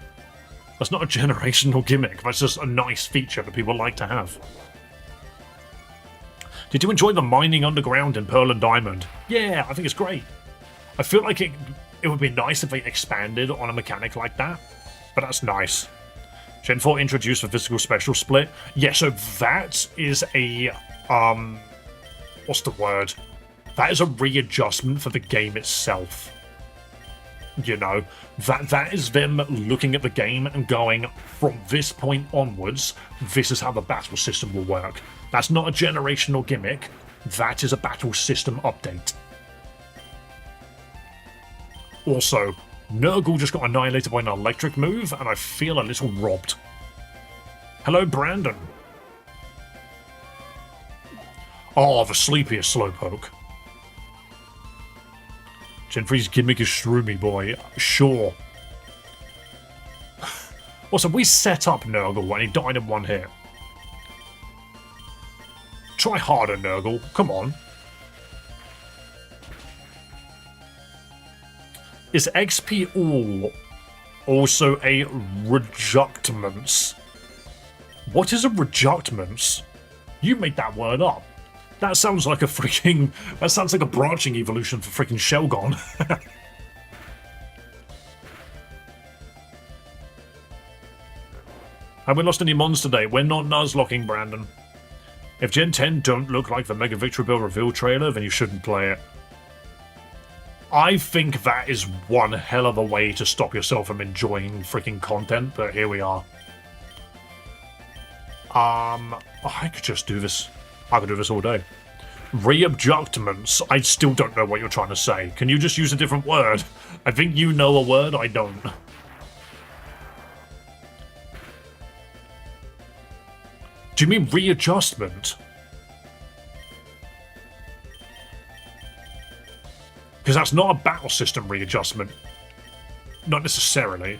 That's not a generational gimmick. That's just a nice feature that people like to have. Did you enjoy the mining underground in Pearl and Diamond? Yeah, I think it's great. I feel like it would be nice if they expanded on a mechanic like that, but that's nice. Gen 4 introduced the physical special split. Yeah, so that is a, what's the word? That is a readjustment for the game itself. You know, that is them looking at the game and going, from this point onwards, this is how the battle system will work. That's not a generational gimmick, that is a battle system update. Also, Nurgle just got annihilated by an electric move, and I feel a little robbed. Hello, Brandon. Oh, the sleepiest Slowpoke. Gen 3's gimmick is Shroomy Boy. Sure. Also, we set up Nurgle and he died in one hit. Try harder, Nurgle. Come on. Is XP all also a rejectments? What is a rejectments? You made that word up. That sounds like a freaking... That sounds like a branching evolution for freaking Shelgon. Have we lost any mons today? We're not Nuzlocking, Brandon. If Gen 10 don't look like the Mega Victory Bell reveal trailer, then you shouldn't play it. I think that is one hell of a way to stop yourself from enjoying freaking content, but here we are. I could just do this. I could do this all day. Reabductments. I still don't know what you're trying to say. Can you just use a different word? I think you know a word, I don't. Do you mean readjustment? Because that's not a battle system readjustment. Not necessarily.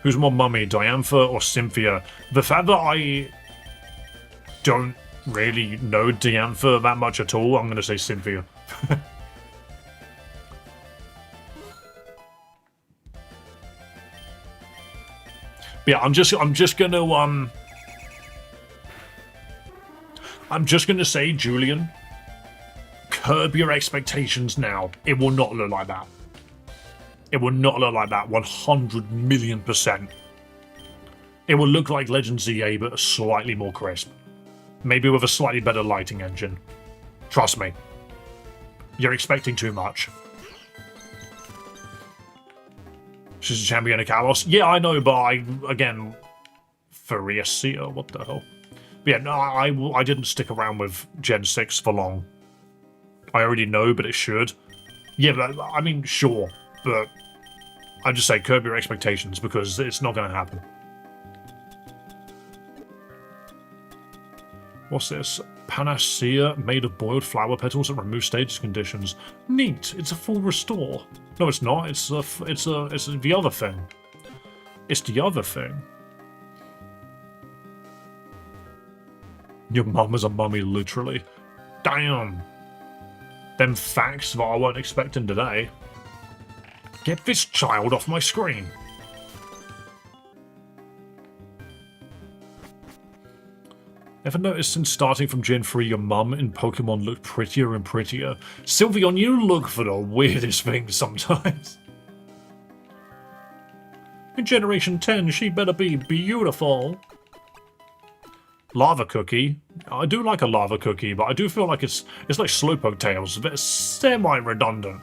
Who's more mummy, Diantha or Cynthia? The fact that I don't really know Diantha that much at all, I'm going to say Cynthia. Yeah, I'm just gonna say, Julian, curb your expectations now. It will not look like that. It will not look like that 100,000,000%. It will look like Legends EA, but slightly more crisp. Maybe with a slightly better lighting engine. Trust me. You're expecting too much. She's a champion of Kalos. Yeah, I know, but again, Furiasia, what the hell? But yeah, no, I didn't stick around with Gen 6 for long. I already know, but it should. Yeah, but I mean, sure, but I just say curb your expectations because it's not going to happen. What's this? Panacea made of boiled flower petals that remove status conditions. Neat. It's a full restore. No, it's not. It's the other thing. It's the other thing. Your mum is a mummy, literally. Damn. Them facts that I weren't expecting today. Get this child off my screen. Ever noticed since starting from Gen 3 your mum in Pokemon looked prettier and prettier? Sylveon, you look for the weirdest things sometimes. In Generation 10, she better be beautiful. Lava Cookie. I do like a Lava Cookie, but I do feel like it's like Slowpoke Tails. It's semi-redundant.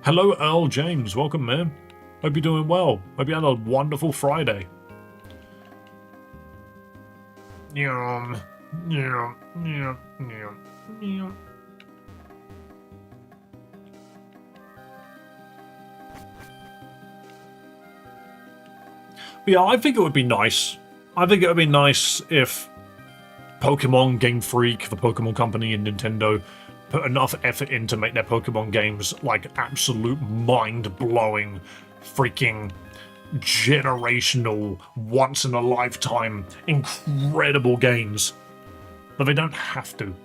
Hello, Earl James. Welcome, man. Hope you're doing well. Hope you had a wonderful Friday. Yum. Yum. Yum. Yum. Yum. Yeah, I think it would be nice. I think it would be nice if Pokemon, Game Freak, the Pokemon Company, and Nintendo put enough effort in to make their Pokemon games like absolute mind-blowing, freaking generational, once-in-a-lifetime, incredible games. But they don't have to.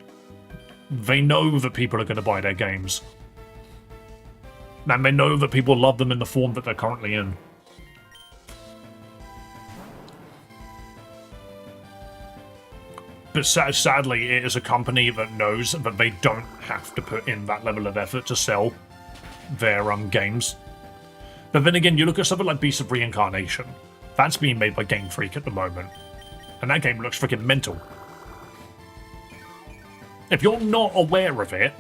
They know that people are going to buy their games. And they know that people love them in the form that they're currently in. But sadly, it is a company that knows that they don't have to put in that level of effort to sell their games. But then again, you look at something like Beast of Reincarnation. That's being made by Game Freak at the moment. And that game looks freaking mental. If you're not aware of it,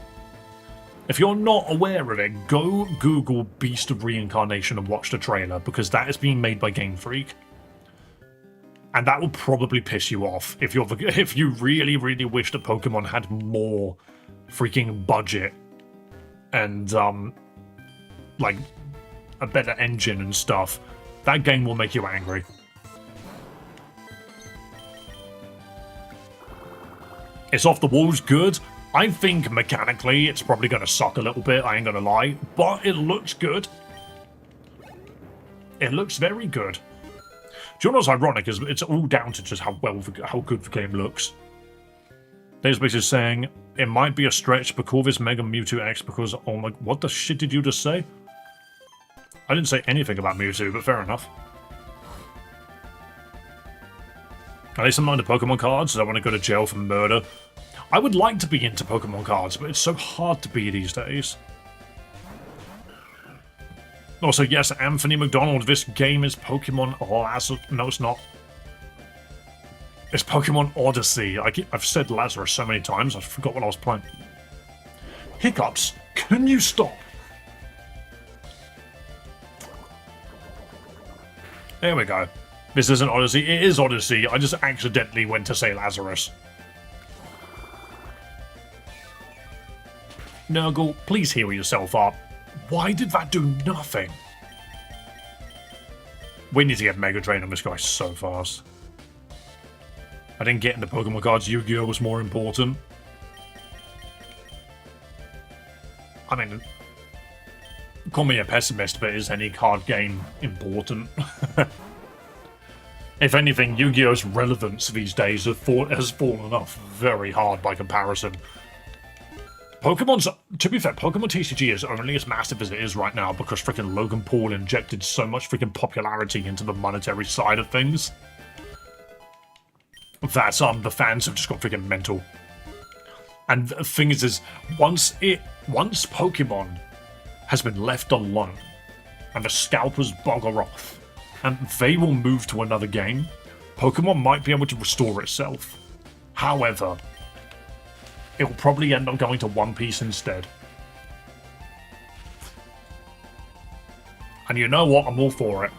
go Google Beast of Reincarnation and watch the trailer, because that is being made by Game Freak. And that will probably piss you off if you really, really wish that Pokemon had more freaking budget and like a better engine and stuff. That game will make you angry. It's off the walls good. I think mechanically it's probably going to suck a little bit, I ain't going to lie, but it looks good. It looks very good. Do you know what's ironic is it's all down to just how good the game looks. There's basically saying it might be a stretch, but call this Mega Mewtwo X because, oh my, what the shit did you just say? I didn't say anything about Mewtwo, but fair enough. Are they some kind of Pokemon cards? I want to go to jail for murder. I would like to be into Pokemon cards, but it's so hard to be these days. Also, yes, Anthony McDonald, this game is Pokemon Lazarus. No, it's not. It's Pokemon Odyssey. I've said Lazarus so many times, I forgot what I was playing. Hiccups, can you stop? There we go. This isn't Odyssey. It is Odyssey. I just accidentally went to say Lazarus. Nurgle, please heal yourself up. Why did that do nothing? We need to get Mega Drain on this guy so fast. I didn't get into Pokemon cards. Yu-Gi-Oh! Was more important. I mean, call me a pessimist, but is any card game important? If anything, Yu-Gi-Oh's relevance these days has fallen off very hard by comparison. To be fair, Pokemon TCG is only as massive as it is right now because freaking Logan Paul injected so much freaking popularity into the monetary side of things that the fans have just got freaking mental. And the thing is once Pokemon has been left alone and the scalpers bugger off and they will move to another game, Pokemon might be able to restore itself. However, it will probably end up going to One Piece instead. And you know what? I'm all for it.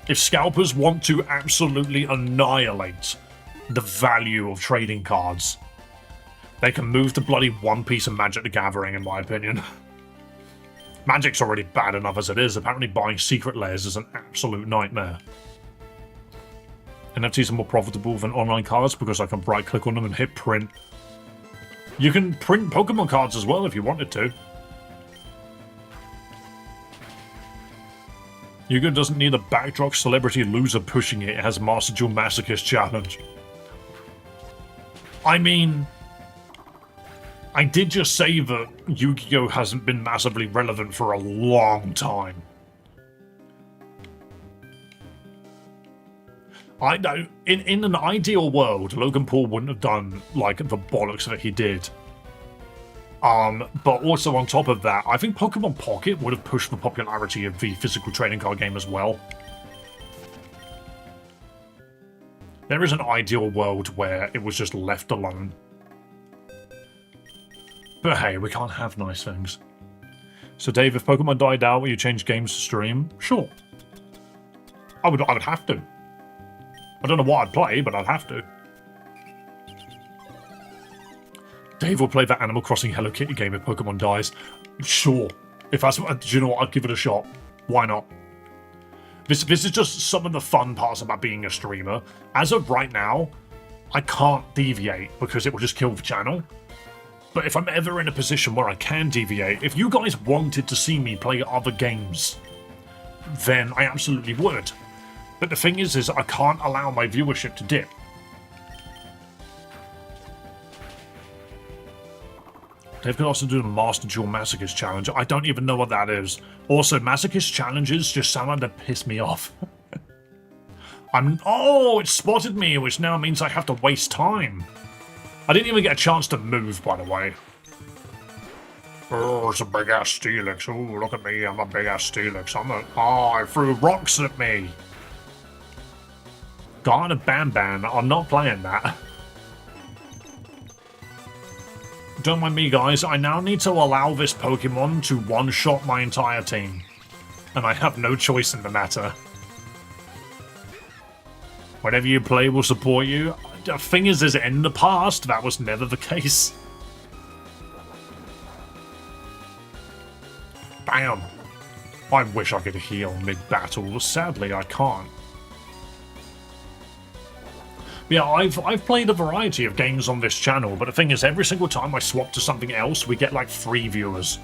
If scalpers want to absolutely annihilate the value of trading cards, they can move to bloody One Piece and Magic the Gathering, in my opinion. Magic's already bad enough as it is. Apparently buying secret layers is an absolute nightmare. NFTs are more profitable than online cards because I can right-click on them and hit print. You can print Pokemon cards as well if you wanted to. Yu-Gi-Oh! Doesn't need a backdrop celebrity loser pushing it. It has Master Duel Masochist Challenge. I mean, I did just say that Yu-Gi-Oh! Hasn't been massively relevant for a long time. I know, in an ideal world, Logan Paul wouldn't have done, like, the bollocks that he did. But also on top of that, I think Pokemon Pocket would have pushed the popularity of the physical trading card game as well. There is an ideal world where it was just left alone. But hey, we can't have nice things. So Dave, if Pokemon died out, will you change games to stream? Sure. I would have to. I don't know what I'd play, but I'd have to. Dave will play that Animal Crossing Hello Kitty game if Pokemon dies. Sure. If that's what, do you know what? I'd give it a shot. Why not? This is just some of the fun parts about being a streamer. As of right now, I can't deviate because it will just kill the channel. But if I'm ever in a position where I can deviate, if you guys wanted to see me play other games, then I absolutely would. But the thing is I can't allow my viewership to dip. Dave could also do the Master Duel Masochist Challenge. I don't even know what that is. Also, Masochist Challenges just sound like they piss me off. Oh, it spotted me, which now means I have to waste time. I didn't even get a chance to move, by the way. Oh, it's a big-ass Steelix. Oh, look at me, I'm a big-ass Steelix. Oh, it threw rocks at me. Garden of Banban, I'm not playing that. Don't mind me, guys. I now need to allow this Pokemon to one-shot my entire team. And I have no choice in the matter. Whatever you play will support you. The thing is in the past, that was never the case. Bam! I wish I could heal mid-battle. Sadly, I can't. Yeah, I've played a variety of games on this channel, but the thing is, every single time I swap to something else, we get like 3 viewers.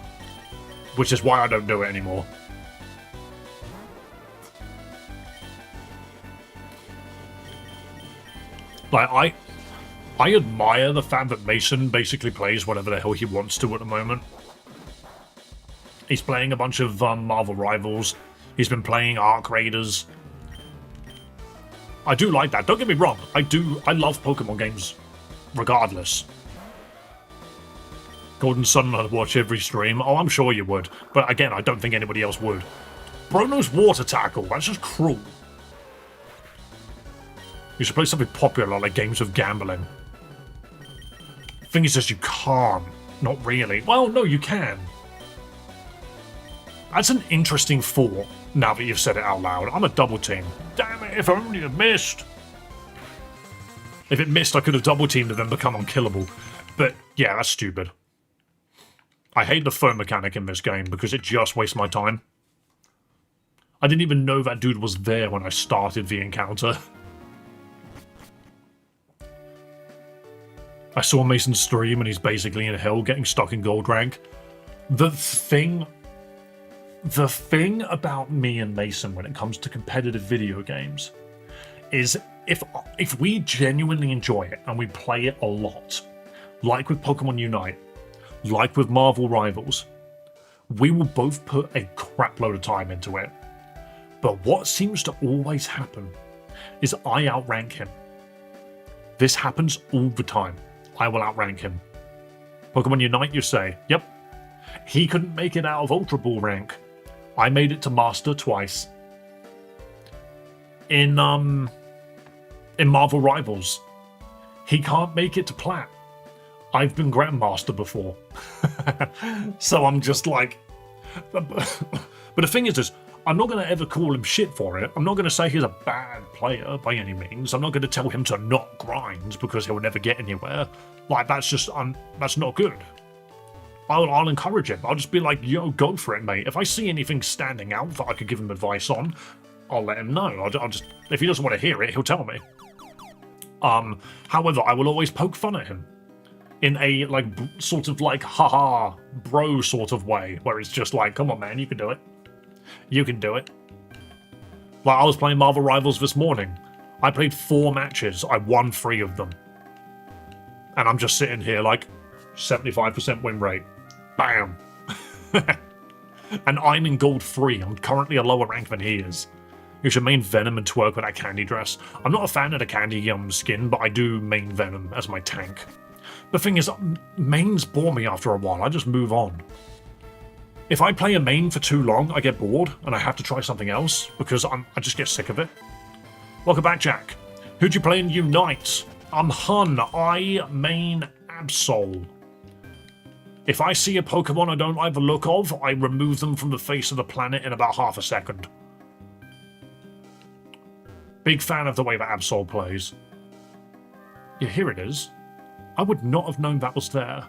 Which is why I don't do it anymore. Like, I admire the fact that Mason basically plays whatever the hell he wants to at the moment. He's playing a bunch of Marvel Rivals. He's been playing Arc Raiders. I do like that. Don't get me wrong. I love Pokemon games regardless. Golden Sun, I'd watch every stream. Oh, I'm sure you would. But again, I don't think anybody else would. Bruno's Water Tackle. That's just cruel. You should play something popular like games of gambling. The thing is just you can't. Not really. Well, no, you can. That's an interesting thought, now that you've said it out loud. I'm a double team. Damn it, if only it missed. If it missed, I could have double teamed and then become unkillable. But yeah, that's stupid. I hate the phone mechanic in this game because it just wastes my time. I didn't even know that dude was there when I started the encounter. I saw Mason stream and he's basically in hell getting stuck in gold rank. The thing about me and Mason when it comes to competitive video games is if we genuinely enjoy it and we play it a lot, like with Pokemon Unite, like with Marvel Rivals, we will both put a crap load of time into it. But what seems to always happen is I outrank him. This happens all the time. I will outrank him. Pokemon Unite, you say? Yep. He couldn't make it out of Ultra Ball rank. I made it to Master twice. In Marvel Rivals, he can't make it to Plat. I've been Grandmaster before. So I'm just like... But the thing is, I'm not going to ever call him shit for it. I'm not going to say he's a bad player by any means. I'm not going to tell him to not grind because he'll never get anywhere. Like, that's just... that's not good. I'll encourage him. I'll just be like, yo, go for it, mate. If I see anything standing out that I could give him advice on, I'll let him know. I'll just... If he doesn't want to hear it, he'll tell me. However, I will always poke fun at him. In a, like, sort of like, haha, bro sort of way. Where it's just like, come on, man, you can do it. You can do it. Like, I was playing Marvel Rivals this morning. I played 4 matches. I won 3 of them. And I'm just sitting here like, 75% win rate. Bam. And I'm in gold 3. I'm currently a lower rank than he is. You should main Venom and twerk with that candy dress. I'm not a fan of the candy skin, but I do main Venom as my tank. The thing is, mains bore me after a while. I just move on. If I play a main for too long, I get bored, and I have to try something else, because I just get sick of it. Welcome back, Jack. Who'd you play in Unite? I'm Hun. I main Absol. If I see a Pokemon I don't like the look of, I remove them from the face of the planet in about half a second. Big fan of the way that Absol plays. Yeah, here it is. I would not have known that was there.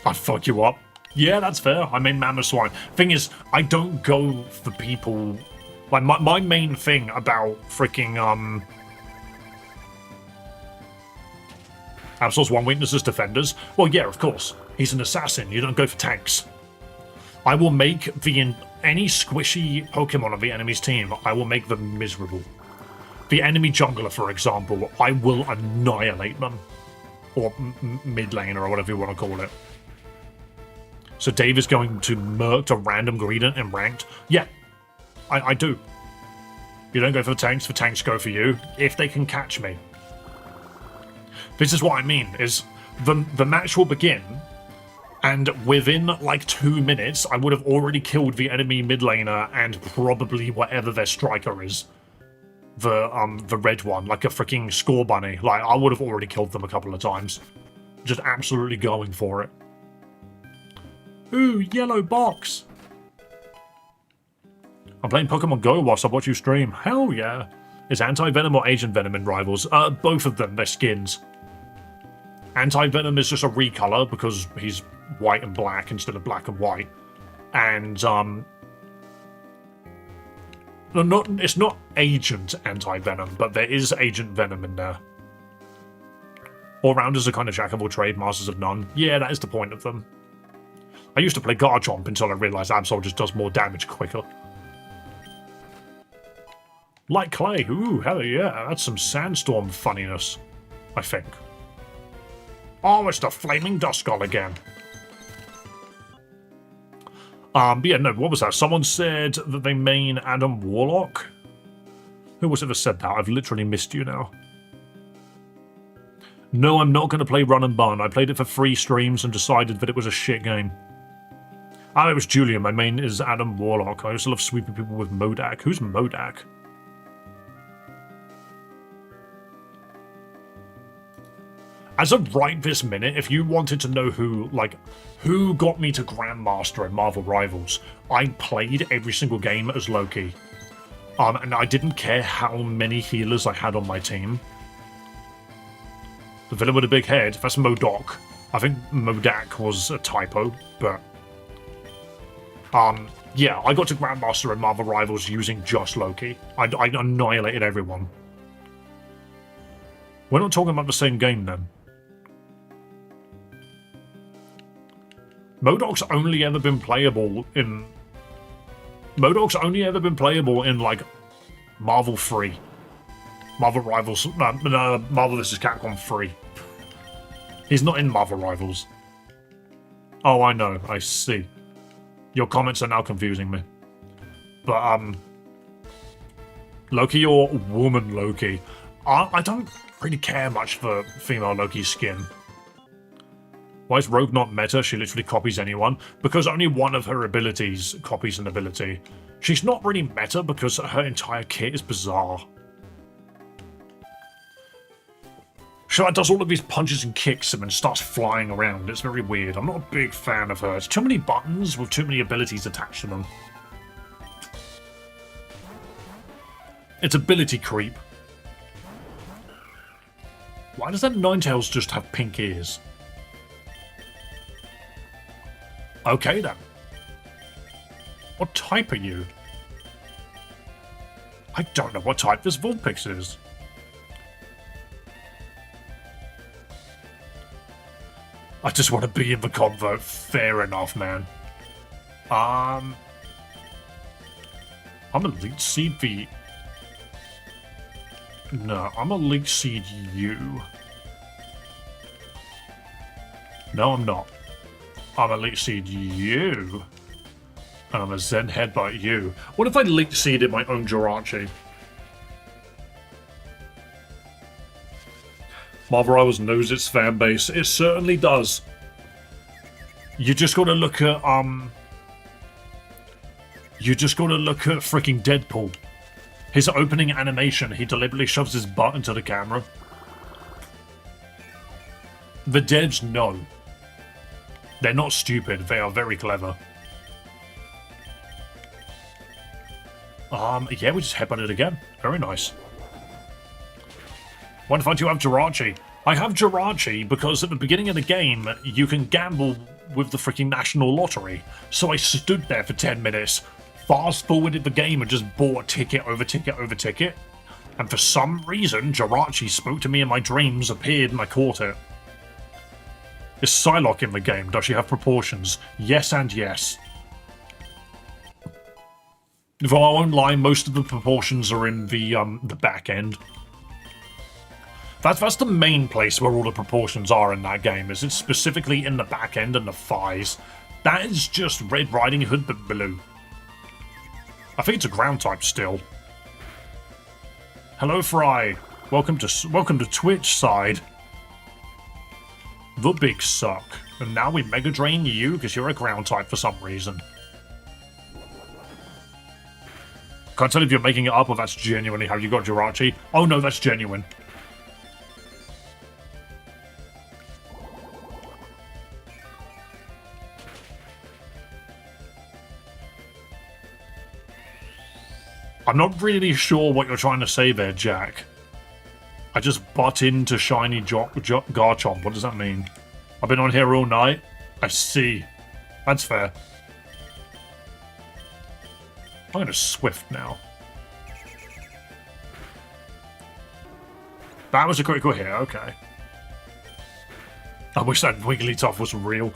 I'd fuck you up. Yeah, that's fair. I mean, Mamoswine. Thing is, I don't go for people... Like, my main thing about freaking, Absol's one weakness is defenders. Well, yeah, of course. He's an assassin. You don't go for tanks. I will make any squishy Pokemon on the enemy's team, I will make them miserable. The enemy jungler, for example, I will annihilate them. Or mid laner, or whatever you want to call it. So Dave is going to murk a random Greedent in ranked? Yeah, I do. You don't go for tanks go for you, if they can catch me. This is what I mean, is the match will begin, and within like 2 minutes, I would have already killed the enemy mid laner and probably whatever their striker is. The red one, like a freaking score bunny. Like, I would have already killed them a couple of times. Just absolutely going for it. Ooh, yellow box! I'm playing Pokemon Go whilst I watch you stream. Hell yeah! Is Anti-Venom or Agent Venom in Rivals? Both of them, they're skins. Anti-Venom is just a recolor because he's white and black instead of black and white. And, it's not Agent Anti-Venom, but there is Agent Venom in there. All-rounders are kind of jack of all trade, masters of none. Yeah, that is the point of them. I used to play Garchomp until I realised Absol just does more damage quicker. Like clay, ooh, hell yeah, that's some sandstorm funniness, I think. Oh, it's the flaming Duskull again. But yeah, no, what was that? Someone said that they main Adam Warlock? Who was it that said that? I've literally missed you now. No, I'm not going to play Run and Bun. I played it for 3 streams and decided that it was a shit game. Oh, it was Julian. My main is Adam Warlock. I also love sweeping people with Modak. Who's Modak? As of right this minute, if you wanted to know who got me to Grandmaster in Marvel Rivals, I played every single game as Loki. And I didn't care how many healers I had on my team. The villain with a big head, that's MODOK. I think MODAK was a typo, but... yeah, I got to Grandmaster in Marvel Rivals using just Loki. I annihilated everyone. We're not talking about the same game, then. MODOK's only ever been playable in... MODOK's only ever been playable in, like, Marvel 3. Marvel Rivals... No, Marvel vs. Capcom 3. He's not in Marvel Rivals. Oh, I know. I see. Your comments are now confusing me. But, Loki or woman Loki? I don't really care much for female Loki's skin. Why is Rogue not meta? She literally copies anyone. Because only one of her abilities copies an ability. She's not really meta because her entire kit is bizarre. She does all of these punches and kicks and then starts flying around. It's very weird. I'm not a big fan of her. It's too many buttons with too many abilities attached to them. It's ability creep. Why does that Ninetales just have pink ears? Okay then. What type are you? I don't know what type this Vulpix is. I just want to be in the convo. Fair enough, man. I'm Elite Seed V. No, I'm Elite Seed U. No, I'm not. I'm Elite Seed U. And I'm a Zen Headbutt U. What if I Elite Seeded my own Jirachi? Marvel Rivals knows its fan base. It certainly does. You just gotta look at, You just gotta look at freaking Deadpool. His opening animation, he deliberately shoves his butt into the camera. The devs know. They're not stupid, they are very clever. Yeah, we just headbutted it again. Very nice. Why the fuck do you have Jirachi? I have Jirachi because at the beginning of the game, you can gamble with the freaking National Lottery. So I stood there for 10 minutes, fast-forwarded the game and just bought ticket over ticket over ticket. And for some reason, Jirachi spoke to me in my dreams, appeared, and I caught it. Is Psylocke in the game? Does she have proportions? Yes and yes. If I won't lie, most of the proportions are in the back end. That's the main place where all the proportions are in that game, is it's specifically in the back end and the thighs. That is just Red Riding Hood but blue. I think it's a ground type still. Hello, Fry. Welcome to Twitch side. The big suck. And now we Mega Drain you because you're a ground type for some reason. Can't tell if you're making it up or that's genuinely how you got Jirachi. Oh no, that's genuine. I'm not really sure what you're trying to say there, Jack. I just butt into shiny Garchomp. What does that mean? I've been on here all night. I see. That's fair. I'm going to Swift now. That was a critical hit, okay. I wish that Wigglytuff was real.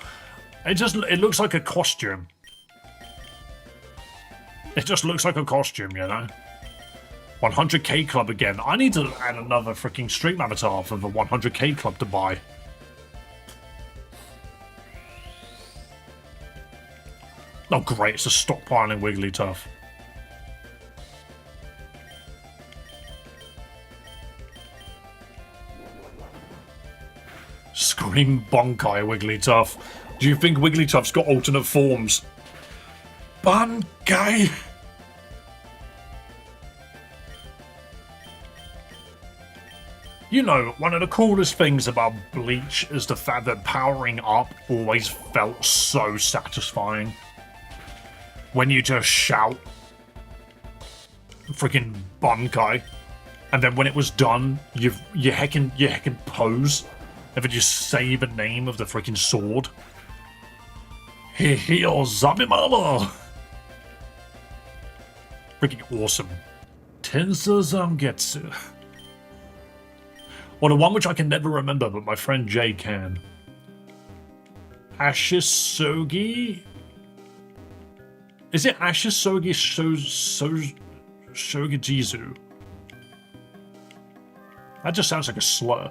It looks like a costume. It just looks like a costume, you know? 100k club again. I need to add another freaking stream avatar for the 100k club to buy. Oh great, it's a stockpiling Wigglytuff. Scream Bonkai Wigglytuff. Do you think Wigglytuff's got alternate forms? Bonkai! You know, one of the coolest things about Bleach is the fact that powering up always felt so satisfying. When you just shout freaking Bonkai, and then when it was done, you heckin' pose Ever just say the name of the freaking sword? Hihio Zamimala! Freaking awesome. Tensa Zangetsu. Well, the one which I can never remember, but my friend Jay can. Ashisogi? Is it Ashisogi Shogijizu? That just sounds like a slur.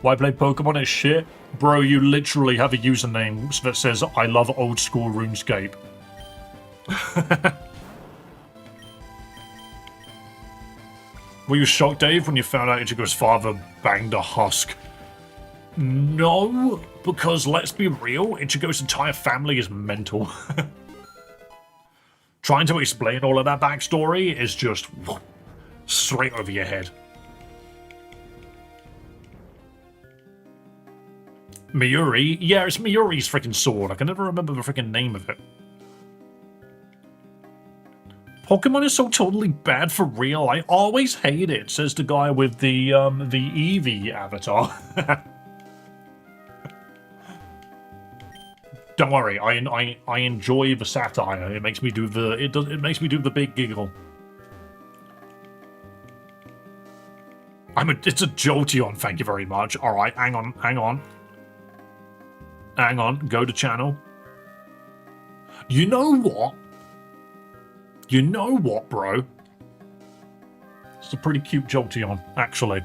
Why play Pokemon is shit? Bro, you literally have a username that says, I love old school RuneScape. Were you shocked, Dave, when you found out Ichigo's father banged a husk? No, because let's be real, Ichigo's entire family is mental. Trying to explain all of that backstory is just straight over your head. Miyuri? Yeah, it's Miyuri's freaking sword. I can never remember the freaking name of it. Pokemon is so totally bad for real. I always hate it, says the guy with the Eevee avatar. Don't worry, I enjoy the satire. It makes me do the it makes me do the big giggle. It's a Jolteon, thank you very much. Alright, hang on. Hang on, go to channel. You know what? You know what, bro? It's a pretty cute Jolteon, actually.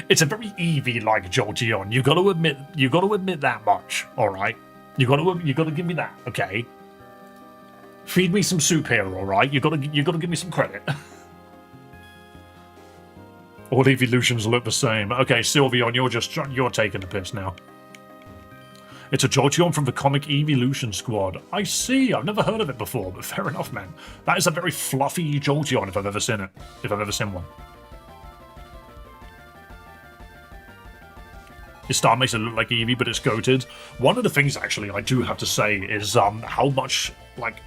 It's a very Eevee-like Jolteon. You got to admit that much. All right, you got to give me that. Okay. Feed me some soup here. All right, you got to give me some credit. All evolutions look the same. Okay, Sylveon, you're taking the piss now. It's a Jolteon from the comic Evolution Squad. I see, I've never heard of it before, but fair enough, man. That is a very fluffy Jolteon if I've ever seen it. If I've ever seen one. His style makes it look like Eevee, but it's goated. One of the things, actually, I do have to say is how much, like,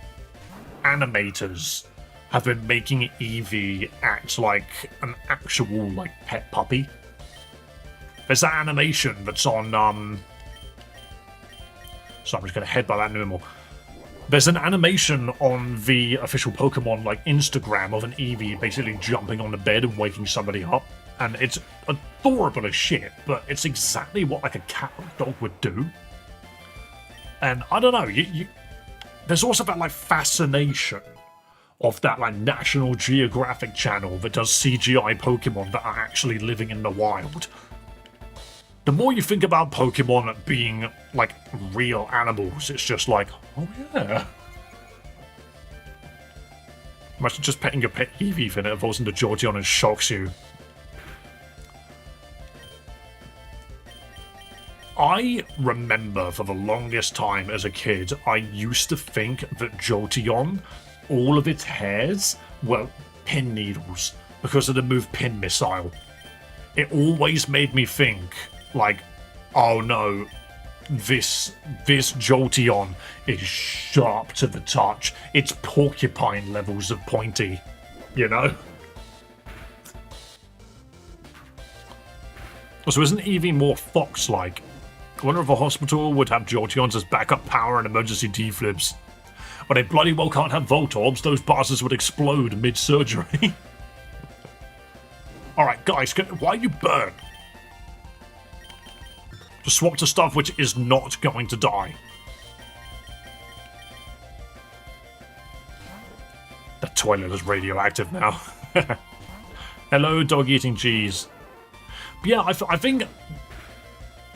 animators have been making Eevee act like an actual, like, pet puppy. There's that animation that's on, So I'm just going to headbutt that normal. There's an animation on the official Pokemon like Instagram of an Eevee basically jumping on the bed and waking somebody up, and it's adorable as shit. But it's exactly what like a cat or dog would do. And I don't know. There's also that like fascination of that like National Geographic channel that does CGI Pokemon that are actually living in the wild. The more you think about Pokemon being, like, real animals, it's just like, oh yeah. Imagine just petting your pet Eevee and it evolves into Jolteon and shocks you. I remember for the longest time as a kid, I used to think that Jolteon, all of its hairs were pin needles because of the move Pin Missile. It always made me think, like, oh no, this Jolteon is sharp to the touch. It's porcupine levels of pointy, you know? So isn't Eevee more fox-like? I wonder if a hospital would have Jolteons as backup power and emergency D-flips. But they bloody well can't have Voltorbs. Those bastards would explode mid-surgery. Alright, guys, why you burn? To swap to stuff which is not going to die. The toilet is radioactive now. Hello, dog eating cheese. But yeah, I think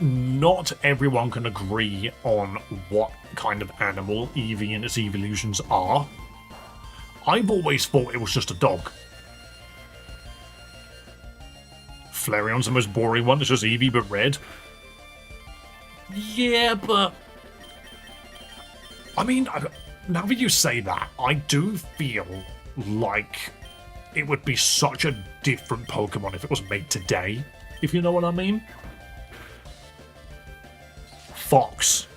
not everyone can agree on what kind of animal Eevee and its evolutions are. I've always thought it was just a dog. Flareon's the most boring one. It's just Eevee but red. Yeah, but I mean, now that you say that, I do feel like it would be such a different Pokemon if it was made today, if you know what I mean. Fox.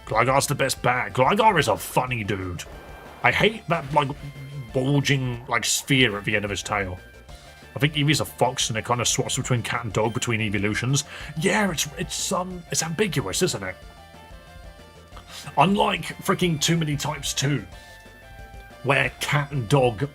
Gligar's the best bag. Gligar is a funny dude. I hate that, like, bulging, like, sphere at the end of his tail. I think Eevee's a fox, and it kind of swaps between cat and dog between evolutions. Yeah, it's ambiguous, isn't it? Unlike freaking Too Many Types 2, where cat and dog,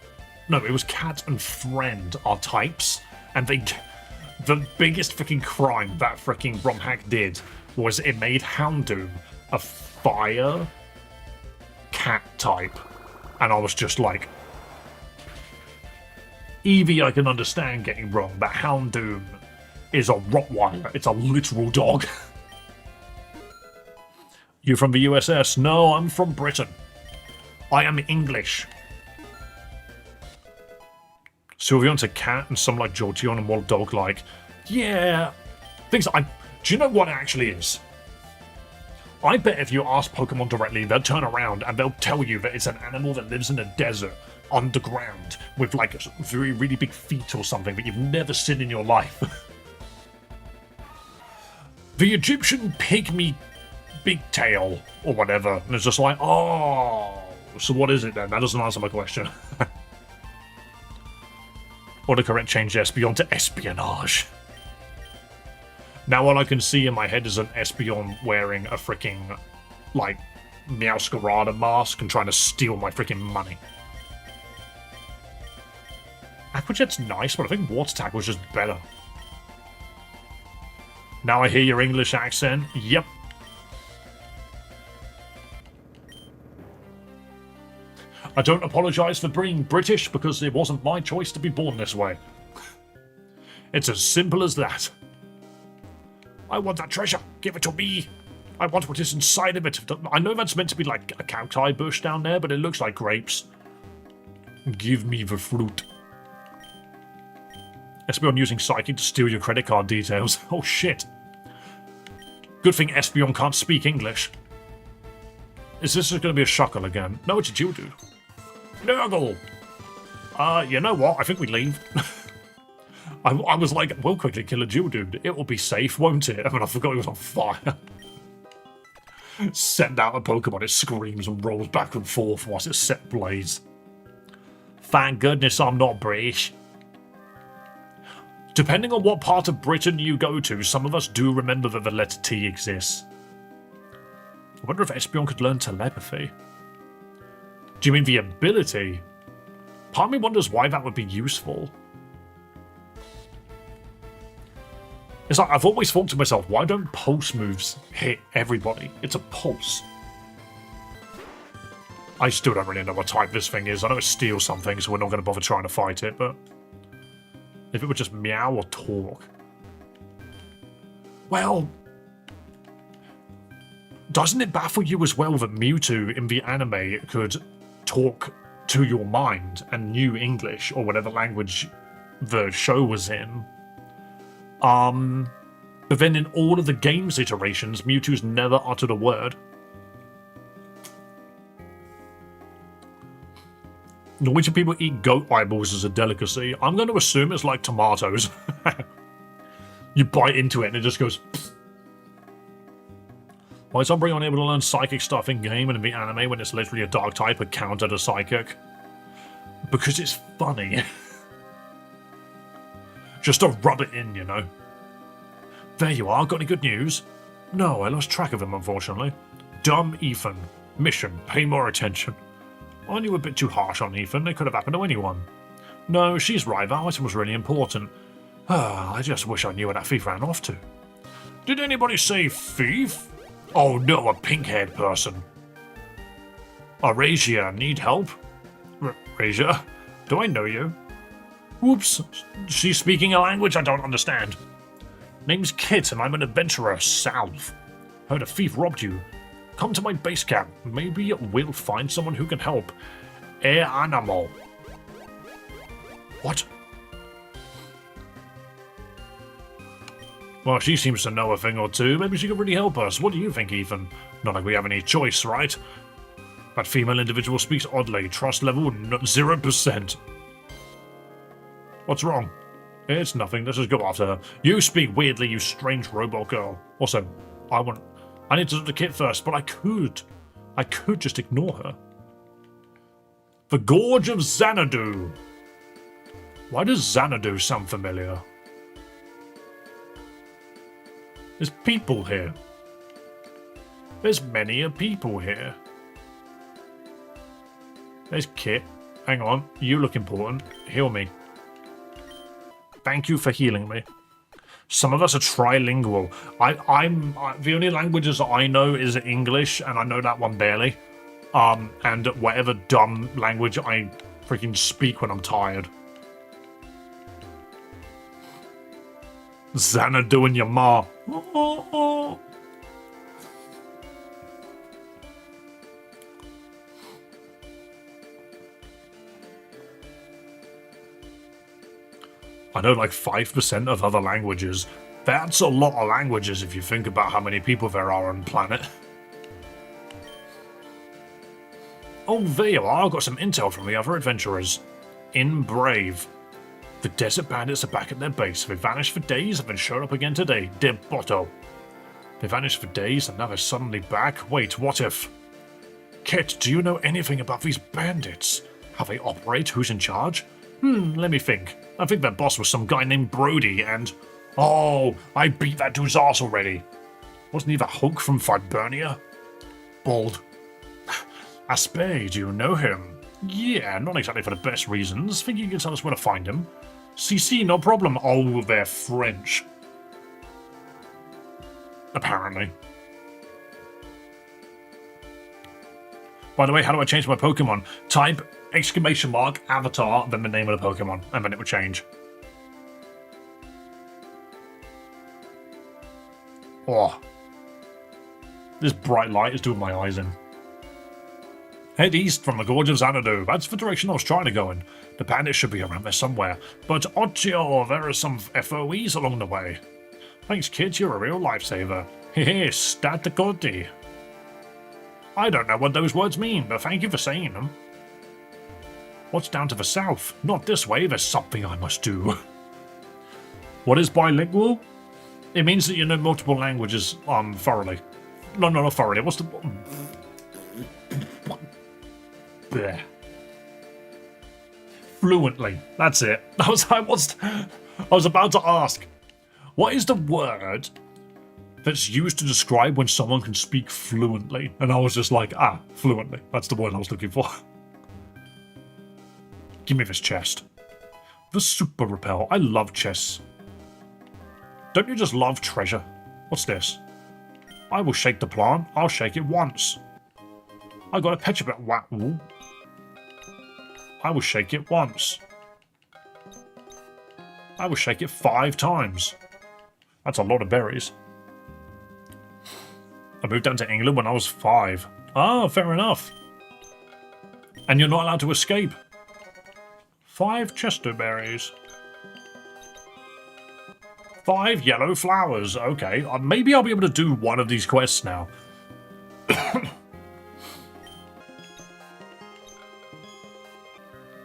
no, it was cat and friend are types, and the biggest freaking crime that freaking Romhack did was it made Houndoom a fire cat type, and I was just like, Eevee I can understand getting wrong, but Houndoom is a Rottweiler. It's a literal dog. You from the USS? No, I'm from Britain. I am English. Sylveon's a cat, and some like Jolteon and Wild Dog like, yeah. Do you know what it actually is? I bet if you ask Pokemon directly, they'll turn around and they'll tell you that it's an animal that lives in a desert, underground, with like very really big feet or something that you've never seen in your life. The Egyptian pygmy bigtail or whatever, and it's just like, oh, so what is it then? That doesn't answer my question. Autocorrect changed Espeon to espionage. Now all I can see in my head is an Espeon wearing a freaking, like, Meowscarada mask and trying to steal my freaking money. Aqua Jet's nice, but I think Water Tackle was just better. Now I hear your English accent. Yep. I don't apologise for being British because it wasn't my choice to be born this way. It's as simple as that. I want that treasure. Give it to me. I want what is inside of it. I know that's meant to be like a cacti bush down there, but it looks like grapes. Give me the fruit. Espeon using Psychic to steal your credit card details. Oh shit. Good thing Espeon can't speak English. Is this going to be a Shuckle again? No, it's a Geodude. Nurgle! You know what? I think we leave. I was like, we'll quickly kill a Geodude. It will be safe, won't it? I mean, I forgot it was on fire. Send out a Pokemon, it screams and rolls back and forth whilst it's set blaze. Thank goodness I'm not British. Depending on what part of Britain you go to, some of us do remember that the letter T exists. I wonder if Espeon could learn telepathy. Do you mean the ability? Part of me wonders why that would be useful. It's like, I've always thought to myself, why don't pulse moves hit everybody? It's a pulse. I still don't really know what type this thing is. I know it steals something, so we're not going to bother trying to fight it, but if it were just meow or talk. Well, doesn't it baffle you as well that Mewtwo in the anime could talk to your mind and knew English or whatever language the show was in? But then in all of the game's iterations, Mewtwo's never uttered a word. Norwegian people eat goat eyeballs as a delicacy. I'm going to assume it's like tomatoes. You bite into it and it just goes... Pfft. Why is Umbreon able to learn psychic stuff in-game and in the anime when it's literally a dark type and counter to psychic? Because it's funny. Just to rub it in, you know. There you are, got any good news? No, I lost track of him, unfortunately. Dumb Ethan. Mission, pay more attention. Aren't you a bit too harsh on Ethan? It could have happened to anyone. No, she's right, that item was really important. I just wish I knew where that thief ran off to. Did anybody say thief? Oh no, a pink-haired person. Arasia, need help? Arasia? Do I know you? Whoops, she's speaking a language I don't understand. Name's Kit and I'm an adventurer, Salve. Heard a thief robbed you. Come to my base camp. Maybe we'll find someone who can help. Animal. What? Well, she seems to know a thing or two. Maybe she could really help us. What do you think, Ethan? Not like we have any choice, right? That female individual speaks oddly. Trust level 0%. What's wrong? It's nothing. Let's just go after her. You speak weirdly, you strange robot girl. Also, I need to do the Kit first, but I could just ignore her. The Gorge of Xanadu. Why does Xanadu sound familiar? There's people here. There's many a people here. There's Kit. Hang on, you look important. Heal me. Thank you for healing me. Some of us are trilingual. The only languages I know is English, and I know that one barely. And whatever dumb language I freaking speak when I'm tired. Xanadu and your ma. I know like 5% of other languages. That's a lot of languages if you think about how many people there are on the planet. Oh, there you are. I got some intel from the other adventurers. In Brave. The desert bandits are back at their base. They vanished for days and then showed up again today. De Botto. They vanished for days and now they're suddenly back. Wait, what if... Kit, do you know anything about these bandits? How they operate? Who's in charge? Let me think. I think their boss was some guy named Brody and... Oh, I beat that dude's ass already. Wasn't he the Hulk from Fibernia? Bald. Aspe, do you know him? Yeah, not exactly for the best reasons. Think you can tell us where to find him? CC, no problem. Oh, they're French. Apparently. By the way, how do I change my Pokemon? Type exclamation mark avatar, then the name of the Pokemon, and then it would change. Oh. This bright light is doing my eyes in. Head east from the Gorge of Xanadu. That's the direction I was trying to go in. The bandits should be around there somewhere. But Ochio, there are some FOEs along the way. Thanks, kid, you're a real lifesaver. Hehe, staticoti. I don't know what those words mean, but thank you for saying them. What's down to the south? Not this way, there's something I must do. What is bilingual? It means that you know multiple languages, thoroughly. No, not thoroughly. What's the... Bleh. Fluently. That's it. I was about to ask, what is the word that's used to describe when someone can speak fluently? And I was just like, fluently. That's the word I was looking for. Give me this chest. The super repel. I love chests. Don't you just love treasure? What's this? I will shake the plant. I'll shake it once. I got a petrified ooh. I will shake it once. I will shake it 5 times. That's a lot of berries. I moved down to England when I was 5. Ah, fair enough. And you're not allowed to escape. 5 Chester berries. 5 yellow flowers. Okay, maybe I'll be able to do one of these quests now.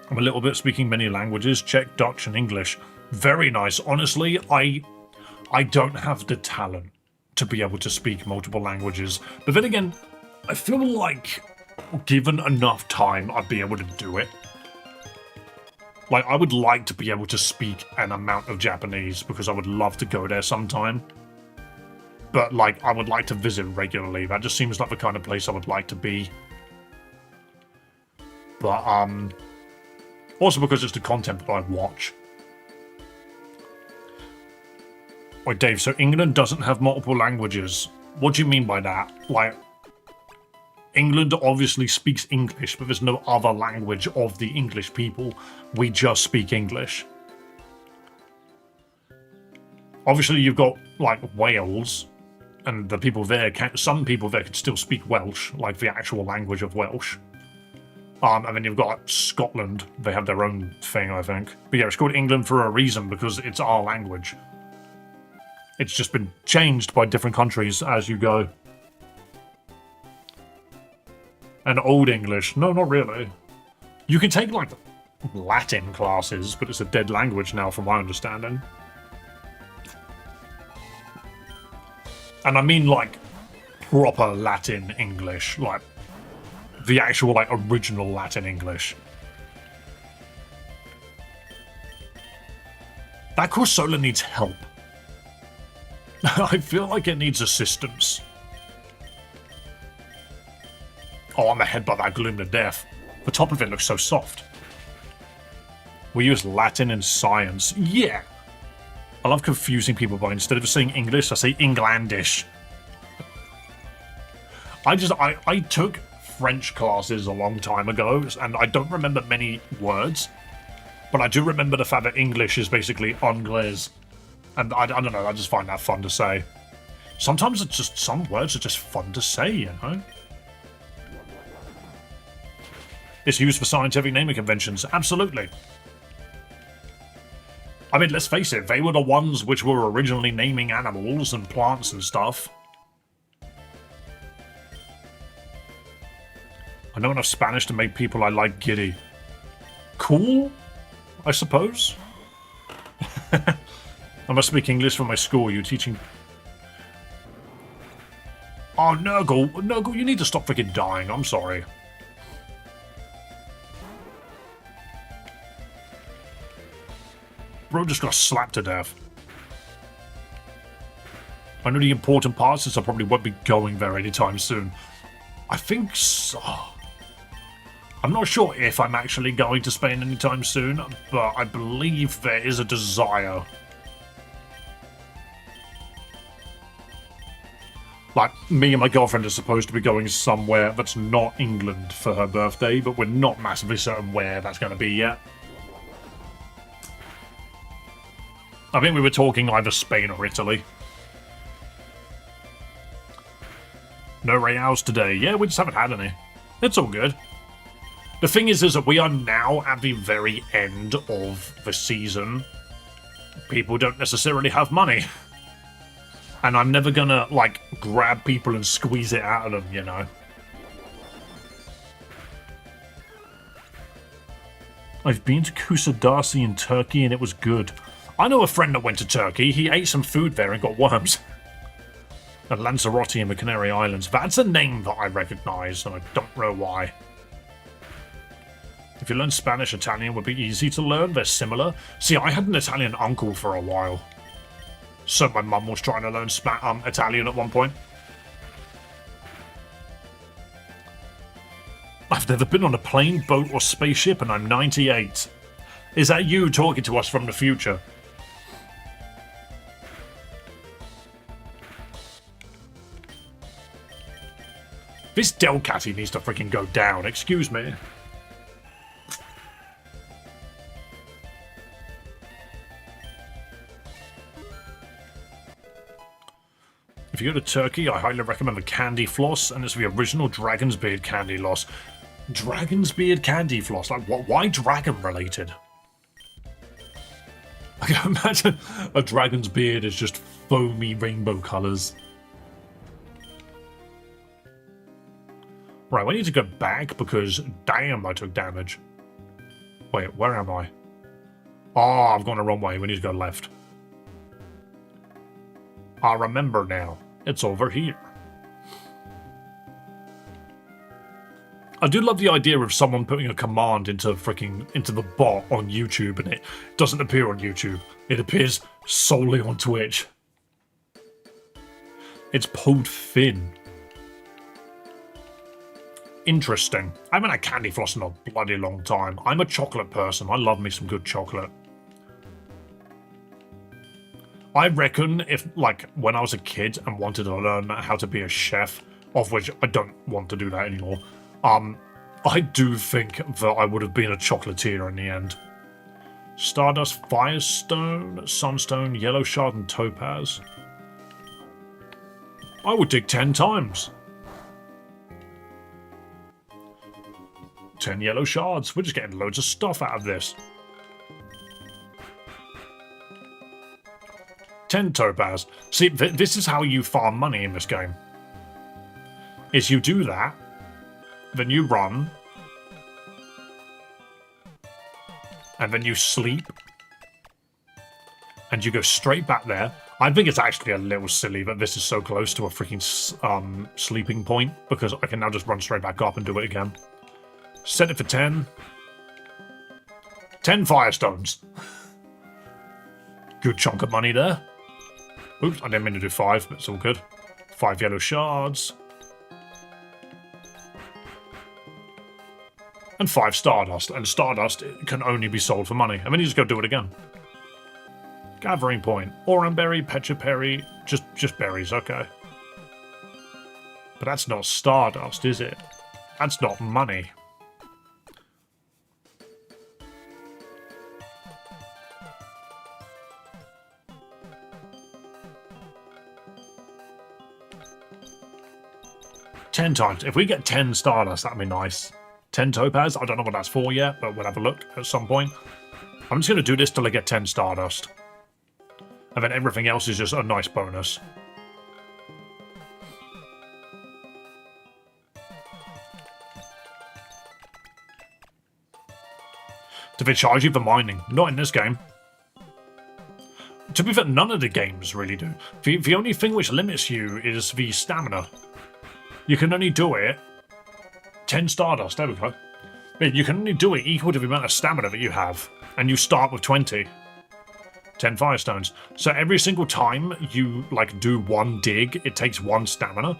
I'm a little bit speaking many languages. Czech, Dutch, and English. Very nice. Honestly, I don't have the talent to be able to speak multiple languages. But then again, I feel like given enough time, I'd be able to do it. Like, I would like to be able to speak an amount of Japanese because I would love to go there sometime. But, like, I would like to visit regularly. That just seems like the kind of place I would like to be. But, also because it's the content that I watch. Wait, Dave, so England doesn't have multiple languages. What do you mean by that? Like, England obviously speaks English, but there's no other language of the English people. We just speak English. Obviously, you've got, like, Wales, and the people there some people there can still speak Welsh, like the actual language of Welsh. And then you've got Scotland. They have their own thing, I think. But yeah, it's called England for a reason, because it's our language. It's just been changed by different countries as you go. And Old English. No, not really. You can take, like, Latin classes, but it's a dead language now, from my understanding. And I mean, like, proper Latin English. Like, the actual, like, original Latin English. That Corsola needs help. I feel like it needs assistance. Oh, I'm ahead by that gloom to death. The top of it looks so soft. We use Latin and science. Yeah. I love confusing people by instead of saying English, I say Englandish. I took French classes a long time ago, and I don't remember many words, but I do remember the fact that English is basically Anglais. And I don't know, I just find that fun to say. Sometimes it's just, some words are just fun to say, you know? It's used for scientific naming conventions, absolutely. I mean, let's face it, they were the ones which were originally naming animals and plants and stuff. I know enough Spanish to make people I like giddy. Cool, I suppose. I must speak English for my school. You teaching? Oh, Nurgle, you need to stop freaking dying. I'm sorry. Bro just got slapped to death. I know the important parts since I probably won't be going there anytime soon. I think so. I'm not sure if I'm actually going to Spain anytime soon, but I believe there is a desire. Like, me and my girlfriend are supposed to be going somewhere that's not England for her birthday, but we're not massively certain where that's going to be yet. I think we were talking either Spain or Italy. No Reals today. Yeah, we just haven't had any. It's all good. The thing is that we are now at the very end of the season. People don't necessarily have money. And I'm never gonna, like, grab people and squeeze it out of them, you know. I've been to Kusadasi in Turkey and it was good. I know a friend that went to Turkey. He ate some food there and got worms. And Lanzarote in the Canary Islands. That's a name that I recognise, and I don't know why. If you learn Spanish, Italian would be easy to learn. They're similar. See, I had an Italian uncle for a while. So my mum was trying to learn Italian at one point. I've never been on a plane, boat, or spaceship, and I'm 98. Is that you talking to us from the future? This Delcatty needs to freaking go down, excuse me. If you go to Turkey, I highly recommend the candy floss, and it's the original Dragon's Beard candy floss. Dragon's Beard candy floss? Like, what? Why dragon related? I can imagine a dragon's beard is just foamy rainbow colours. Right, we need to go back because, damn, I took damage. Wait, where am I? Oh, I've gone the wrong way. We need to go left. I remember now. It's over here. I do love the idea of someone putting a command into the bot on YouTube and it doesn't appear on YouTube. It appears solely on Twitch. It's pulled thin. Interesting. I haven't had candy floss in a bloody long time. I'm a chocolate person. I love me some good chocolate. I reckon if, like, when I was a kid and wanted to learn how to be a chef, of which I don't want to do that anymore, I do think that I would have been a chocolatier in the end. Stardust, Firestone, Sunstone, Yellow Shard, and Topaz. I would dig 10 times. 10 yellow shards. We're just getting loads of stuff out of this. 10 topaz. See, this is how you farm money in this game. Is you do that, then you run, and then you sleep, and you go straight back there. I think it's actually a little silly that this is so close to a freaking sleeping point, because I can now just run straight back up and do it again. Set it for 10. 10 firestones. Good chunk of money there. Oops, I didn't mean to do 5, but it's all good. 5 yellow shards. And 5 Stardust. And Stardust can only be sold for money. And then you just go do it again. Gathering point. Oranberry, Petraberry, just berries, okay. But that's not Stardust, is it? That's not money. Ten times. If we get 10 Stardust, that'd be nice. 10 Topaz, I don't know what that's for yet, but we'll have a look at some point. I'm just going to do this till I get 10 Stardust. And then everything else is just a nice bonus. Do they charge you for mining? Not in this game. To be fair, none of the games really do. The only thing which limits you is the stamina. You can only do it 10 Stardust, there we go. You can only do it equal to the amount of stamina that you have, and you start with 20. 10 Firestones. So every single time you, like, do one dig, it takes 1 stamina,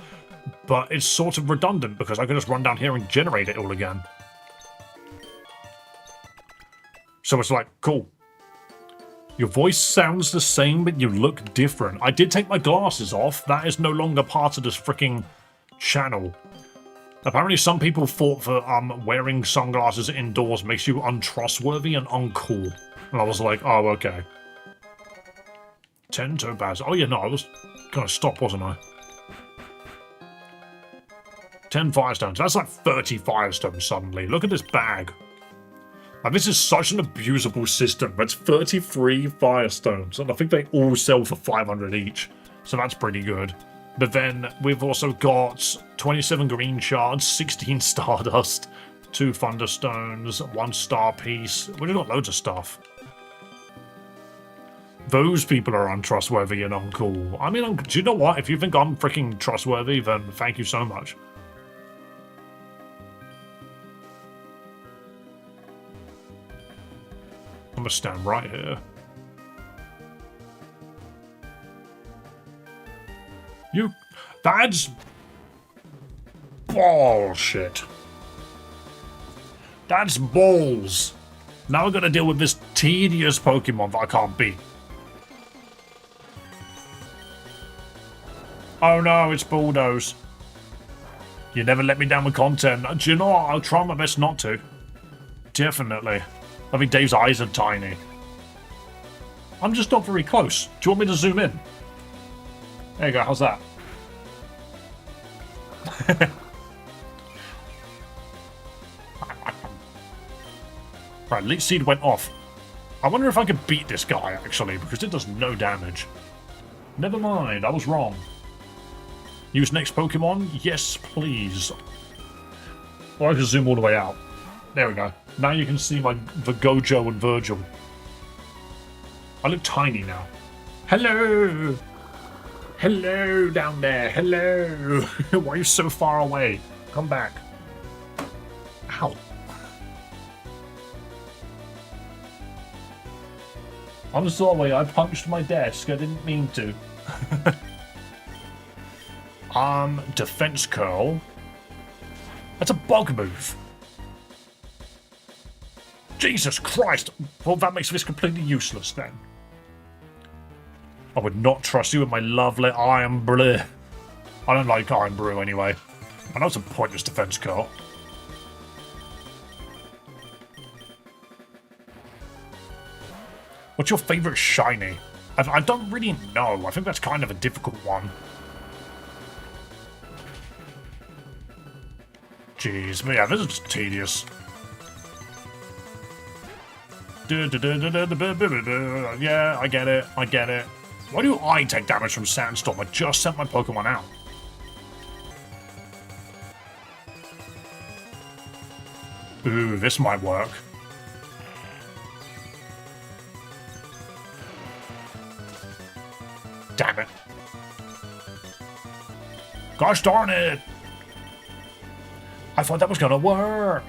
but it's sort of redundant because I can just run down here and generate it all again. So it's like, cool. Your voice sounds the same, but you look different. I did take my glasses off. That is no longer part of this freaking channel. Apparently some people thought that wearing sunglasses indoors makes you untrustworthy and uncool. And I was like, oh, okay. 10 Topaz. Oh yeah, no, I was gonna stop, wasn't I? 10 Firestones. That's like 30 Firestones suddenly. Look at this bag. And this is such an abusable system. That's 33 Firestones. And I think they all sell for 500 each. So that's pretty good. But then we've also got 27 green shards, 16 Stardust, 2 Thunderstones, 1 Star Piece. We've got loads of stuff. Those people are untrustworthy and uncool. I mean, do you know what? If you think I'm freaking trustworthy, then thank you so much. I'm gonna stand right here. That's bullshit. That's balls. Now I've got to deal with this tedious Pokemon that I can't beat. Oh no, it's Bulldoze. You never let me down with content. Do you know what? I'll try my best not to. Definitely. I think Dave's eyes are tiny. I'm just not very close. Do you want me to zoom in? There you go, how's that? Right, Leech Seed went off. I wonder if I could beat this guy, actually, because it does no damage. Never mind, I was wrong. Use next Pokemon? Yes, please. Or I can zoom all the way out. There we go. Now you can see the Gojo and Virgil. I look tiny now. Hello! Hello down there, hello! Why are you so far away? Come back. Ow. I'm sorry, I punched my desk, I didn't mean to. Defense Curl. That's a bug move. Jesus Christ! Well, that makes this completely useless then. I would not trust you with my lovely Iron Brew. I don't like Iron Brew anyway. I know it's a pointless defense curl. What's your favourite shiny? I don't really know. I think that's kind of a difficult one. Jeez, but yeah, this is just tedious. Yeah, I get it. I get it. Why do I take damage from Sandstorm? I just sent my Pokemon out. Ooh, this might work. Damn it. Gosh darn it! I thought that was gonna work.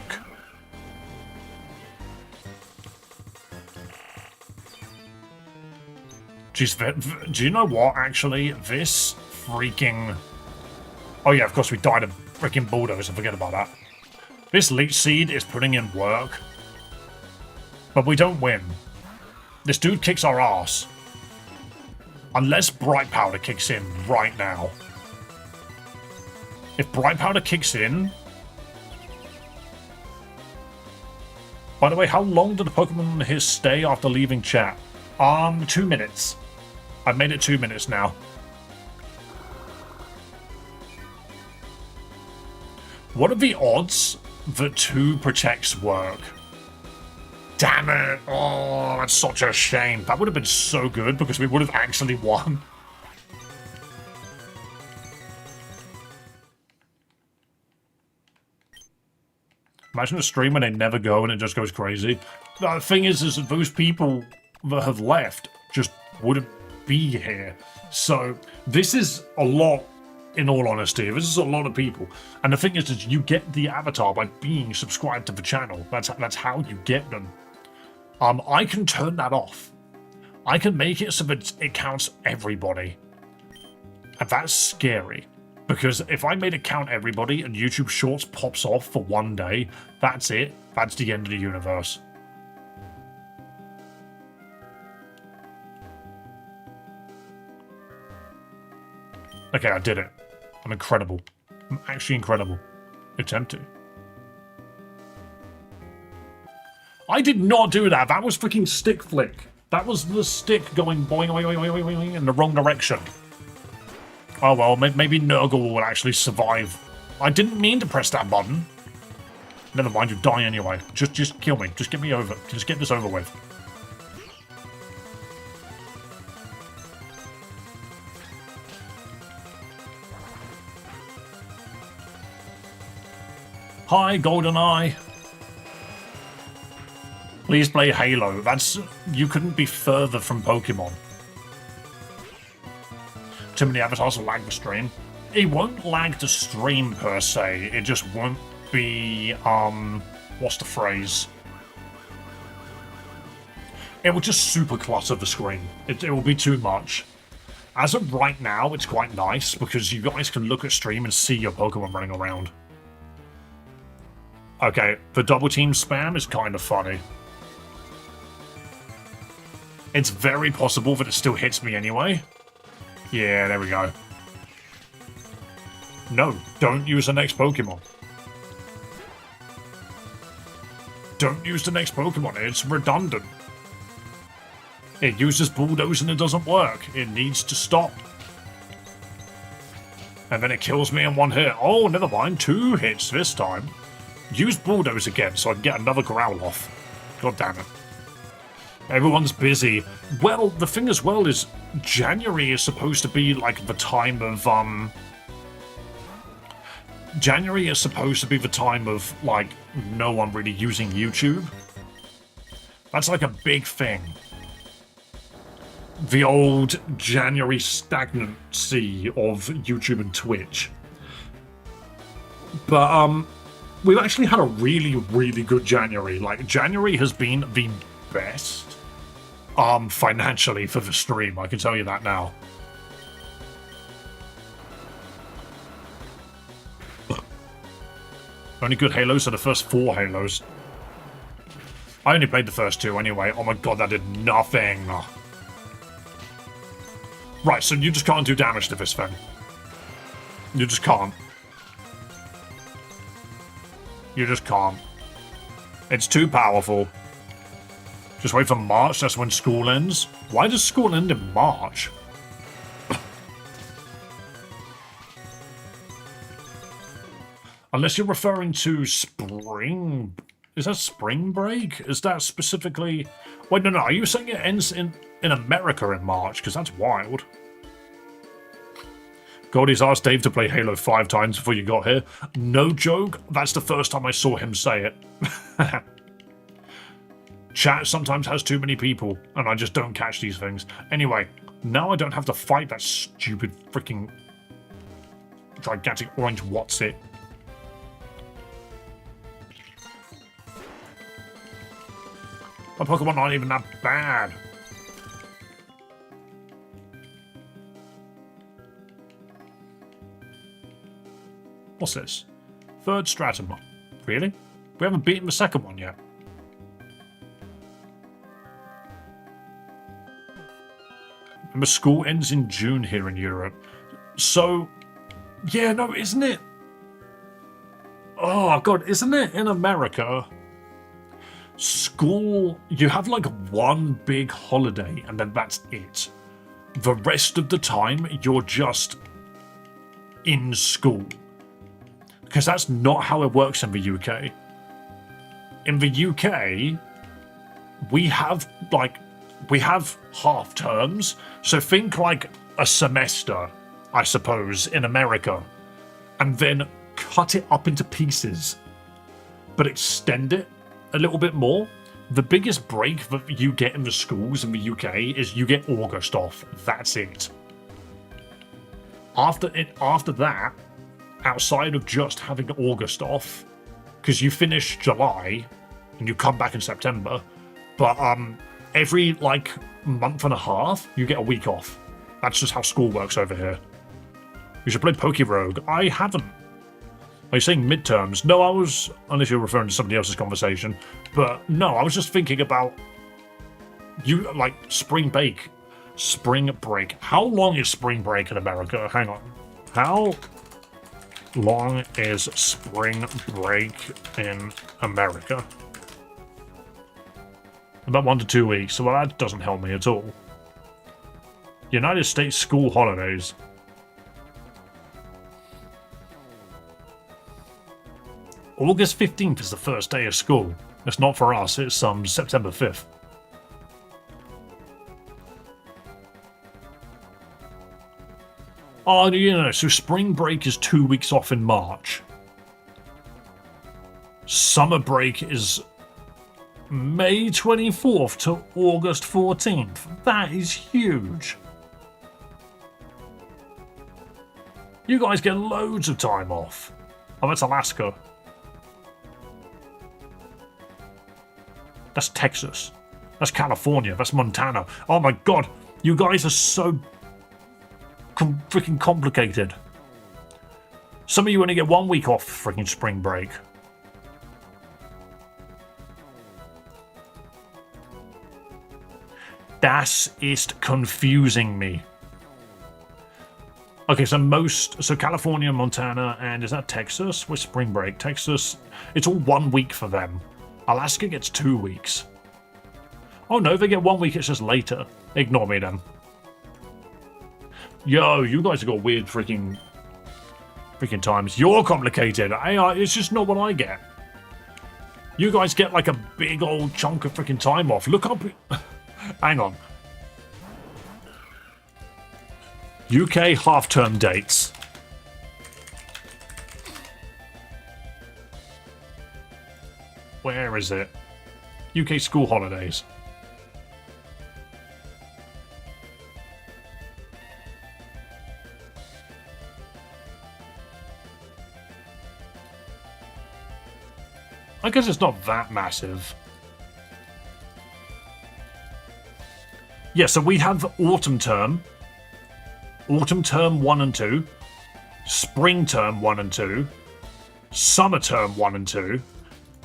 Jeez, do you know what, actually? This freaking... Oh yeah, of course we died of freaking bulldozer, forget about that. This Leech Seed is putting in work. But we don't win. This dude kicks our ass. Unless Bright Powder kicks in right now. If Bright Powder kicks in... By the way, how long did the Pokemon here stay after leaving chat? 2 minutes. I've made it 2 minutes now. What are the odds that 2 protects work? Damn it! Oh, that's such a shame. That would have been so good because we would have actually won. Imagine a stream when they never go and it just goes crazy. The thing is that those people that have left just wouldn't be here. So this is a lot, in all honesty. This is a lot of people. And the thing is you get the avatar by being subscribed to the channel. That's how you get them. I can turn that off. I can make it so that it counts everybody. And that's scary. Because if I made it count everybody and YouTube Shorts pops off for one day, that's it. That's the end of the universe. Okay, I did it. I'm incredible. I'm actually incredible. It's empty. I did not do that. That was freaking stick flick. That was the stick going boing, boing, boing, boing, boing, boing in the wrong direction. Oh well, maybe Nurgle will actually survive. I didn't mean to press that button. Never mind, you die anyway. Just kill me. Just get me over. Just get this over with. Hi, GoldenEye. Please play Halo. You couldn't be further from Pokemon. Too many avatars will lag the stream. It won't lag the stream per se. It just won't be, what's the phrase? It will just super clutter the screen. It will be too much. As of right now, it's quite nice because you guys can look at stream and see your Pokemon running around. Okay, the double team spam is kind of funny. It's very possible that it still hits me anyway. Yeah, there we go. No, don't use the next Pokemon. Don't use the next Pokemon, it's redundant. It uses Bulldoze and it doesn't work. It needs to stop. And then it kills me in 1 hit. Oh, never mind, 2 hits this time. Use Bulldoze again so I can get another Growlithe. God damn it. Everyone's busy. Well, the thing as well is January is supposed to be like the time of January is supposed to be the time of like no one really using YouTube. That's like a big thing. The old January stagnancy of YouTube and Twitch. But we've actually had a really, really good January. Like January has been the best financially for the stream, I can tell you that now. Only good Halos are the first 4 Halos. I only played the first 2 anyway. Oh my god, that did nothing. Right, so you just can't do damage to this thing. You just can't. You just can't. It's too powerful. Just wait for March, that's when school ends. Why does school end in March? Unless you're referring to spring... Is that spring break? Is that specifically... Wait, no, are you saying it ends in America in March? Because that's wild. Goldie's asked Dave to play Halo 5 times before you got here. No joke, that's the first time I saw him say it. Chat sometimes has too many people, and I just don't catch these things. Anyway, now I don't have to fight that stupid freaking gigantic orange what's-it. My Pokemon aren't even that bad. What's this? Third stratum. Really? We haven't beaten the second one yet. And the school ends in June here in Europe. So, yeah, no, isn't it? Oh, God, isn't it in America? School, you have like one big holiday and then that's it. The rest of the time, you're just in school. Because that's not how it works in the UK. In the UK, we have half terms. So think like a semester, I suppose, in America. And then cut it up into pieces. But extend it a little bit more. The biggest break that you get in the schools in the UK is you get August off. That's it. After that, outside of just having August off, because you finish July and you come back in September, but every like month and a half you get a week off. That's just how school works over here. You should play Poke Rogue. I haven't. Are you saying midterms? No, I was, unless you're referring to somebody else's conversation, but no, I was just thinking about you, like, spring break. Spring break. How long is spring break in America? Hang on. How long is spring break in America? About 1 to 2 weeks, so that doesn't help me at all. United States school holidays. August 15th is the first day of school. It's not for us, it's September 5th. Oh, you know, so spring break is 2 weeks off in March. Summer break is May 24th to August 14th. That is huge. You guys get loads of time off. Oh, that's Alaska. That's Texas. That's California. That's Montana. Oh my god. You guys are so freaking complicated. Some of you only get 1 week off freaking spring break. Das ist confusing me. Okay, so California, Montana, and is that Texas? With spring break? Texas, it's all 1 week for them. Alaska gets 2 weeks. Oh no, they get 1 week, it's just later. Ignore me then. Yo, you guys have got weird freaking times. You're complicated. It's just not what I get. You guys get like a big old chunk of freaking time off. Look up. Hang on. UK half-term dates. Where is it? UK school holidays. I guess it's not that massive. Yeah, so we have autumn term 1 and 2, spring term 1 and 2, summer term 1 and 2,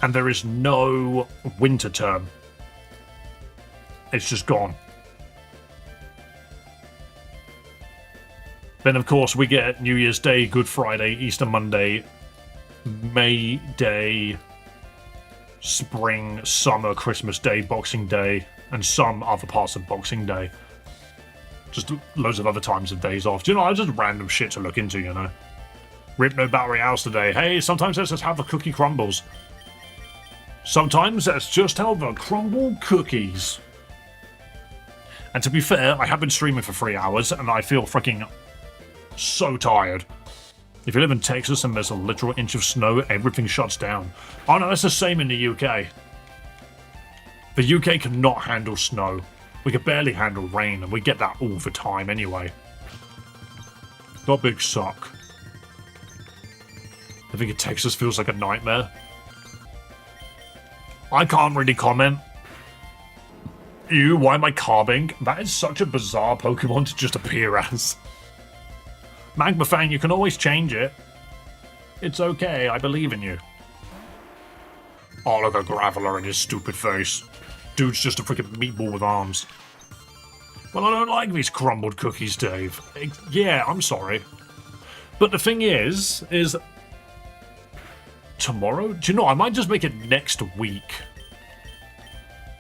and there is no winter term. It's just gone. Then, of course, we get New Year's Day, Good Friday, Easter Monday, May Day, Spring, Summer, Christmas Day, Boxing Day, and some other parts of Boxing Day. Just loads of other times of days off. Do you know, just random shit to look into, you know. Rip no battle royales today. Hey, sometimes let's just have the cookie crumbles. Sometimes that's just how the crumble cookies. And to be fair, I have been streaming for 3 hours and I feel freaking so tired. If you live in Texas and there's a literal inch of snow, everything shuts down. Oh no, that's the same in the UK. The UK cannot handle snow. We can barely handle rain, and we get that all the time anyway. That big suck. I think Texas feels like a nightmare. I can't really comment. Ew, why am I carving? That is such a bizarre Pokemon to just appear as. Magma Fang, you can always change it. It's okay, I believe in you. Oh, look at Graveler in his stupid face. Dude's just a freaking meatball with arms. Well, I don't like these crumbled cookies, Dave. Yeah, I'm sorry. But the thing is... Tomorrow? Do you know, I might just make it next week.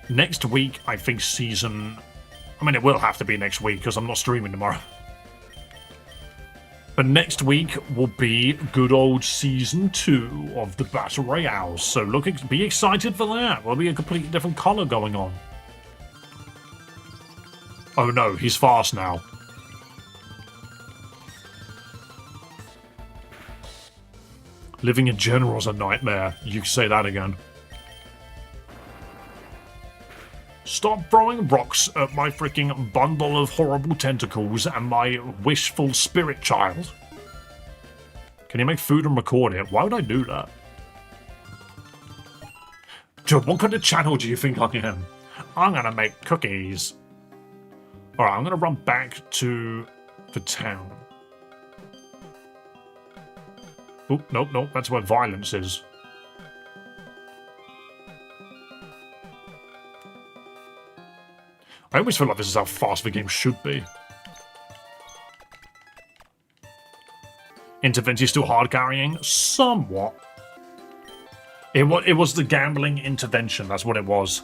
Next week, I think season... I mean, it will have to be next week, because I'm not streaming tomorrow. But next week will be good old Season 2 of the Battle Royale. So be excited for that. There'll be a completely different colour going on. Oh no, he's fast now. Living in general is a nightmare. You can say that again. Stop throwing rocks at my freaking bundle of horrible tentacles and my wishful spirit child. Can you make food and record it? Why would I do that? Joe, what kind of channel do you think I am? I'm gonna make cookies. Alright, I'm gonna run back to the town. Oh, nope, that's where violence is. I always feel like this is how fast the game should be. Intervention still hard carrying? Somewhat. It was the gambling intervention, that's what it was.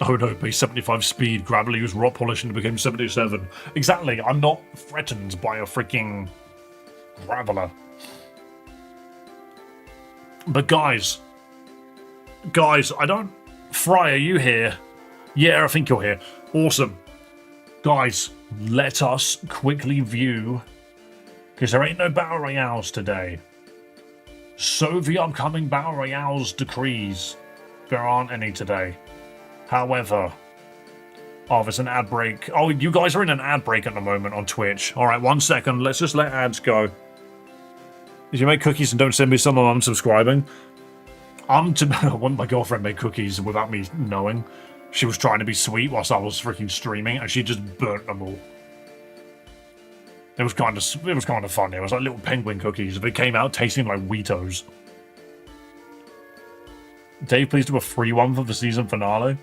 Oh no, base 75 speed, gradually used rock polishing to become 77. Exactly, I'm not threatened by a freaking graveler. But guys, I don't... Fry, are you here? Yeah, I think you're here. Awesome. Guys, let us quickly view, because there ain't no Battle Royales today. So the upcoming Battle Royales decrees. There aren't any today. However... Oh, there's an ad break. Oh, you guys are in an ad break at the moment on Twitch. Alright, 1 second. Let's just let ads go. If you make cookies and don't send me some, I'm unsubscribing. When my girlfriend made cookies without me knowing. She was trying to be sweet whilst I was freaking streaming, and she just burnt them all. It was kind of funny. It was like little penguin cookies. They came out tasting like Weetos. Dave, please do a free one for the season finale.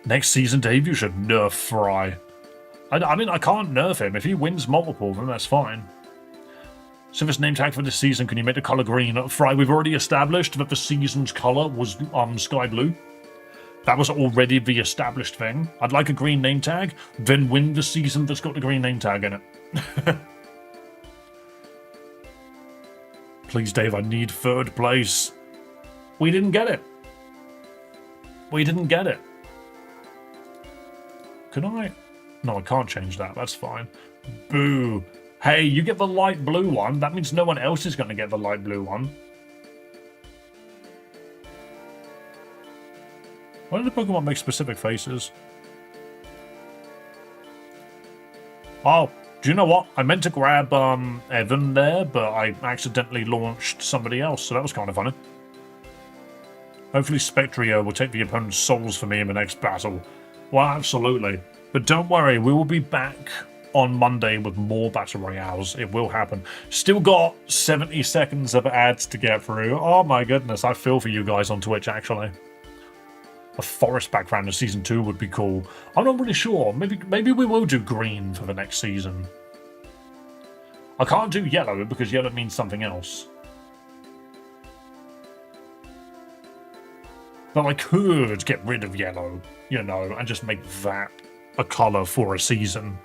Next season, Dave, you should nerf Fry. I mean, I can't nerf him. If he wins multiple, then that's fine. So this name tag for this season, can you make the colour green? Fry, we've already established that the season's colour was sky blue. That was already the established thing. I'd like a green name tag, then win the season that's got the green name tag in it. Please, Dave, I need 3rd place. We didn't get it. We didn't get it. Can I? No, I can't change that. That's fine. Boo. Hey, you get the light blue one. That means no one else is going to get the light blue one. Why did the Pokemon make specific faces? Oh, do you know what? I meant to grab Evan there, but I accidentally launched somebody else, so that was kind of funny. Hopefully Spectrio will take the opponent's souls for me in the next battle. Well, absolutely. But don't worry, we will be back on Monday with more Battle Royales. It will happen. Still got 70 seconds of ads to get through. Oh my goodness, I feel for you guys on Twitch, actually. A forest background in Season 2 would be cool. I'm not really sure. Maybe we will do green for the next season. I can't do yellow because yellow means something else. But I could get rid of yellow, you know, and just make that a colour for a season.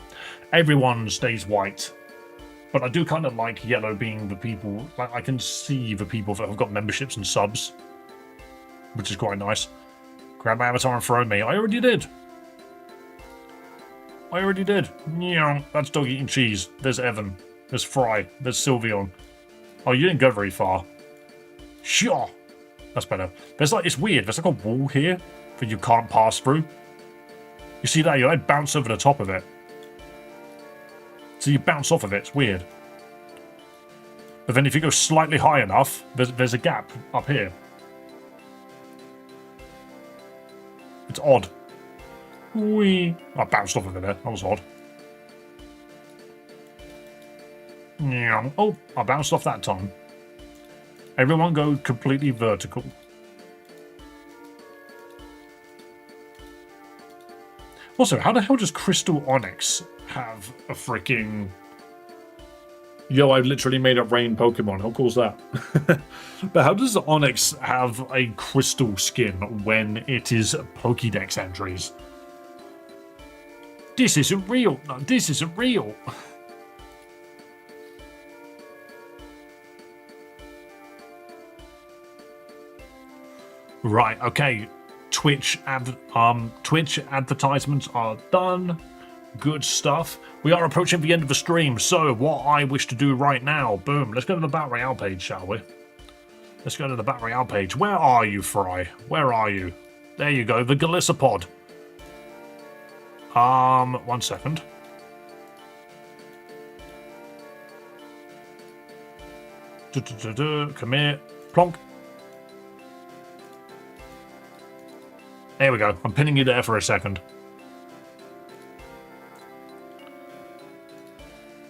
Everyone stays white. But I do kind of like yellow being the people... Like, I can see the people that have got memberships and subs. Which is quite nice. Grab my avatar and throw me. I already did. Yeah, that's dog eating cheese. There's Evan. There's Fry. There's Sylveon. Oh, you didn't go very far. Sure. That's better. There's like... It's weird. There's like a wall here that you can't pass through. You see that? You like bounce over the top of it. So you bounce off of it. It's weird. But then if you go slightly high enough, there's a gap up here. It's odd. Whee! I bounced off of it there. That was odd. Oh, I bounced off that time. Everyone go completely vertical. Also, how the hell does Crystal Onyx have a freaking... Yo, I literally made a rain Pokemon. How cool is that? But how does Onyx have a crystal skin when it is Pokédex entries? This isn't real. No, this isn't real. Right, okay. Twitch advertisements are done. Good stuff. We are approaching the end of the stream, so what I wish to do right now, boom, let's go to the Battle Royale page, shall we? Let's go to the Battle Royale page. Where are you, Fry? Where are you? There you go, the Galissapod. 1 second. Come here. Plonk. There we go. I'm pinning you there for a second.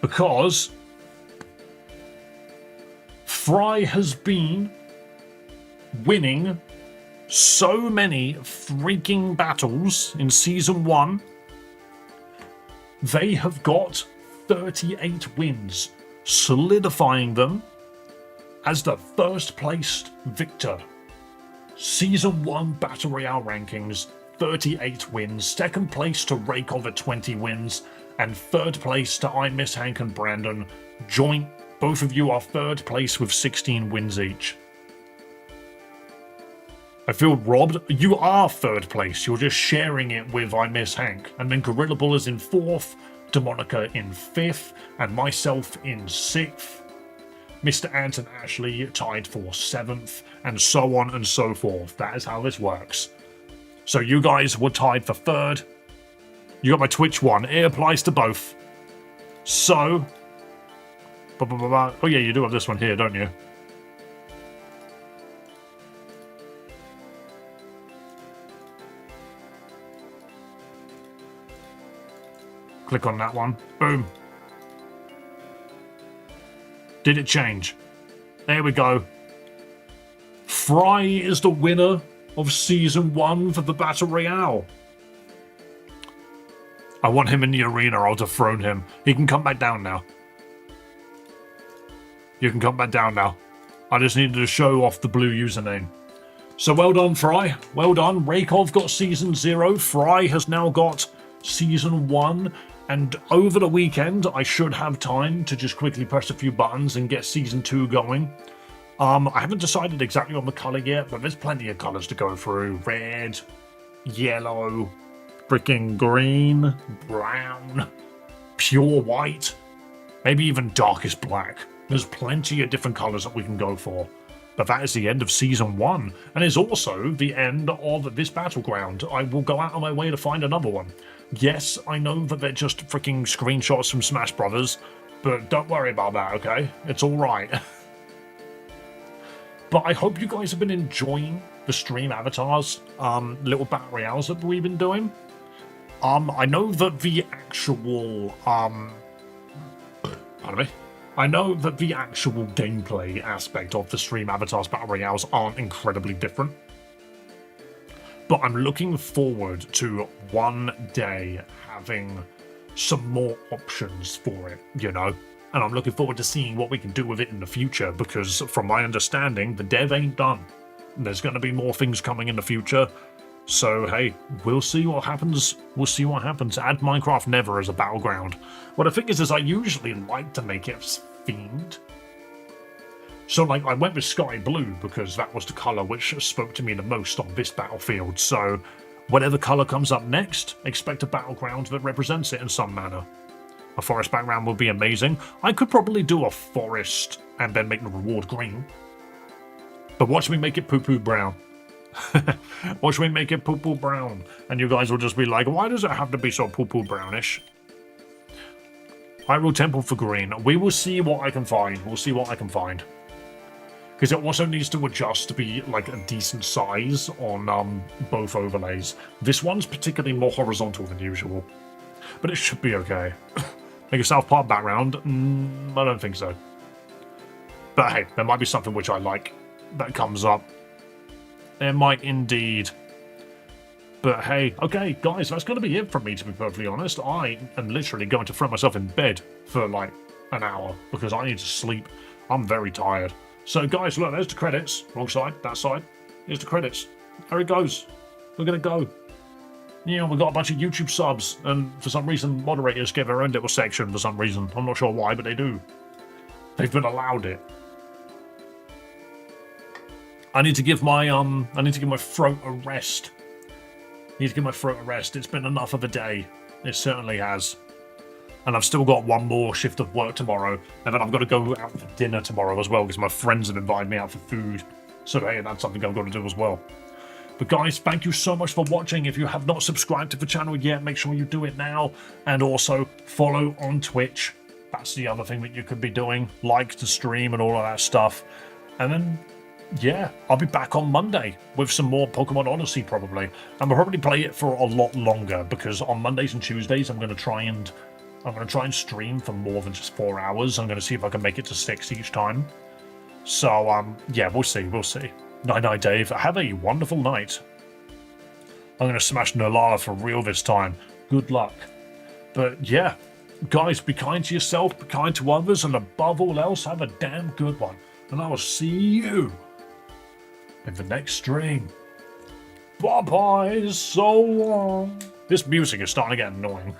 Because Fry has been winning so many freaking battles in Season 1. They have got 38 wins, solidifying them as the first placed victor. Season 1 Battle Royale rankings, 38 wins. Second place to Rakeov at 20 wins. And third place to I Miss Hank and Brandon. Joint, both of you are third place with 16 wins each. I feel robbed. You are third place. You're just sharing it with I Miss Hank. And then Gorilla Bull is in fourth, Demonica in fifth, and myself in sixth. Mr. Ant and Ashley tied for seventh, and so on and so forth. That is how this works. So you guys were tied for third. You got my Twitch one. It applies to both. So... Oh yeah, you do have this one here, don't you? Click on that one. Boom. Did it change? There we go. Fry is the winner of Season 1 for the Battle Royale. I want him in the arena. I'll dethrone him. He can come back down now. You can come back down now. I just needed to show off the blue username. So well done, Fry. Well done. Rakeov got Season 0. Fry has now got Season 1. And over the weekend, I should have time to just quickly press a few buttons and get Season 2 going. I haven't decided exactly on the colour yet, but there's plenty of colours to go through. Red, yellow, freaking green, brown, pure white, maybe even darkest black. There's plenty of different colours that we can go for. But that is the end of Season 1, and is also the end of this battleground. I will go out on my way to find another one. Yes, I know that they're just freaking screenshots from Smash Brothers, but don't worry about that, okay? It's alright. But I hope you guys have been enjoying the stream avatars, little battle royales that we've been doing. I know that the actual, pardon me. I know that the actual gameplay aspect of the stream avatars battle royales aren't incredibly different. But I'm looking forward to one day having some more options for it, you know? And I'm looking forward to seeing what we can do with it in the future, because from my understanding, the dev ain't done. There's going to be more things coming in the future. So, hey, we'll see what happens. We'll see what happens. Add Minecraft Never as a battleground. Well, the thing is I usually like to make it themed. So, like, I went with Sky Blue because that was the colour which spoke to me the most on this battlefield. So, whatever colour comes up next, expect a battleground that represents it in some manner. A forest background would be amazing. I could probably do a forest and then make the reward green. But watch me make it poo-poo brown. Watch me make it poo-poo brown. And you guys will just be like, why does it have to be so poo-poo brownish? Hyrule Temple for green. We will see what I can find. We'll see what I can find. Because it also needs to adjust to be like a decent size on both overlays. This one's particularly more horizontal than usual, but it should be okay. Make a South Park background? I don't think so. But hey, there might be something which I like that comes up. There might indeed. But hey, okay, guys, that's going to be it from me, to be perfectly honest. I am literally going to throw myself in bed for like an hour because I need to sleep. I'm very tired. So, guys, look, there's the credits. Wrong side, that side. Here's the credits. There it goes. We're going to go. Yeah, we've got a bunch of YouTube subs, and for some reason, moderators give their own little section for some reason. I'm not sure why, but they do. They've been allowed it. I need to give my throat a rest. I need to give my throat a rest. It's been enough of a day. It certainly has. And I've still got one more shift of work tomorrow, and then I've got to go out for dinner tomorrow as well, because my friends have invited me out for food. So hey, that's something I've got to do as well. But guys, thank you so much for watching. If you have not subscribed to the channel yet, make sure you do it now. And also, follow on Twitch. That's the other thing that you could be doing. Like the stream and all of that stuff. And then, yeah, I'll be back on Monday with some more Pokemon Odyssey probably. And we'll probably play it for a lot longer, because on Mondays and Tuesdays I'm going to try and stream for more than just 4 hours. I'm going to see if I can make it to 6 each time. So, yeah, we'll see. Night-night, Dave. Have a wonderful night. I'm going to smash Nalala for real this time. Good luck. But, yeah, guys, be kind to yourself, be kind to others, and above all else, have a damn good one. And I will see you in the next stream. Bye-bye, so long. This music is starting to get annoying.